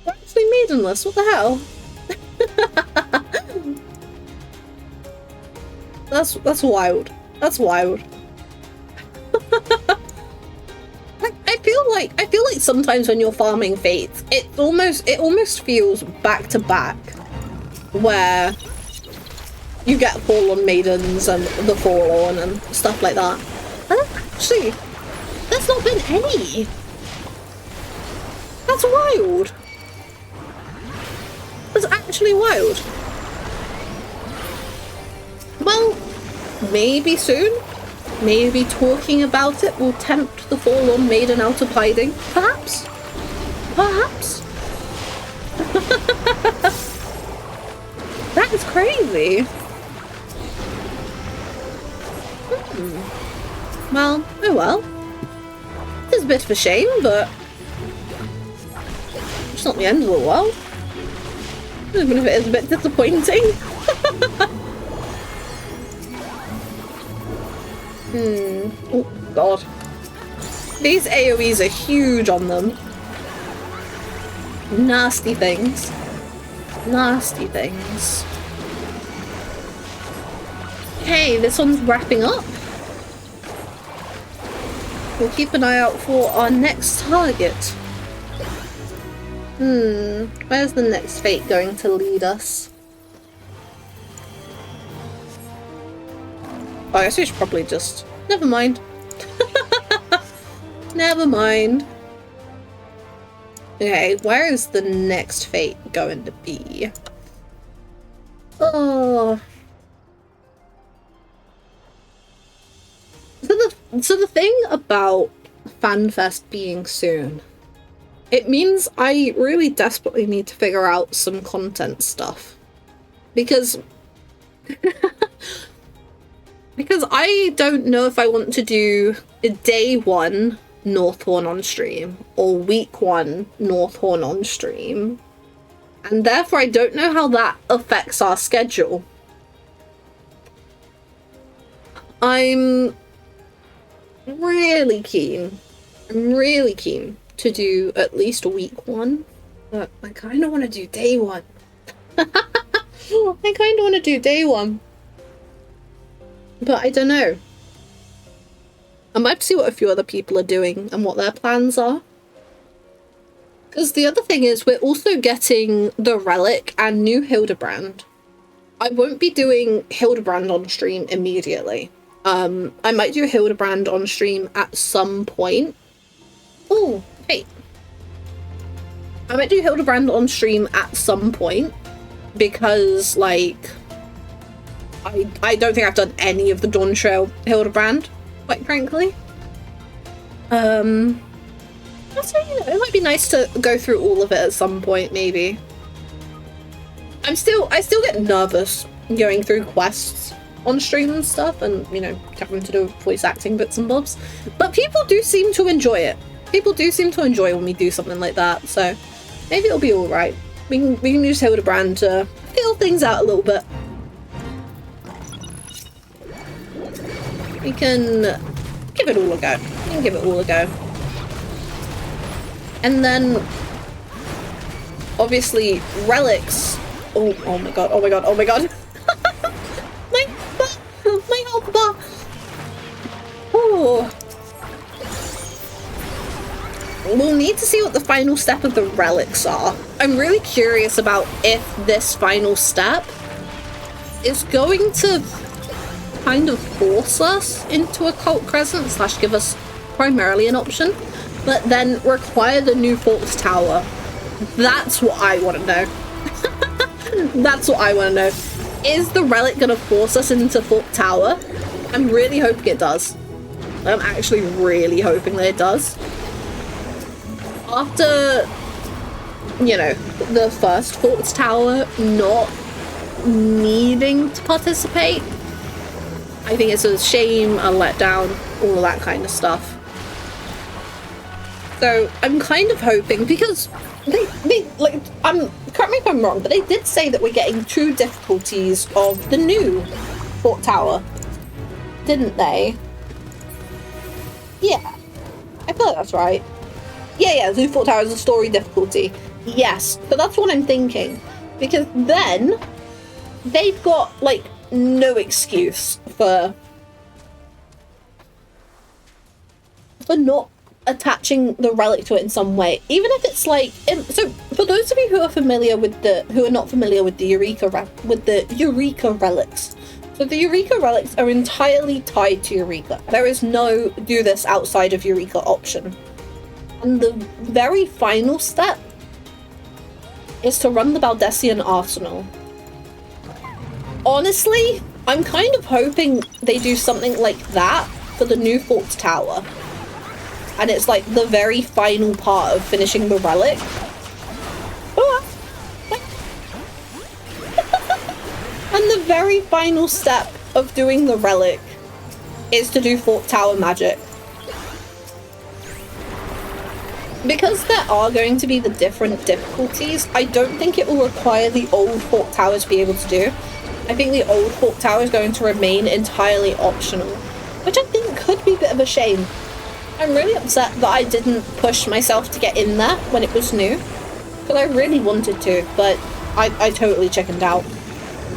We're actually maidenless. What the hell? That's wild. That's wild. I feel like sometimes when you're farming fates, it almost feels back to back, where you get Fallen Maidens and the Forlorn and stuff like that. And actually, there's not been any. That's wild. That's actually wild. Well, maybe soon. Maybe talking about it will tempt the Forlorn Maiden out of hiding. Perhaps. Perhaps. That is crazy. Well, oh well. It's a bit of a shame, but it's not the end of the world. Even if it is a bit disappointing. Oh god. These AoEs are huge on them. Nasty things. Nasty things. Okay, this one's wrapping up. We'll keep an eye out for our next target. Where's the next fate going to lead us? Oh, I guess we should probably just... Never mind. Never mind. Okay, where is the next fate going to be? Oh... So the thing about FanFest being soon, it means I really desperately need to figure out some content stuff. Because... because I don't know if I want to do day 1 Northhorn on stream or week 1 Northhorn on stream. And therefore I don't know how that affects our schedule. I'm really keen to do at least week 1, but I kind of want to do day 1. I kind of want to do day 1, but I don't know. I might see what a few other people are doing and what their plans are. Because the other thing is we're also getting the Relic and new Hildebrand. I won't be doing Hildebrand on stream immediately. I might do Hildebrand on stream at some point. Oh, hey. I might do Hildebrand on stream at some point because, like, I don't think I've done any of the Dawn Trail Hildebrand, quite frankly. Also, you know, it might be nice to go through all of it at some point, maybe. I still get nervous going through quests on stream and stuff, and, you know, having to do voice acting bits and bobs. But people do seem to enjoy it. People do seem to enjoy when we do something like that, so maybe it'll be alright. We can use Hildebrand to feel things out a little bit. We can give it all a go. We can give it all a go. And then, obviously, relics. Oh my god, oh my god, oh my god. My health bar. Oh. We'll need to see what the final step of the relics are. I'm really curious about if this final step is going to kind of force us into a cult crescent / give us primarily an option, but then require the new Forked Tower. That's what I want to know. That's what I want to know. Is the relic going to force us into Forked Tower? I'm really hoping it does. I'm actually really hoping that it does. After, you know, the first Forked Tower not needing to participate, I think it's a shame, a letdown, all of that kind of stuff. So I'm kind of hoping, because they like, correct me if I'm wrong, but they did say that we're getting 2 difficulties of the new Forked Tower, didn't they? Yeah, I feel like that's right. Yeah, the new Forked Tower is a story difficulty. Yes, but that's what I'm thinking, because then they've got like no excuse for not attaching the relic to it in some way, even if it's like so for those of you who are familiar with who are not familiar with the Eureka relics, so the Eureka relics are entirely tied to Eureka. There is no do this outside of Eureka option, and the very final step is to run the Baldessian Arsenal. Honestly, I'm kind of hoping they do something like that for the new Fort Tower. And it's like the very final part of finishing the relic. And the very final step of doing the relic is to do Fort Tower magic. Because there are going to be the different difficulties, I don't think it will require the old Fort Tower to be able to do. I think the old Fort Tower is going to remain entirely optional, which I think could be a bit of a shame. I'm really upset that I didn't push myself to get in there when it was new, because I really wanted to, but I totally chickened out.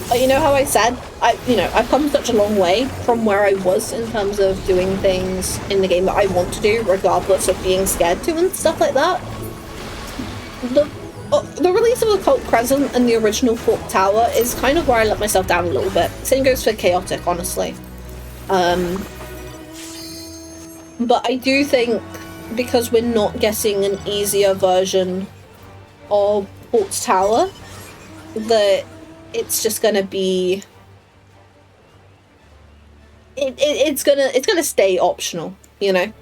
But you know how I said, I've come such a long way from where I was in terms of doing things in the game that I want to do, regardless of being scared to and stuff like that. The release of Occult Crescent and the original Fort Tower is kind of where I let myself down a little bit. Same goes for Chaotic, honestly. But I do think, because we're not getting an easier version of Fort Tower, that it's just gonna be... It's gonna stay optional, you know?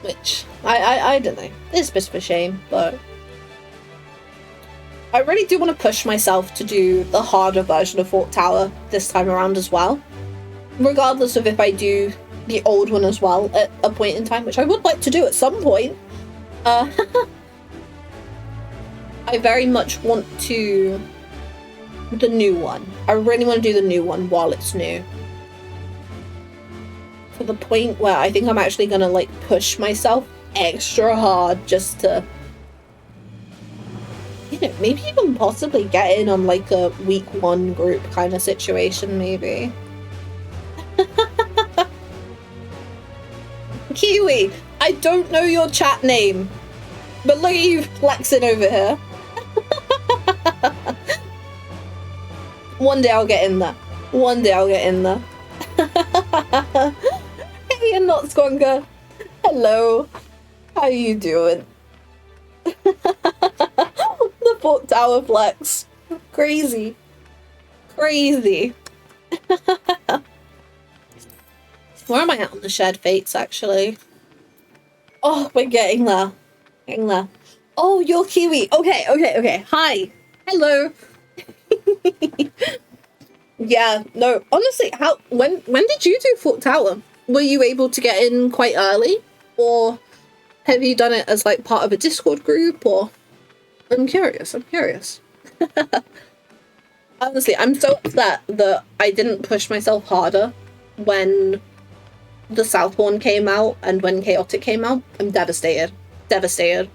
Which, I don't know. It's a bit of a shame, but... I really do want to push myself to do the harder version of Fort Tower this time around as well. Regardless of if I do the old one as well at a point in time, which I would like to do at some point. I very much want to... the new one. I really want to do the new one while it's new. To the point where I think I'm actually gonna like push myself extra hard just to, you know, maybe even possibly get in on like a week 1 group kind of situation, maybe. Kiwi, I don't know your chat name, but look at you flexing over here. One day I'll get in there. One day I'll get in there. Hey, you're not Squonga. Hello. How you doing? The Fort Tower flex. Crazy. Crazy. Where am I at on the shared fates, actually? Oh, we're getting there. Getting there. Oh, you're Kiwi. Okay. Hi. Hello. Yeah, no, honestly, when did you do Fort Tower? Were you able to get in quite early? Or have you done it as like part of a Discord group, or... I'm curious. Honestly, I'm so upset that I didn't push myself harder when the Southbourne came out and when Chaotic came out. I'm devastated. Devastated.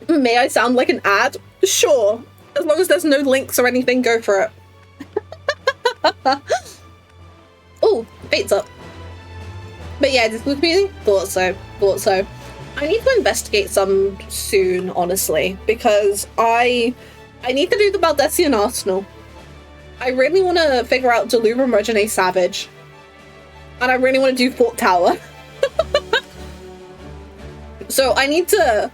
May I sound like an ad? Sure. As long as there's no links or anything, go for it. Oh, fate's up. But yeah, Discord community? Thought so. I need to investigate some soon, honestly, because I need to do the Baldessian Arsenal. I really want to figure out Delubrum Regine Savage. And I really want to do Fort Tower. So I need to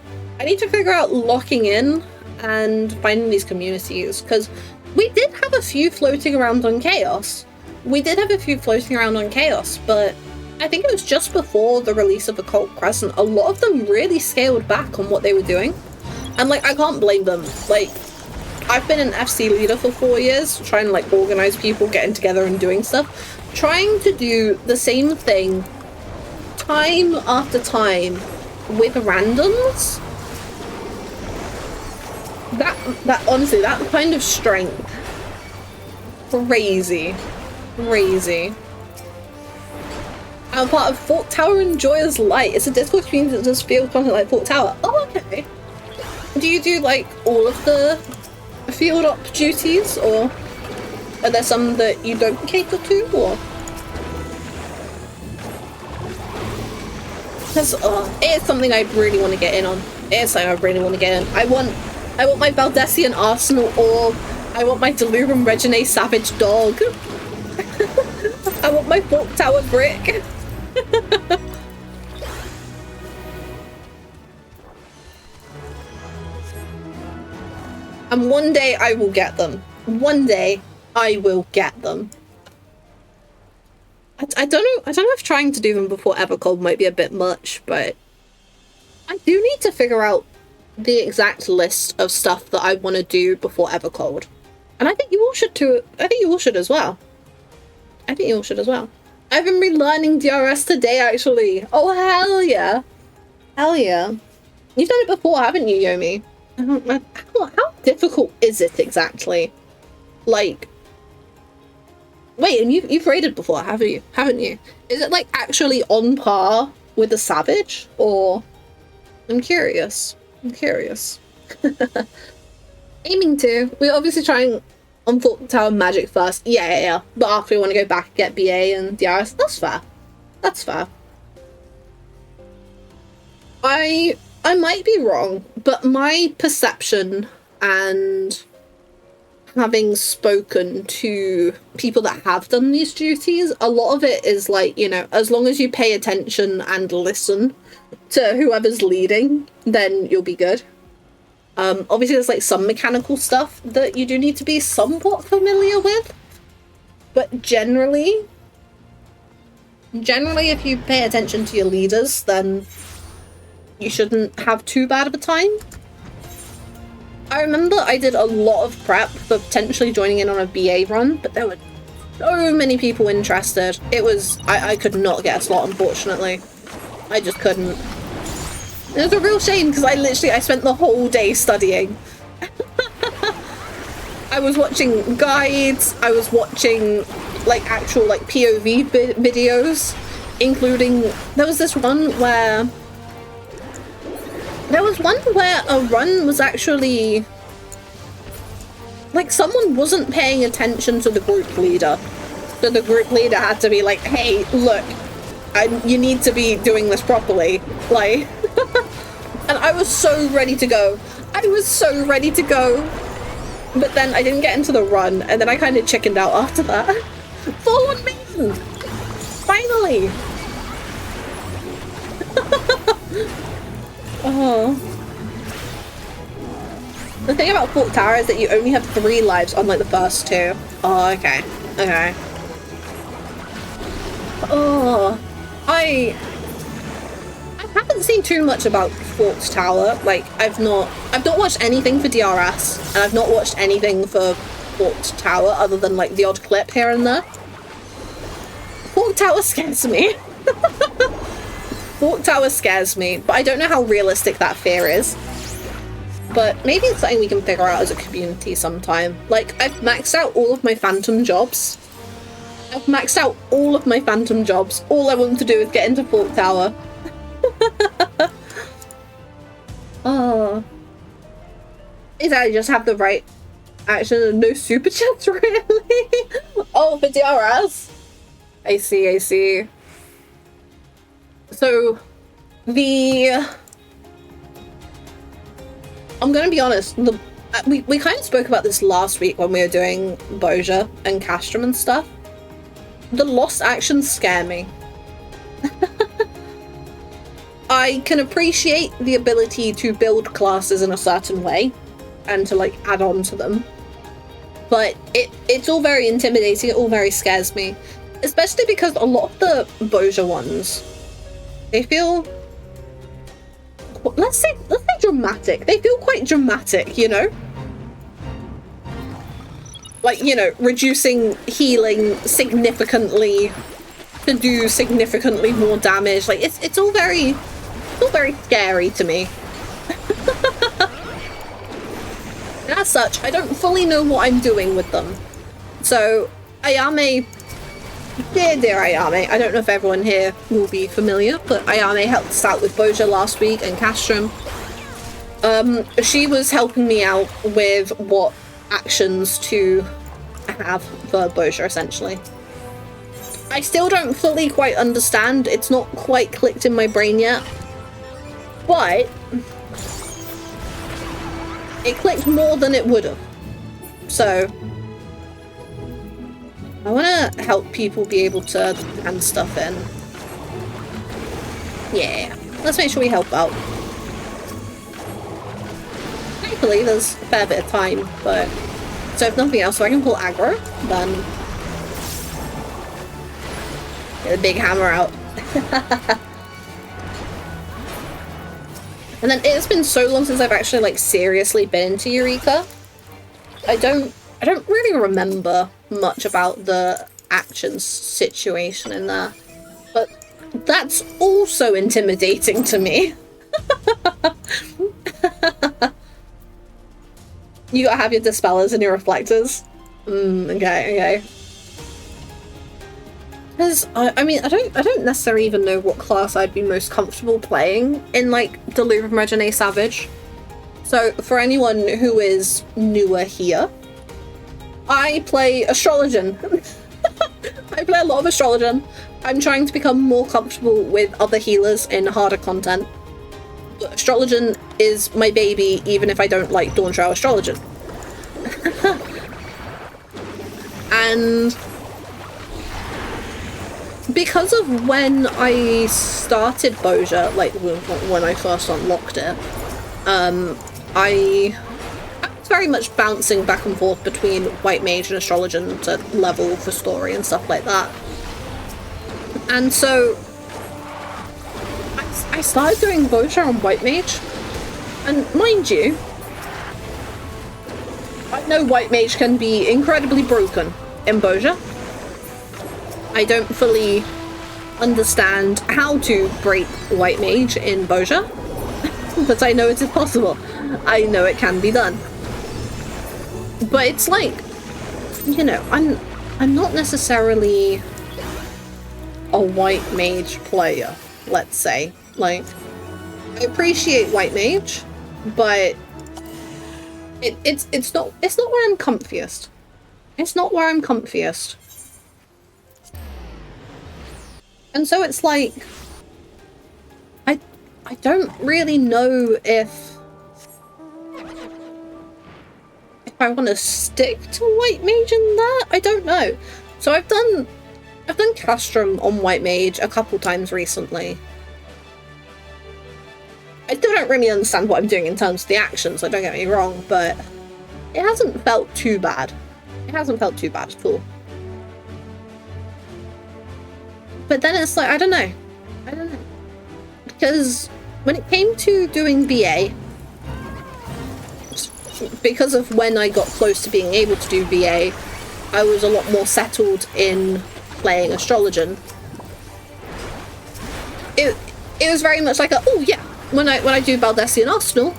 figure out locking in and finding these communities, because we did have a few floating around on Chaos. But I think it was just before the release of Occult Crescent. A lot of them really scaled back on what they were doing. And, like, I can't blame them. Like, I've been an FC leader for 4 years, trying to, like, organize people, getting together and doing stuff. Trying to do the same thing time after time with randoms. That honestly, that kind of strength. Crazy. I'm part of Fort Tower Enjoyers Light. It's a Discord community that does field content like Fort Tower. Oh, okay. Do you do, like, all of the field op duties, or...? Are there some that you don't cater to, or? Because it is something I really want to get in on. It is something I really want to get in. I want my Valdesian Arsenal orb. I want my Delurum Regine Savage dog. I want my Fork Tower brick. And one day I will get them. One day I will get them. I don't know if trying to do them before Evercold might be a bit much, but I do need to figure out the exact list of stuff that I want to do before Evercold. And I think you all should too. I think you all should as well. I think you all should as well. I've been relearning DRS today, actually. Oh, hell yeah. Hell yeah. You've done it before, haven't you, Yomi? How difficult is it exactly? Like, wait, and you've raided before, haven't you? Is it like actually on par with the Savage, or? I'm curious. Aiming to. We're obviously trying on Fork Tower Magic first. Yeah. But after we want to go back and get BA and DRS, that's fair. That's fair. I might be wrong, but my perception, and having spoken to people that have done these duties, a lot of it is like, you know, as long as you pay attention and listen to whoever's leading, then you'll be good. Obviously there's like some mechanical stuff that you do need to be somewhat familiar with, but generally if you pay attention to your leaders, then you shouldn't have too bad of a time. I remember I did a lot of prep for potentially joining in on a BA run, but there were so many people interested. It was, I could not get a slot, unfortunately. I just couldn't. It was a real shame, because I spent the whole day studying. I was watching guides, I was watching like actual like POV videos, including, there was one where a run was actually like someone wasn't paying attention to the group leader. So the group leader had to be like, hey, look, you need to be doing this properly. Like, and I was so ready to go. But then I didn't get into the run, and then I kind of chickened out after that. 4-1 main! Finally! Oh. The thing about Fork Tower is that you only have 3 lives on like the first 2. Oh, okay. Okay. Oh. I haven't seen too much about Fork Tower. Like, I've not watched anything for DRS, and I've not watched anything for Fork Tower other than like the odd clip here and there. Fork Tower scares me. Fork Tower scares me, but I don't know how realistic that fear is. But maybe it's something we can figure out as a community sometime. Like, I've maxed out all of my phantom jobs. All I want to do is get into Fork Tower. Oh. Is that I just have the right action? No super chats, really? Oh, for DRS? I see. So, I'm gonna be honest, we kind of spoke about this last week when we were doing Boja and Castrum and stuff. The lost actions scare me. I can appreciate the ability to build classes in a certain way and to like add on to them, but it's all very intimidating, it all very scares me, especially because a lot of the Boja ones, they feel, let's say dramatic. They feel quite dramatic, you know? Like, you know, reducing healing significantly to do significantly more damage. Like, it's all very scary to me. And as such, I don't fully know what I'm doing with them. So, Ayame, dear Ayame, I don't know if everyone here will be familiar, but Ayame helped us out with Boja last week and Castrum. She was helping me out with what actions to have for Boja, essentially. I still don't fully quite understand. It's not quite clicked in my brain yet. But it clicked more than it would have. So I want to help people be able to hand stuff in. Yeah, let's make sure we help out. Thankfully, there's a fair bit of time, but so if nothing else, so I can pull aggro, then get the big hammer out. And then it's been so long since I've actually like seriously been into Eureka. I don't really remember much about the actions situation in there, but that's also intimidating to me. You gotta have your dispellers and your reflectors. Okay. Because I mean, I don't necessarily even know what class I'd be most comfortable playing in like the Louvre Regine Savage. So for anyone who is newer here, I play Astrologian. I play a lot of Astrologian. I'm trying to become more comfortable with other healers in harder content. But Astrologian is my baby, even if I don't like Dawnshroud Astrologian. And because of when I started Boja, like when I first unlocked it, I was very much bouncing back and forth between White Mage and Astrologian to level for story and stuff like that. And so I started doing Boja on White Mage, and mind you, I know White Mage can be incredibly broken in Boja. I don't fully understand how to break White Mage in Boja, but I know it is possible. I know it can be done. But it's like, you know, I'm not necessarily a White Mage player, let's say. Like, I appreciate White Mage, but it's not where I'm comfiest. It's not where I'm comfiest. And so it's like, I don't really know if I want to stick to White Mage in that. I don't know. So I've done Castrum on White Mage a couple times recently. I still don't really understand what I'm doing in terms of the actions, so don't get me wrong, but it hasn't felt too bad. It hasn't felt too bad at all. But then it's like, I don't know. Because when it came to doing BA, because of when I got close to being able to do BA, I was a lot more settled in playing Astrologian. It was very much like a, oh yeah, when I do Baldessian Arsenal,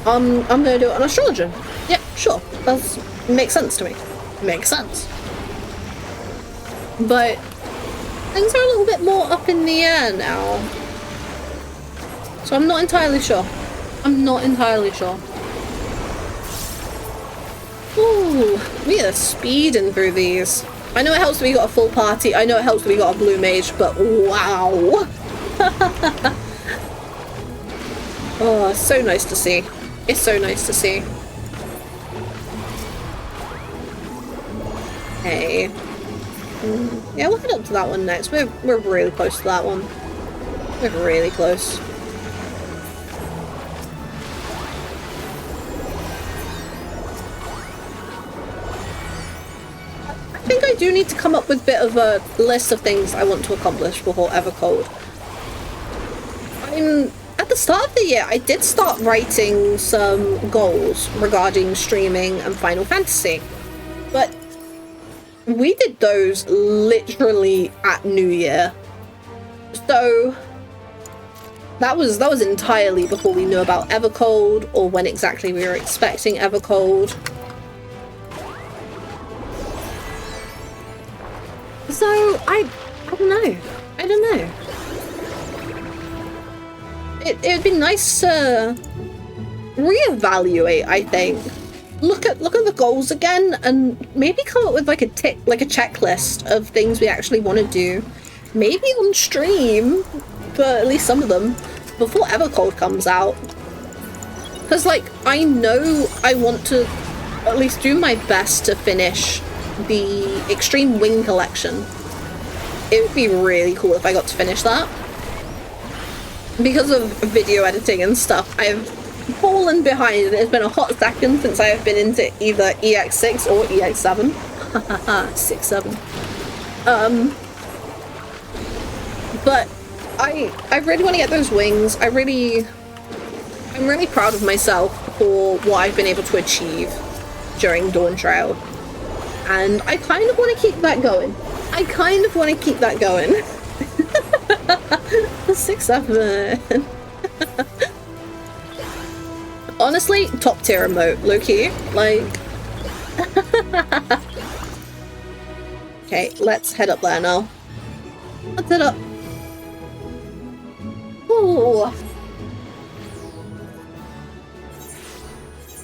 I'm gonna do it on Astrologian. Yeah, sure. That makes sense to me. Makes sense. But things are a little bit more up in the air now. So I'm not entirely sure. Ooh, we are speeding through these. I know it helps that we got a full party. I know it helps that we got a blue mage, but wow. Oh, it's so nice to see. It's so nice to see. Hey. Yeah, we'll head up to that one next. We're really close to that one. We're really close. I think I do need to come up with a bit of a list of things I want to accomplish before Evercold. At the start of the year, I did start writing some goals regarding streaming and Final Fantasy, but we did those literally at New Year. So that was entirely before we knew about Evercold or when exactly we were expecting Evercold. So I don't know. It'd be nice to reevaluate, I think, look at the goals again and maybe come up with like a checklist of things we actually want to do. Maybe on stream, but at least some of them, before Evercold comes out. Because, like, I know I want to at least do my best to finish the Extreme Wing Collection. It would be really cool if I got to finish that. Because of video editing and stuff, I've fallen behind, and it's been a hot second since I have been into either EX6 or EX7. Hahaha, 6-7. But I really want to get those wings. I'm really proud of myself for what I've been able to achieve during Dawn Trail. And I kind of want to keep that going. 6-7. Honestly, top tier emote, low key. Like, okay, let's head up there now. Let's head up. Ooh.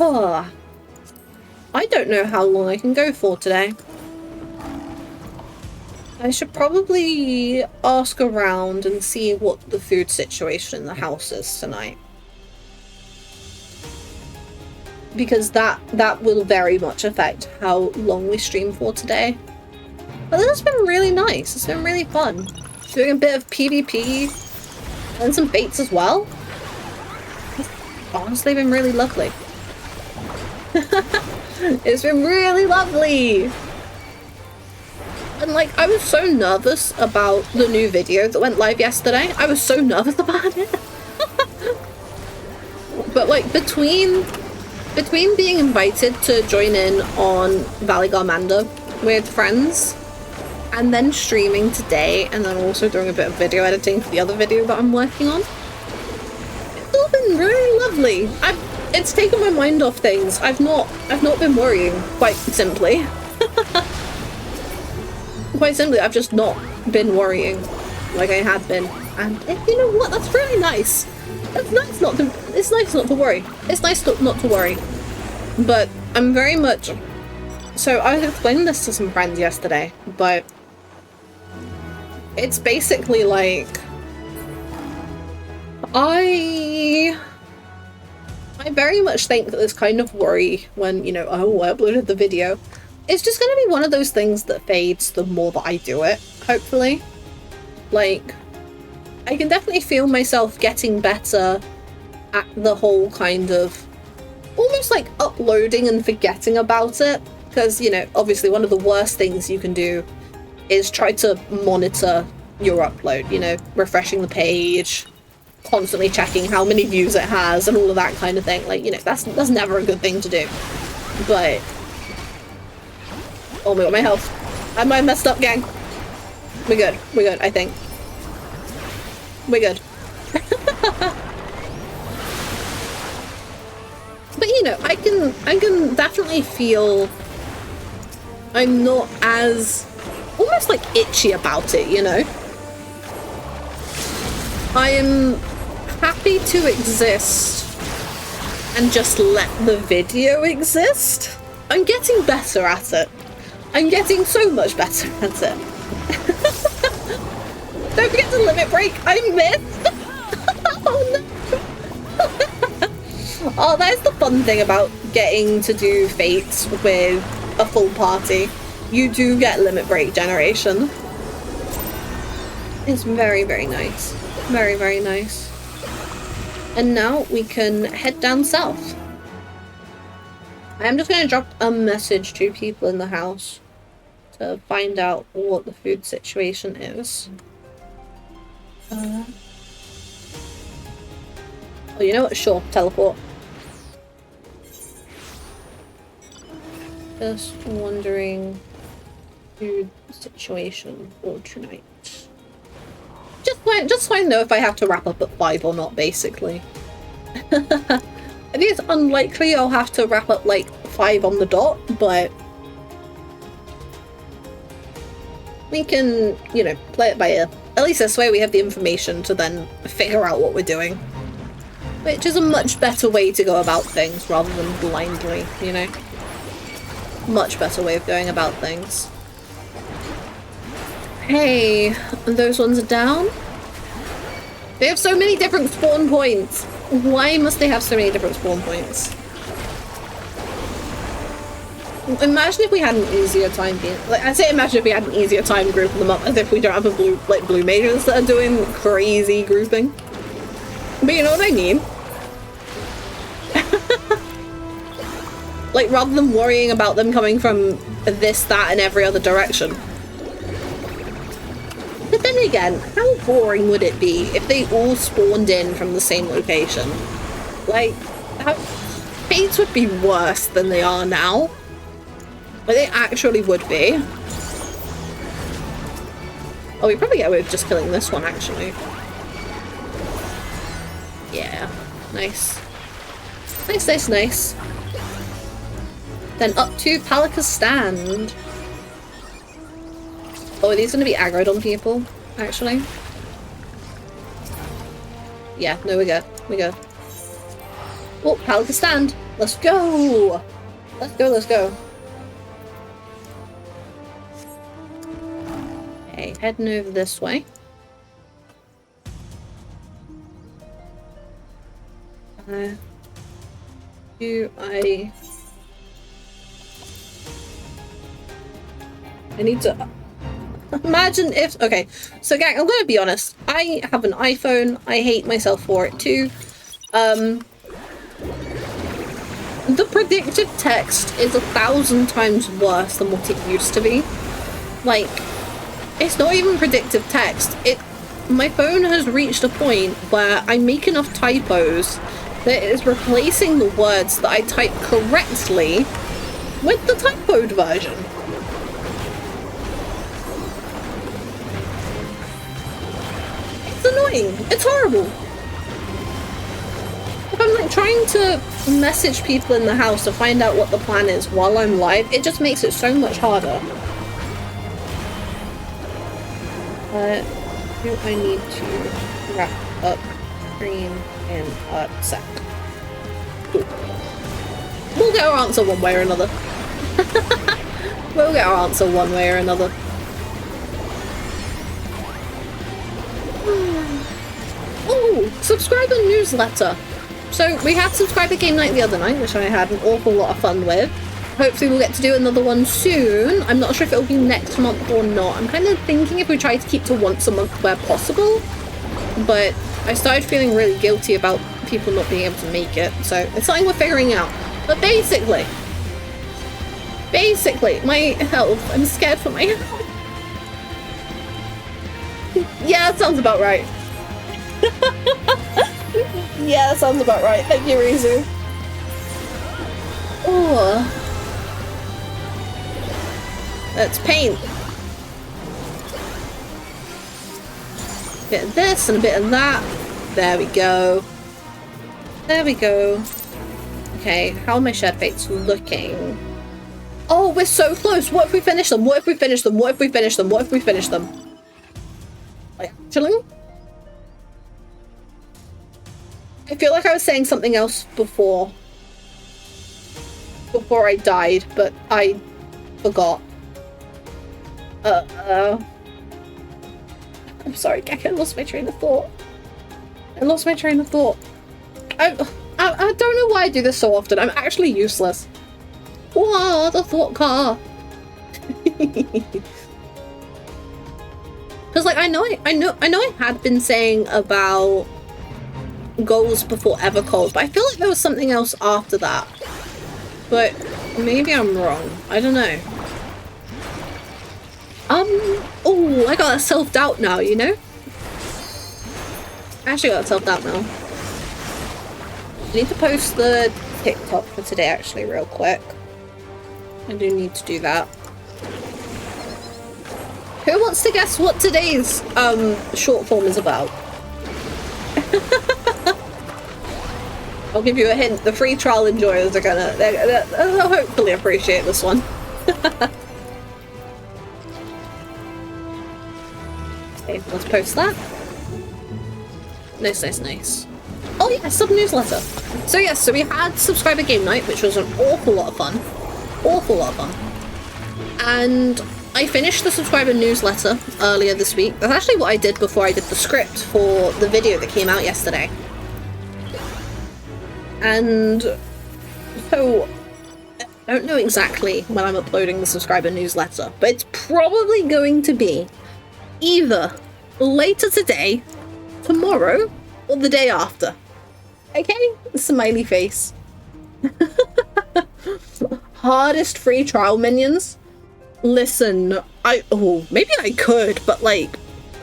Oh. I don't know how long I can go for today. I should probably ask around and see what the food situation in the house is tonight. Because that will very much affect how long we stream for today. But this has been really nice. It's been really fun. Doing a bit of PvP and some fates as well. It's honestly been really lovely. It's been really lovely. And like, I was so nervous about the new video that went live yesterday. I was so nervous about it. But like, between being invited to join in on Valley Garmanda with friends, and then streaming today, and then also doing a bit of video editing for the other video that I'm working on, it's all been really lovely. It's taken my mind off things. I've not been worrying, quite simply. Quite simply, I've just not been worrying like I had been. And you know what? That's really nice. It's nice not to worry. It's nice not to worry. But I'm very much... So I was explaining this to some friends yesterday, but it's basically like... I very much think that this kind of worry when, you know, oh, I uploaded the video, it's just going to be one of those things that fades the more that I do it, hopefully. Like, I can definitely feel myself getting better at the whole kind of almost like uploading and forgetting about it. Because, you know, obviously one of the worst things you can do is try to monitor your upload, you know, refreshing the page, constantly checking how many views it has and all of that kind of thing. Like, you know, that's never a good thing to do. But oh my god, my health. I might have messed up, gang. We're good, I think. We're good. But you know, I can definitely feel I'm not as almost like itchy about it, you know? I am happy to exist and just let the video exist. I'm getting better at it. I'm getting so much better at it. Don't forget to limit break. I missed. Oh no. Oh, that's the fun thing about getting to do fates with a full party. You do get limit break generation. It's very, very nice. Very, very nice. And now we can head down south. I am just going to drop a message to people in the house to find out what the food situation is. Oh, you know what? Sure, teleport. Just wondering food situation for tonight. Just so I know if I have to wrap up at 5 or not, basically. I think it's unlikely I'll have to wrap up like 5 on the dot, but we can, you know, play it by ear. At least this way we have the information to then figure out what we're doing. Which is a much better way to go about things rather than blindly, you know? Much better way of going about things. Hey, those ones are down? They have so many different spawn points. Why must they have so many different spawn points? Imagine if we had an easier time being like I say imagine if we had an easier time grouping them up as if we don't have a blue mages that are doing crazy grouping. But you know what I mean? Like rather than worrying about them coming from this, that, and every other direction. But then again, how boring would it be if they all spawned in from the same location? Like, fates would be worse than they are now. Like, they actually would be. Oh, we probably get away with just killing this one, actually. Yeah. Nice. Nice, nice, nice. Then up to Palika's stand. Oh, are these going to be aggroed on people, actually? Yeah, no, we go. We go. Oh, Palika's stand. Let's go. Let's go, let's go. Okay, heading over this way. Do I need to imagine if okay, so gang, I'm gonna be honest, I have an iPhone. I hate myself for it too. The predictive text is 1,000 times worse than what it used to be. Like, it's not even predictive text. My phone has reached a point where I make enough typos that it is replacing the words that I type correctly with the typoed version. It's annoying. It's horrible. If I'm like trying to message people in the house to find out what the plan is while I'm live, it just makes it so much harder. Do I need to wrap up cream in a sec? Cool. We'll get our answer one way or another. We'll get our answer one way or another. Oh, subscriber newsletter. So we had subscriber game night the other night, which I had an awful lot of fun with. Hopefully we'll get to do another one soon. I'm not sure if it'll be next month or not. I'm kind of thinking if we try to keep to once a month where possible. But I started feeling really guilty about people not being able to make it. So it's something we're figuring out. But basically, my health. I'm scared for my health. Yeah, that sounds about right. Yeah, that sounds about right. Thank you, Rizu. Oh. Let's paint. A bit of this and a bit of that. There we go. There we go. Okay, how are my shed fates looking? Oh, we're so close. What if we finish them? What if we finish them? What if we finish them? What if we finish them? Like, chilling? I feel like I was saying something else before I died, but I forgot. I'm sorry, Gek, I lost my train of thought. I lost my train of thought. I don't know why I do this so often. I'm actually useless. Whoa, the thought car. Because like I know I had been saying about goals before Evercold, but I feel like there was something else after that. But maybe I'm wrong. I don't know. Oh, I got that self-doubt now, you know? I actually got that self-doubt now. I need to post the TikTok for today actually real quick. I do need to do that. Who wants to guess what today's short form is about? I'll give you a hint. The free trial enjoyers are they'll hopefully appreciate this one. Okay, let's post that. Nice, nice, nice. Oh yeah, sub-newsletter. So yes, so we had subscriber game night, which was an awful lot of fun. Awful lot of fun. And I finished the subscriber newsletter earlier this week. That's actually what I did before I did the script for the video that came out yesterday. And so I don't know exactly when I'm uploading the subscriber newsletter, but it's probably going to be either later today, tomorrow, or the day after. Okay? Smiley face. Hardest free trial minions? Listen, maybe I could, but like,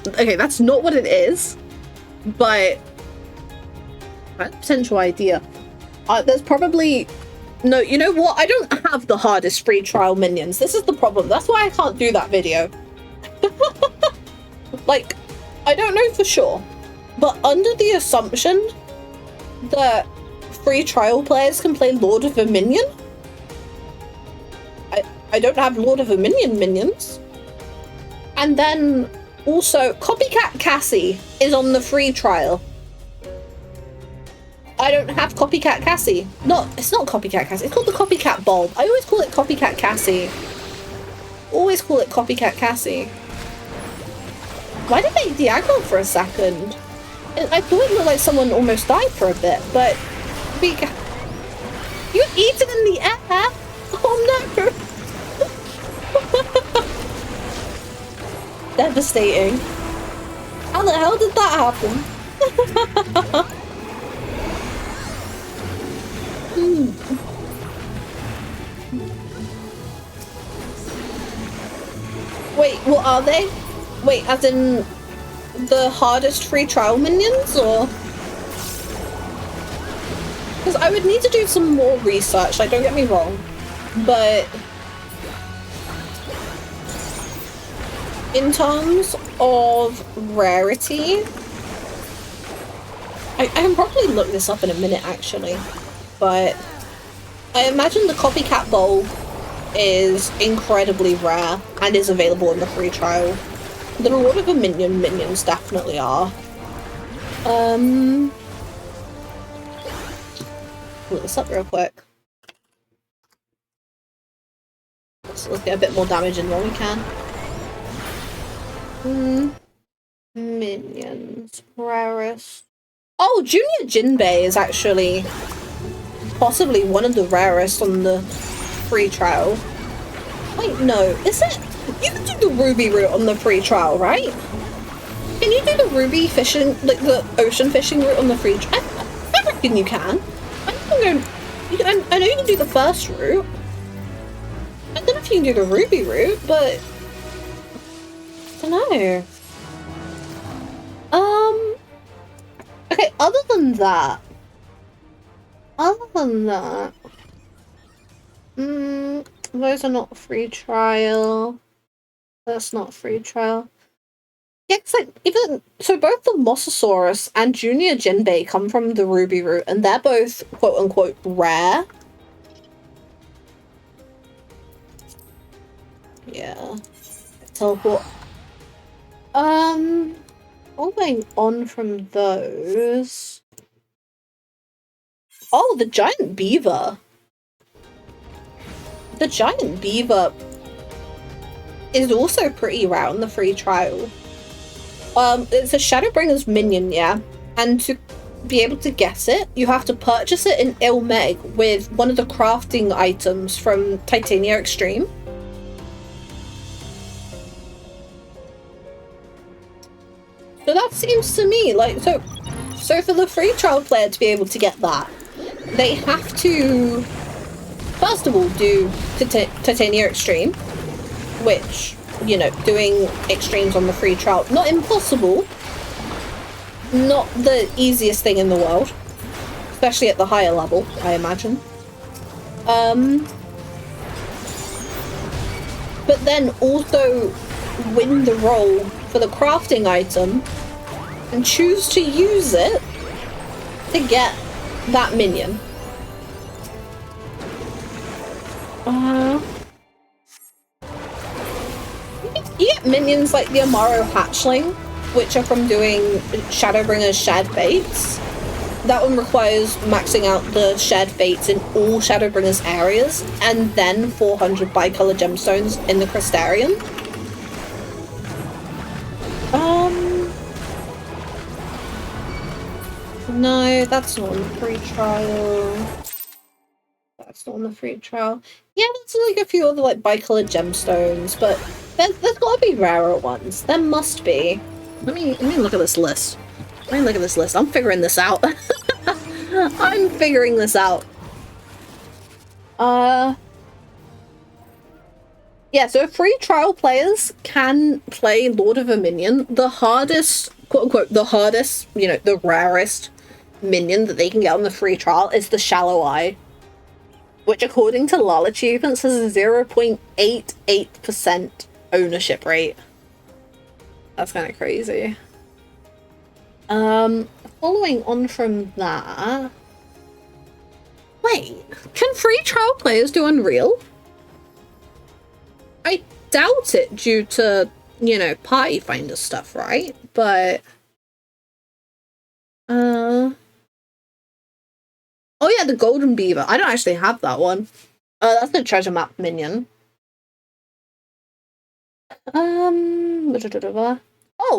okay, that's not what it is, but that's a potential idea. There's probably, no, you know what? I don't have the hardest free trial minions. This is the problem. That's why I can't do that video. Like, I don't know for sure, but under the assumption that free trial players can play Lord of Dominion, I don't have Lord of Dominion minions. And then also Copycat Cassie is on the free trial. I don't have Copycat Cassie. No, it's not Copycat Cassie. It's called the Copycat Bulb. I always call it Copycat Cassie. Always call it Copycat Cassie. Why did they de-aggro for a second? I thought it looked like someone almost died for a bit, but you eat it in the air. Oh no! Devastating. How the hell did that happen? Wait, what are they? Wait, as in the hardest free trial minions, or? Because I would need to do some more research, like, don't get me wrong, but in terms of rarity, I can probably look this up in a minute actually, but I imagine the Copycat Bulb is incredibly rare and is available in the free trial. The Lord of Dominion minions definitely are. Look this up real quick. Let's get a bit more damage in while we can. Minions. Rarest. Oh, Junior Jinbei is actually possibly one of the rarest on the free trial. Wait, no. Is it? You can do the ruby route on the free trial, right? Can you do the ruby fishing, like the ocean fishing route on the free trial? I reckon you can. I know you can do the first route. I don't know if you can do the ruby route, but I don't know. Okay, other than that, those are not free trial. That's not free trial. Yeah, it's like, even, so both the Mosasaurus and Junior Jinbei come from the ruby route, and they're both quote-unquote rare. Yeah. Teleport. Moving on from those. Oh, the giant beaver. The giant beaver is also pretty rare on the free trial. It's a Shadowbringer's minion, yeah. And to be able to get it, you have to purchase it in Ilmeg with one of the crafting items from Titania Extreme. So that seems to me like, so for the free trial player to be able to get that, they have to, first of all, do Titania Extreme, which, you know, doing extremes on the free trial, not impossible, not the easiest thing in the world, especially at the higher level, I imagine. But then also win the role for the crafting item and choose to use it to get that minion. You get minions like the Amaro Hatchling, which are from doing Shadowbringer's Shad Baits, That one requires maxing out the shared fates in all Shadowbringers areas, and then 400 bicolor gemstones in the Crystarian. No, that's not on the free trial. That's not on the free trial. Yeah, there's like a few other like bicolor gemstones, but there's gotta be rarer ones. There must be. Let me look at this list. Let me look at this list. I'm figuring this out. I'm figuring this out. Yeah, so free trial players can play Lord of Verminion. The hardest, quote unquote, the hardest, you know, the rarest minion that they can get on the free trial is the Shallow Eye, which according to LOL achievements has a 0.88% ownership rate. That's kind of crazy. Following on from that... Wait, can free trial players do Unreal? I doubt it due to, you know, party finder stuff, right? But... Oh yeah, the Golden Beaver. I don't actually have that one. That's the treasure map minion. Oh,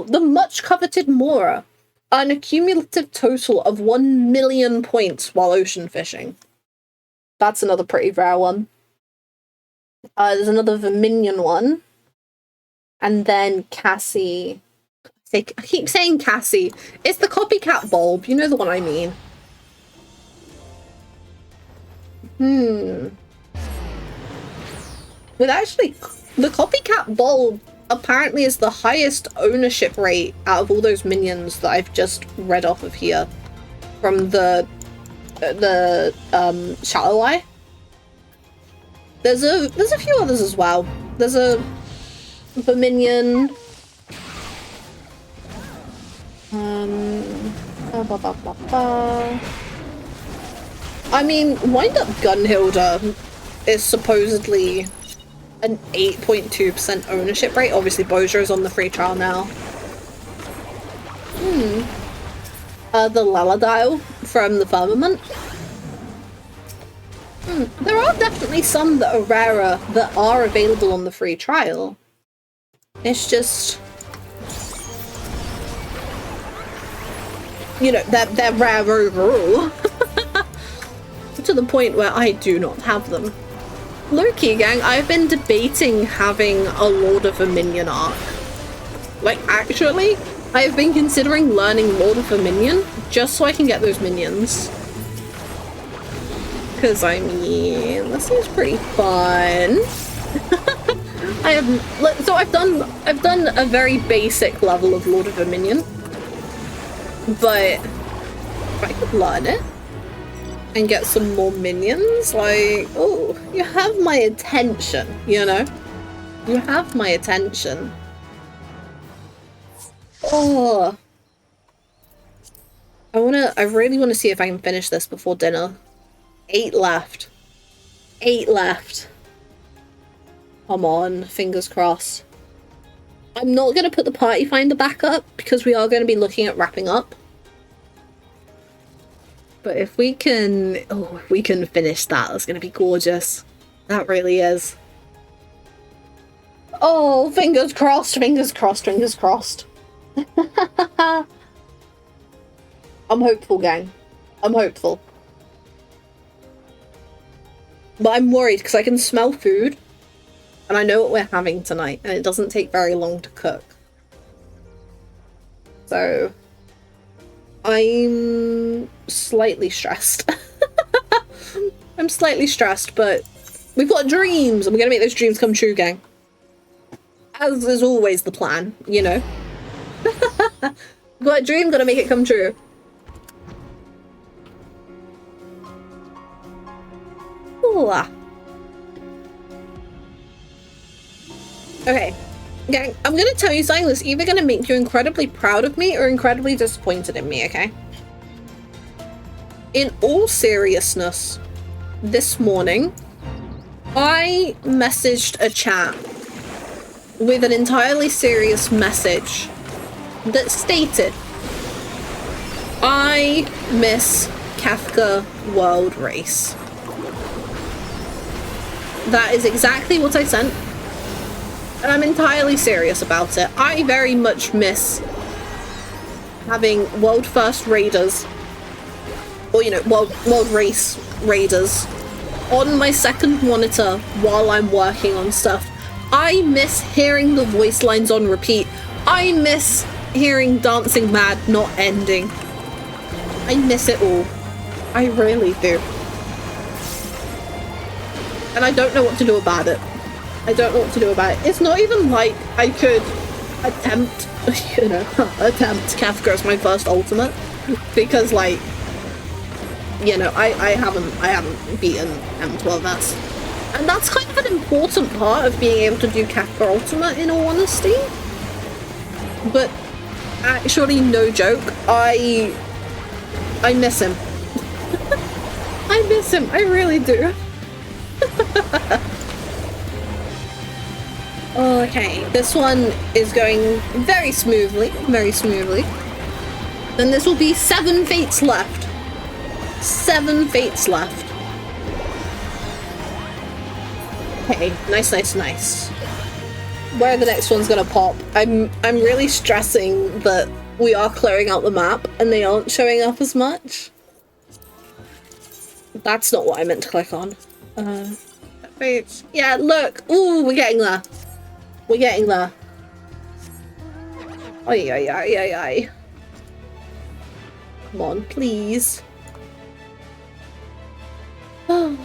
the much coveted Mora. An accumulative total of 1 million points while ocean fishing. That's another pretty rare one. There's another Verminion one. And then Cassie. I keep saying Cassie. It's the copycat bulb. You know the one I mean. But actually, the copycat bulb apparently is the highest ownership rate out of all those minions that I've just read off of here from the Shallow Eye. There's a few others as well. There's a Verminion. I mean, Wind Up Gunhilda is supposedly an 8.2% ownership rate. Obviously, Boja is on the free trial now. The Laladile from the Firmament. There are definitely some that are rarer that are available on the free trial. It's just... You know, they're rare overall. To the point where I do not have them. Low-key, gang, I've been debating having a Lord of Verminion arc. Like, actually, I've been considering learning Lord of Verminion just so I can get those minions. Because, I mean, this seems pretty fun. So I've done a very basic level of Lord of Verminion. But if I could learn it and get some more minions, like, oh, you have my attention, you know? You have my attention. Oh. I really want to see if I can finish this before dinner. 8 left. 8 left. Come on, fingers crossed. I'm not going to put the party finder back up because we are going to be looking at wrapping up. But if we can... Oh, if we can finish that, that's going to be gorgeous. That really is. Oh, fingers crossed, fingers crossed, fingers crossed. I'm hopeful, gang. I'm hopeful. But I'm worried because I can smell food. And I know what we're having tonight. And it doesn't take very long to cook. So... I'm slightly stressed. I'm slightly stressed, but we've got dreams and we're gonna make those dreams come true, gang. As is always the plan, you know. We've got a dream, gotta make it come true. Ooh. Okay. Gang, I'm gonna tell you something that's either gonna make you incredibly proud of me or incredibly disappointed in me, okay? In all seriousness, this morning, I messaged a chat with an entirely serious message that stated, I miss Kafka World Race. That is exactly what I sent. And I'm entirely serious about it. I very much miss having world first raiders, or, you know, world race raiders on my second monitor while I'm working on stuff. I miss hearing the voice lines on repeat. I miss hearing Dancing Mad not ending. I miss it all. I really do. And I don't know what to do about it. I don't know what to do about it. It's not even like I could attempt, you know, attempt Kafka as my first ultimate, because, like, you know, I haven't beaten M12S. And that's kind of an important part of being able to do Kafka ultimate, in all honesty. But actually, no joke, I miss him. I miss him, I really do. Okay, this one is going very smoothly, very smoothly. Then this will be 7 fates left. 7 fates left. Okay, nice, nice, nice. Where the next one's gonna pop. I'm really stressing that we are clearing out the map and they aren't showing up as much. That's not what I meant to click on. Fates. Yeah, look. Ooh, we're getting there. We're getting there. Ay, ay, ay, ay, ay. Come on, please. Oh.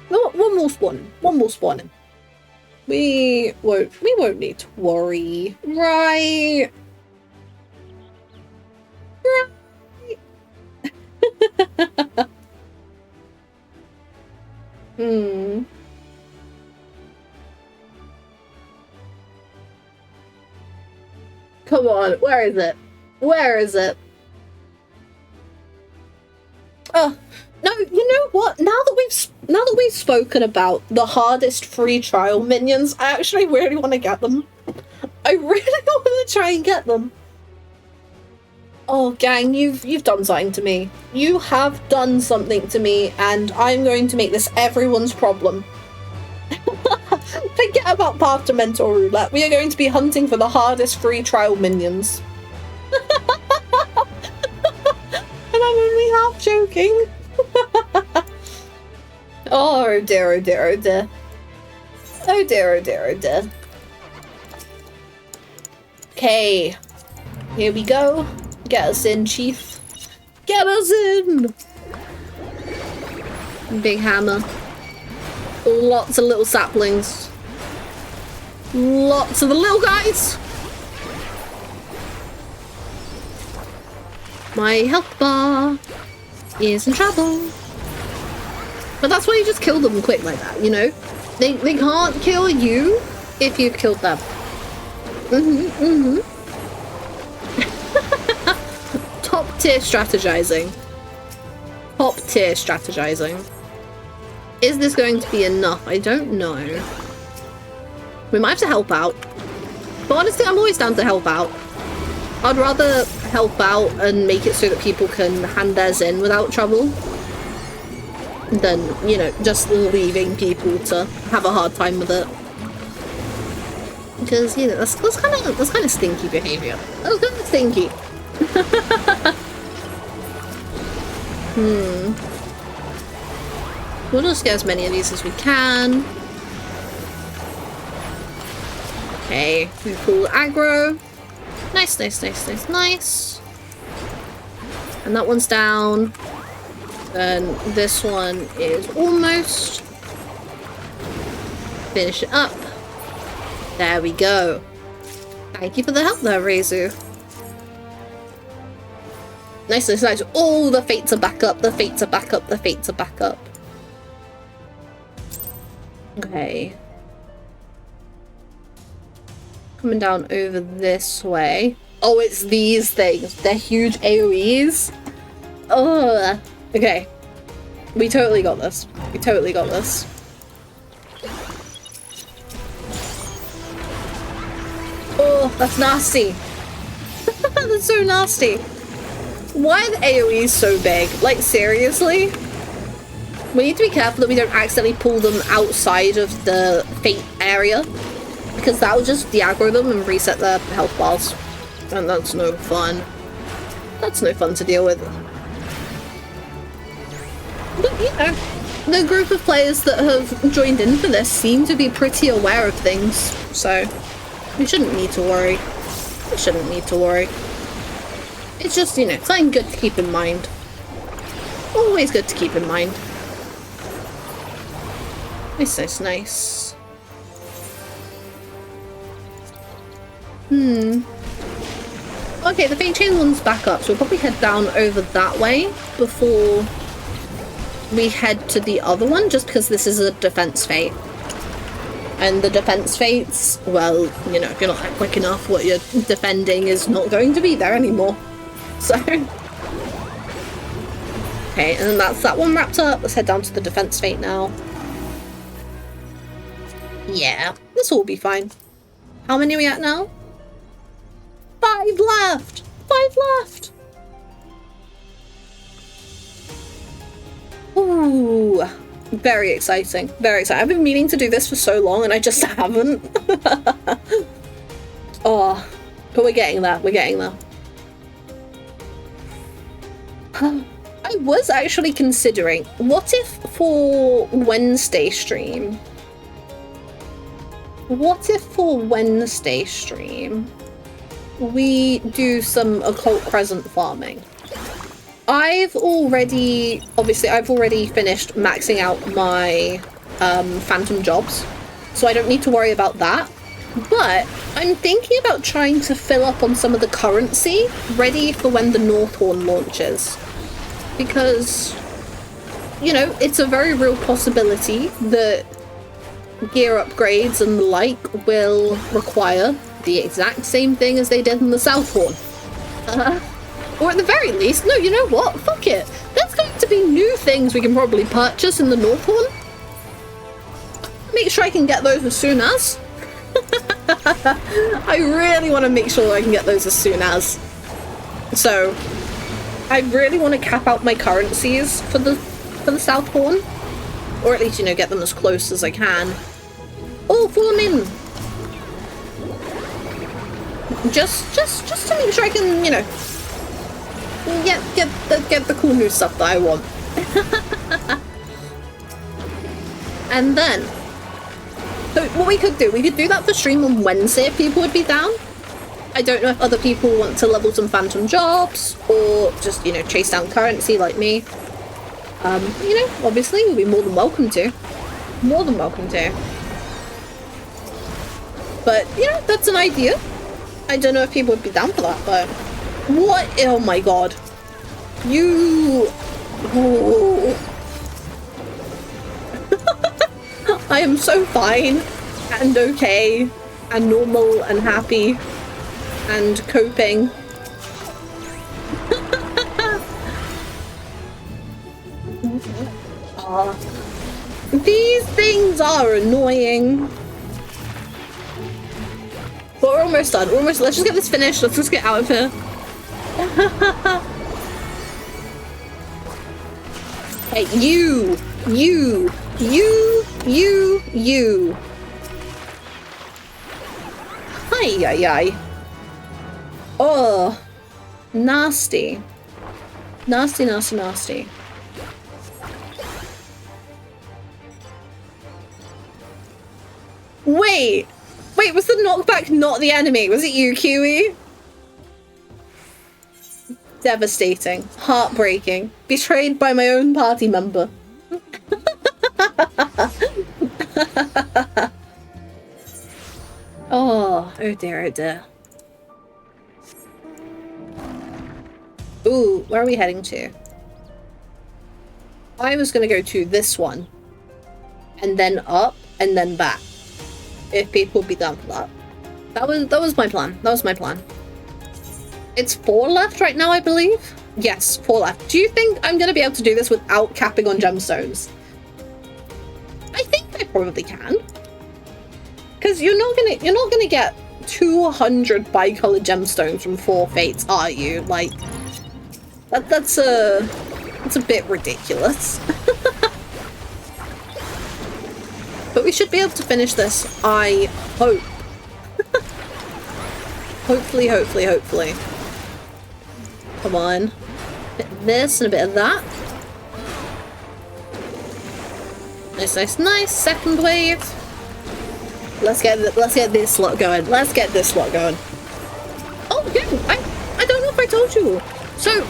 One more spawning. One more spawning. We won't need to worry. Right. Right. Hmm. Come on, where is it? Where is it? Oh, no, you know what? Now that we've spoken about the hardest free trial minions, I actually really want to get them. I really want to try and get them. Oh, gang, you've done something to me. You have done something to me, and I'm going to make this everyone's problem. Forget about Path to Mentor Roulette. We are going to be hunting for the hardest free trial minions. And I'm only half joking. Oh dear, oh dear, oh dear. Oh dear, oh dear, oh dear. Okay. Here we go. Get us in, Chief. Get us in! Big hammer. Lots of little saplings. Lots of the little guys! My health bar is in trouble. But that's why you just kill them quick like that, you know? They can't kill you if you've killed them. Top tier strategizing. Top tier strategizing. Is this going to be enough? I don't know. We might have to help out. But honestly, I'm always down to help out. I'd rather help out and make it so that people can hand theirs in without trouble than, you know, just leaving people to have a hard time with it. Because, you know, that's kind of stinky behavior. That's kind of stinky. We'll just get as many of these as we can. Okay, we pull aggro. Nice, nice, nice, nice, nice. And that one's down. Then this one is almost. Finish it up. There we go. Thank you for the help there, Rezu. Nice, nice, nice. Oh, the fates are back up. The fates are back up. The fates are back up. Okay. Coming down over this way. Oh, it's these things. They're huge AoEs. Oh, okay. We totally got this. We totally got this. Oh, that's nasty. That's so nasty. Why are the AoEs so big? Like, seriously? We need to be careful that we don't accidentally pull them outside of the fate area, because that will just de-aggro them and reset their health bars. And that's no fun. That's no fun to deal with. But, you know, the group of players that have joined in for this seem to be pretty aware of things, so we shouldn't need to worry. We shouldn't need to worry. It's just, you know, something good to keep in mind. Always good to keep in mind. Nice, nice, nice. Okay, the fate chain one's back up, so we'll probably head down over that way before we head to the other one, just because this is a defense fate. And the defense fates, well, you know, if you're not quick enough, what you're defending is not going to be there anymore. So... okay, and then that's that one wrapped up. Let's head down to the defense fate now. Yeah, this will be fine. How many are we at now? 5 left! 5 left! Ooh, very exciting. Very exciting. I've been meaning to do this for so long and I just haven't. Oh, but we're getting there. We're getting there. I was actually considering, what if for Wednesday stream, we do some occult crescent farming? I've already finished maxing out my phantom jobs, so I don't need to worry about that. But I'm thinking about trying to fill up on some of the currency ready for when the Northhorn launches. Because, you know, it's a very real possibility that gear upgrades and the like will require the exact same thing as they did in the Southhorn. Or at the very least, no, you know what? Fuck it. There's going to be new things we can probably purchase in the Northhorn. Make sure I can get those as soon as. I really want to make sure I can get those as soon as. So, I really want to cap out my currencies for the Southhorn. Or at least, you know, get them as close as I can. Oh, fall in! Just to make sure I can, you know, get the cool new stuff that I want. And then, so what we could do that for stream on Wednesday if people would be down. I don't know if other people want to level some phantom jobs or just, you know, chase down currency like me. You know, obviously you'll be more than welcome to. More than welcome to. But, you know, that's an idea. I don't know if people would be down for that, but... what? Oh my god. You... oh. I am so fine and okay and normal and happy and coping. These things are annoying. But we're almost done. Let's just get this finished. Let's just get out of here. Hey, you. Hi. Oh, nasty. Nasty. Wait, was the knockback not the enemy? Was it you, Kiwi? Devastating. Heartbreaking. Betrayed by my own party member. Oh dear. Ooh, where are we heading to? I was gonna go to this one. And then up, and then back. If people would be down for that. That was my plan. It's 4 left right now, I believe? Yes, 4 left. Do you think I'm gonna be able to do this without capping on gemstones? I think I probably can. Because you're not gonna get 200 bicolor gemstones from 4 fates are you? Like, that's a bit ridiculous. But we should be able to finish this, I hope. Hopefully, hopefully, hopefully. Come on. A bit of this and a bit of that. Nice, nice, nice. Second wave. Let's get this lot going. Let's get this lot going. Oh yeah, I don't know if I told you. So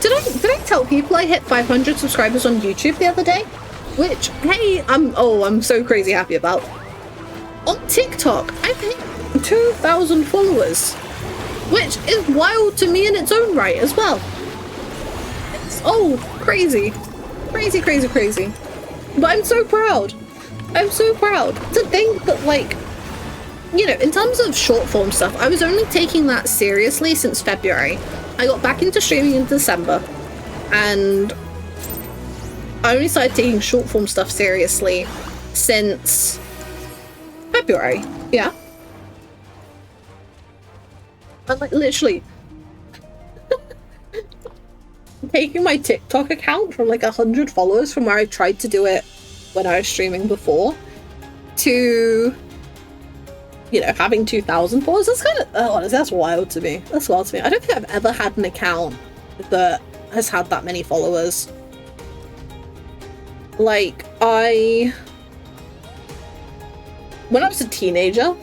did I tell people I hit 500 subscribers on YouTube the other day? Which, hey, I'm so crazy happy about. On TikTok, I've hit 2,000 followers, which is wild to me in its own right as well. It's crazy, crazy, crazy, crazy. But I'm so proud. I'm so proud to think that, like, you know, in terms of short form stuff, I was only taking that seriously since February. I got back into streaming in December, and I only started taking short form stuff seriously since February. Yeah. I'm like literally taking my TikTok account from like 100 followers from where I tried to do it when I was streaming before to, you know, having 2,000 followers. That's kind of, honestly, that's wild to me. That's wild to me. I don't think I've ever had an account that has had that many followers. Like, when I was a teenager,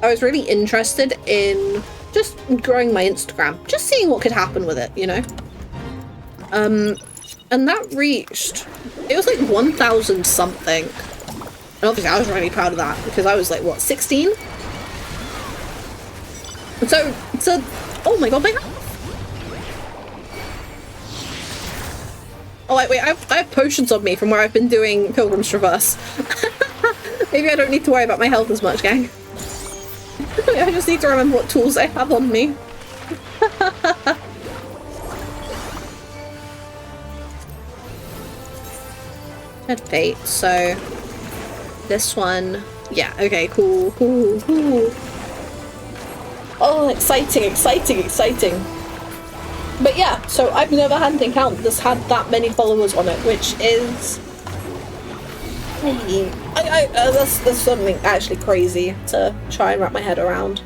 I was really interested in just growing my Instagram, just seeing what could happen with it, you know? And that reached, it was like 1,000 something. And obviously I was really proud of that because I was like, what, 16? And so, oh my god, my health. Oh wait, I have potions on me from where I've been doing Pilgrim's Traverse. Maybe I don't need to worry about my health as much, gang. I just need to remember what tools I have on me. Had fate, so this one, yeah, okay, cool, cool, cool. Oh, exciting, exciting, exciting. But yeah, so I've never had an account that's had that many followers on it, which is, that's something actually crazy to try and wrap my head around.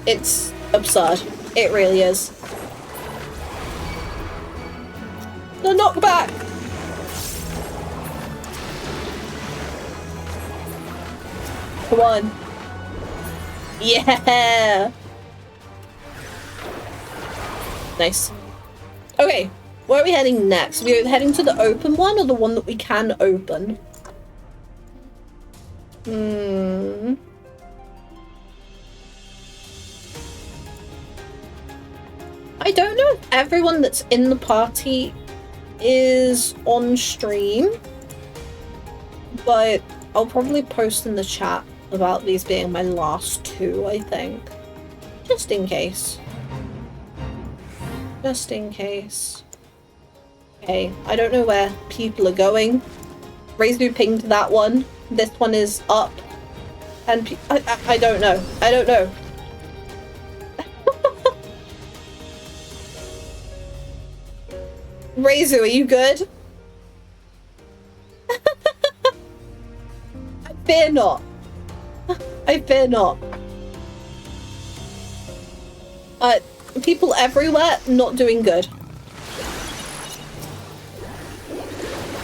It's absurd. It really is. The knockback! Come on. Yeah! Nice. Okay, where are we heading next? Are we heading to the open one or the one that we can open? I don't know if everyone that's in the party is on stream, but I'll probably post in the chat about these being my last two, I think. Just in case. Just in case. Okay, I don't know where people are going. Reizu pinged that one. This one is up. And I don't know. I don't know. Reizu, are you good? I fear not. I fear not. People everywhere not doing good.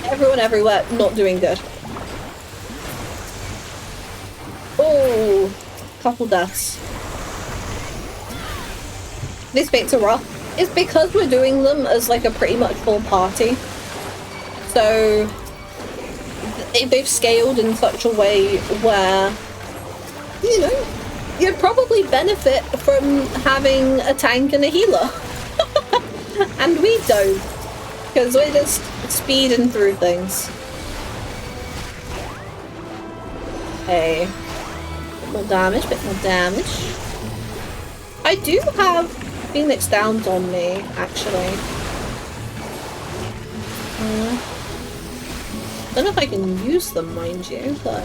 Everyone everywhere not doing good. Oh, couple deaths. These fates are rough. It's because we're doing them as like a pretty much full party. So they've scaled in such a way where, you know, you'd probably benefit from having a tank and a healer. And we don't. Because we're just speeding through things. Okay. Bit more damage, bit more damage. I do have Phoenix Downs on me, actually. Don't know if I can use them, mind you, but...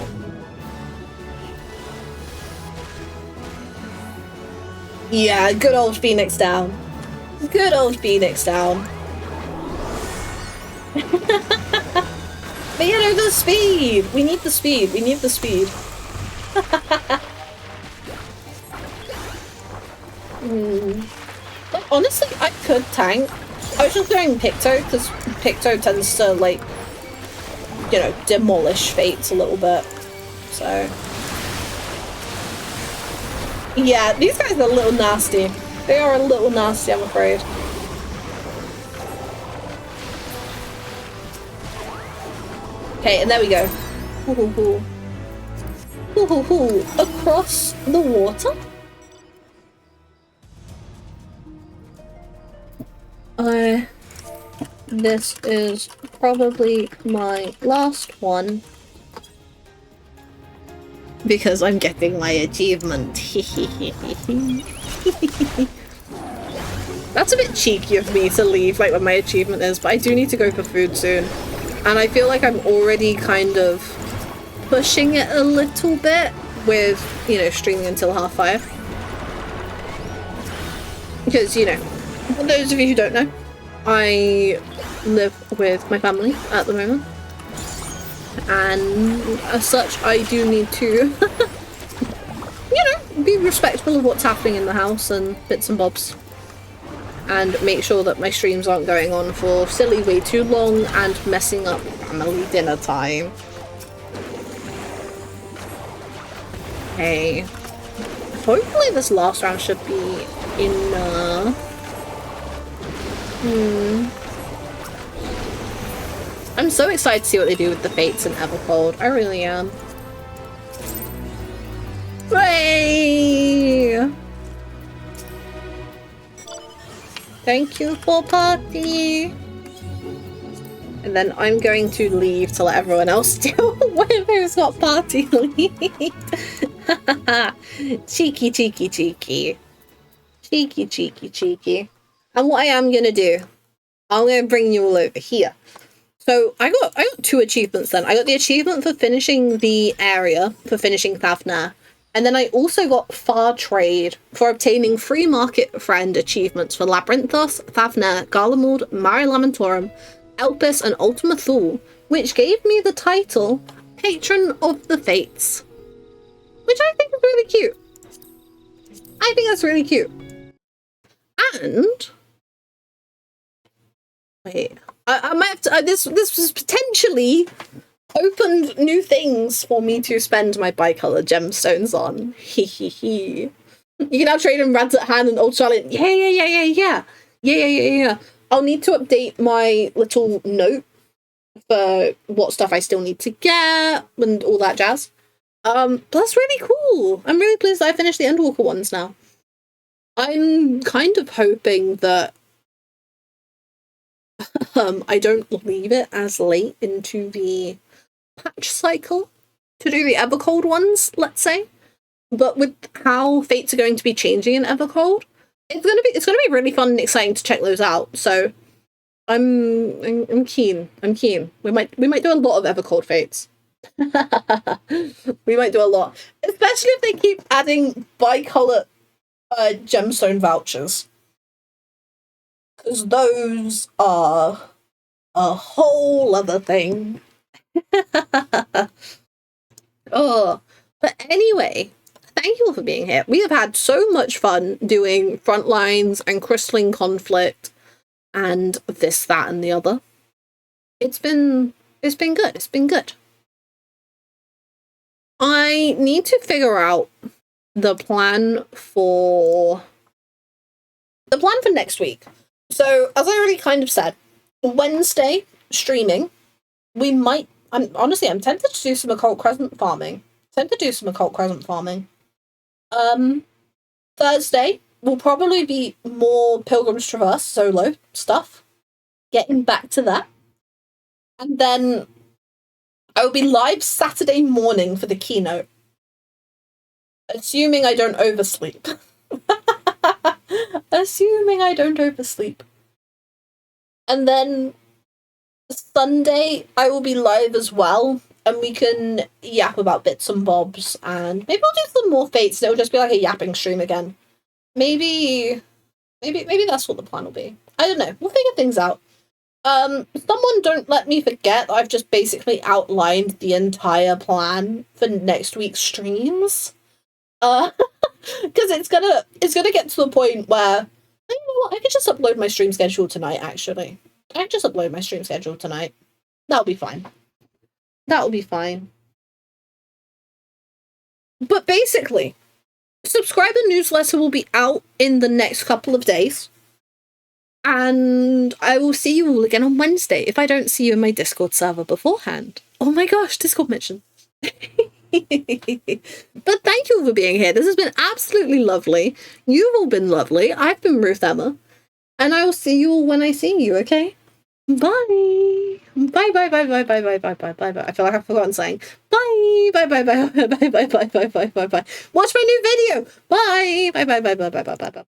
Yeah, good old Phoenix down. Good old Phoenix down. But yeah, no, the speed! We need the speed, we need the speed. But honestly, I could tank. I was just doing Picto, because Picto tends to, like, you know, demolish Fates a little bit. So... yeah, these guys are a little nasty. They are a little nasty, I'm afraid. Okay, and there we go. Hoo-hoo-hoo. Hoo-hoo-hoo. Across the water? This is probably my last one. Because I'm getting my achievement. That's a bit cheeky of me to leave like when my achievement is, but I do need to go for food soon. And I feel like I'm already kind of pushing it a little bit with, you know, streaming until 5:30. Because, you know, for those of you who don't know, I live with my family at the moment. And as such, I do need to, you know, be respectful of what's happening in the house and bits and bobs. And make sure that my streams aren't going on for silly way too long and messing up family dinner time. Okay. Hopefully this last round should be enough. I'm so excited to see what they do with the Fates in Evercold. I really am. Hooray! Thank you for party! And then I'm going to leave to let everyone else deal with who's got party leave. Cheeky, cheeky, cheeky. Cheeky, cheeky, cheeky. And what I am gonna do, I'm gonna bring you all over here. So I got 2 achievements then. I got the achievement for finishing the area, for finishing Thavnair. And then I also got Far Trade for obtaining free market friend achievements for Labyrinthos, Thavnair, Garlemald, Mare Lamentorum, Elpis, and Ultima Thule, which gave me the title Patron of the Fates. Which I think is really cute. I think that's really cute. And... wait... I might have to, this was potentially opened new things for me to spend my bicolor gemstones on. Hehehe. You can now trade in Rads at hand and Old Charlotte. Yeah. I'll need to update my little note for what stuff I still need to get and all that jazz. But that's really cool. I'm really pleased that I finished the Endwalker ones now. I'm kind of hoping that I don't leave it as late into the patch cycle to do the Evercold ones, let's say. But with how Fates are going to be changing in Evercold, it's gonna be really fun and exciting to check those out. So I'm keen. We might do a lot of Evercold Fates. We might do a lot, especially if they keep adding bicolor gemstone vouchers. Because those are a whole other thing. Oh, but anyway, thank you all for being here. We have had so much fun doing Frontlines and Crystalline Conflict and this, that, and the other. It's been good. It's been good. I need to figure out the plan for next week. So, as I already kind of said, Wednesday streaming, we might... I'm tempted to do some Occult Crescent farming. Thursday will probably be more Pilgrim's Traverse solo stuff. Getting back to that. And then I will be live Saturday morning for the keynote. Assuming I don't oversleep. And then Sunday I will be live as well, and we can yap about bits and bobs, and maybe we'll do some more Fates and it'll just be like a yapping stream again. maybe that's what the plan will be. I don't know. We'll figure things out. Someone don't let me forget that I've just basically outlined the entire plan for next week's streams. Because it's gonna get to the point where, you know what, I could just upload my stream schedule tonight, actually. I could just upload my stream schedule tonight. That'll be fine. That'll be fine. But basically, subscriber newsletter will be out in the next couple of days. And I will see you all again on Wednesday if I don't see you in my Discord server beforehand. Oh my gosh, Discord mention. But thank you for being here. This has been absolutely lovely. You've all been lovely. I've been Ruth Emma. And I will see you all when I see you, okay? Bye. Bye, bye, bye, bye, bye, bye, bye, bye, bye, bye. I feel like I've forgotten saying bye, bye, bye, bye, bye, bye, bye, bye, bye, bye, bye, bye. Watch my new video. Bye, bye, bye, bye, bye, bye, bye, bye, bye.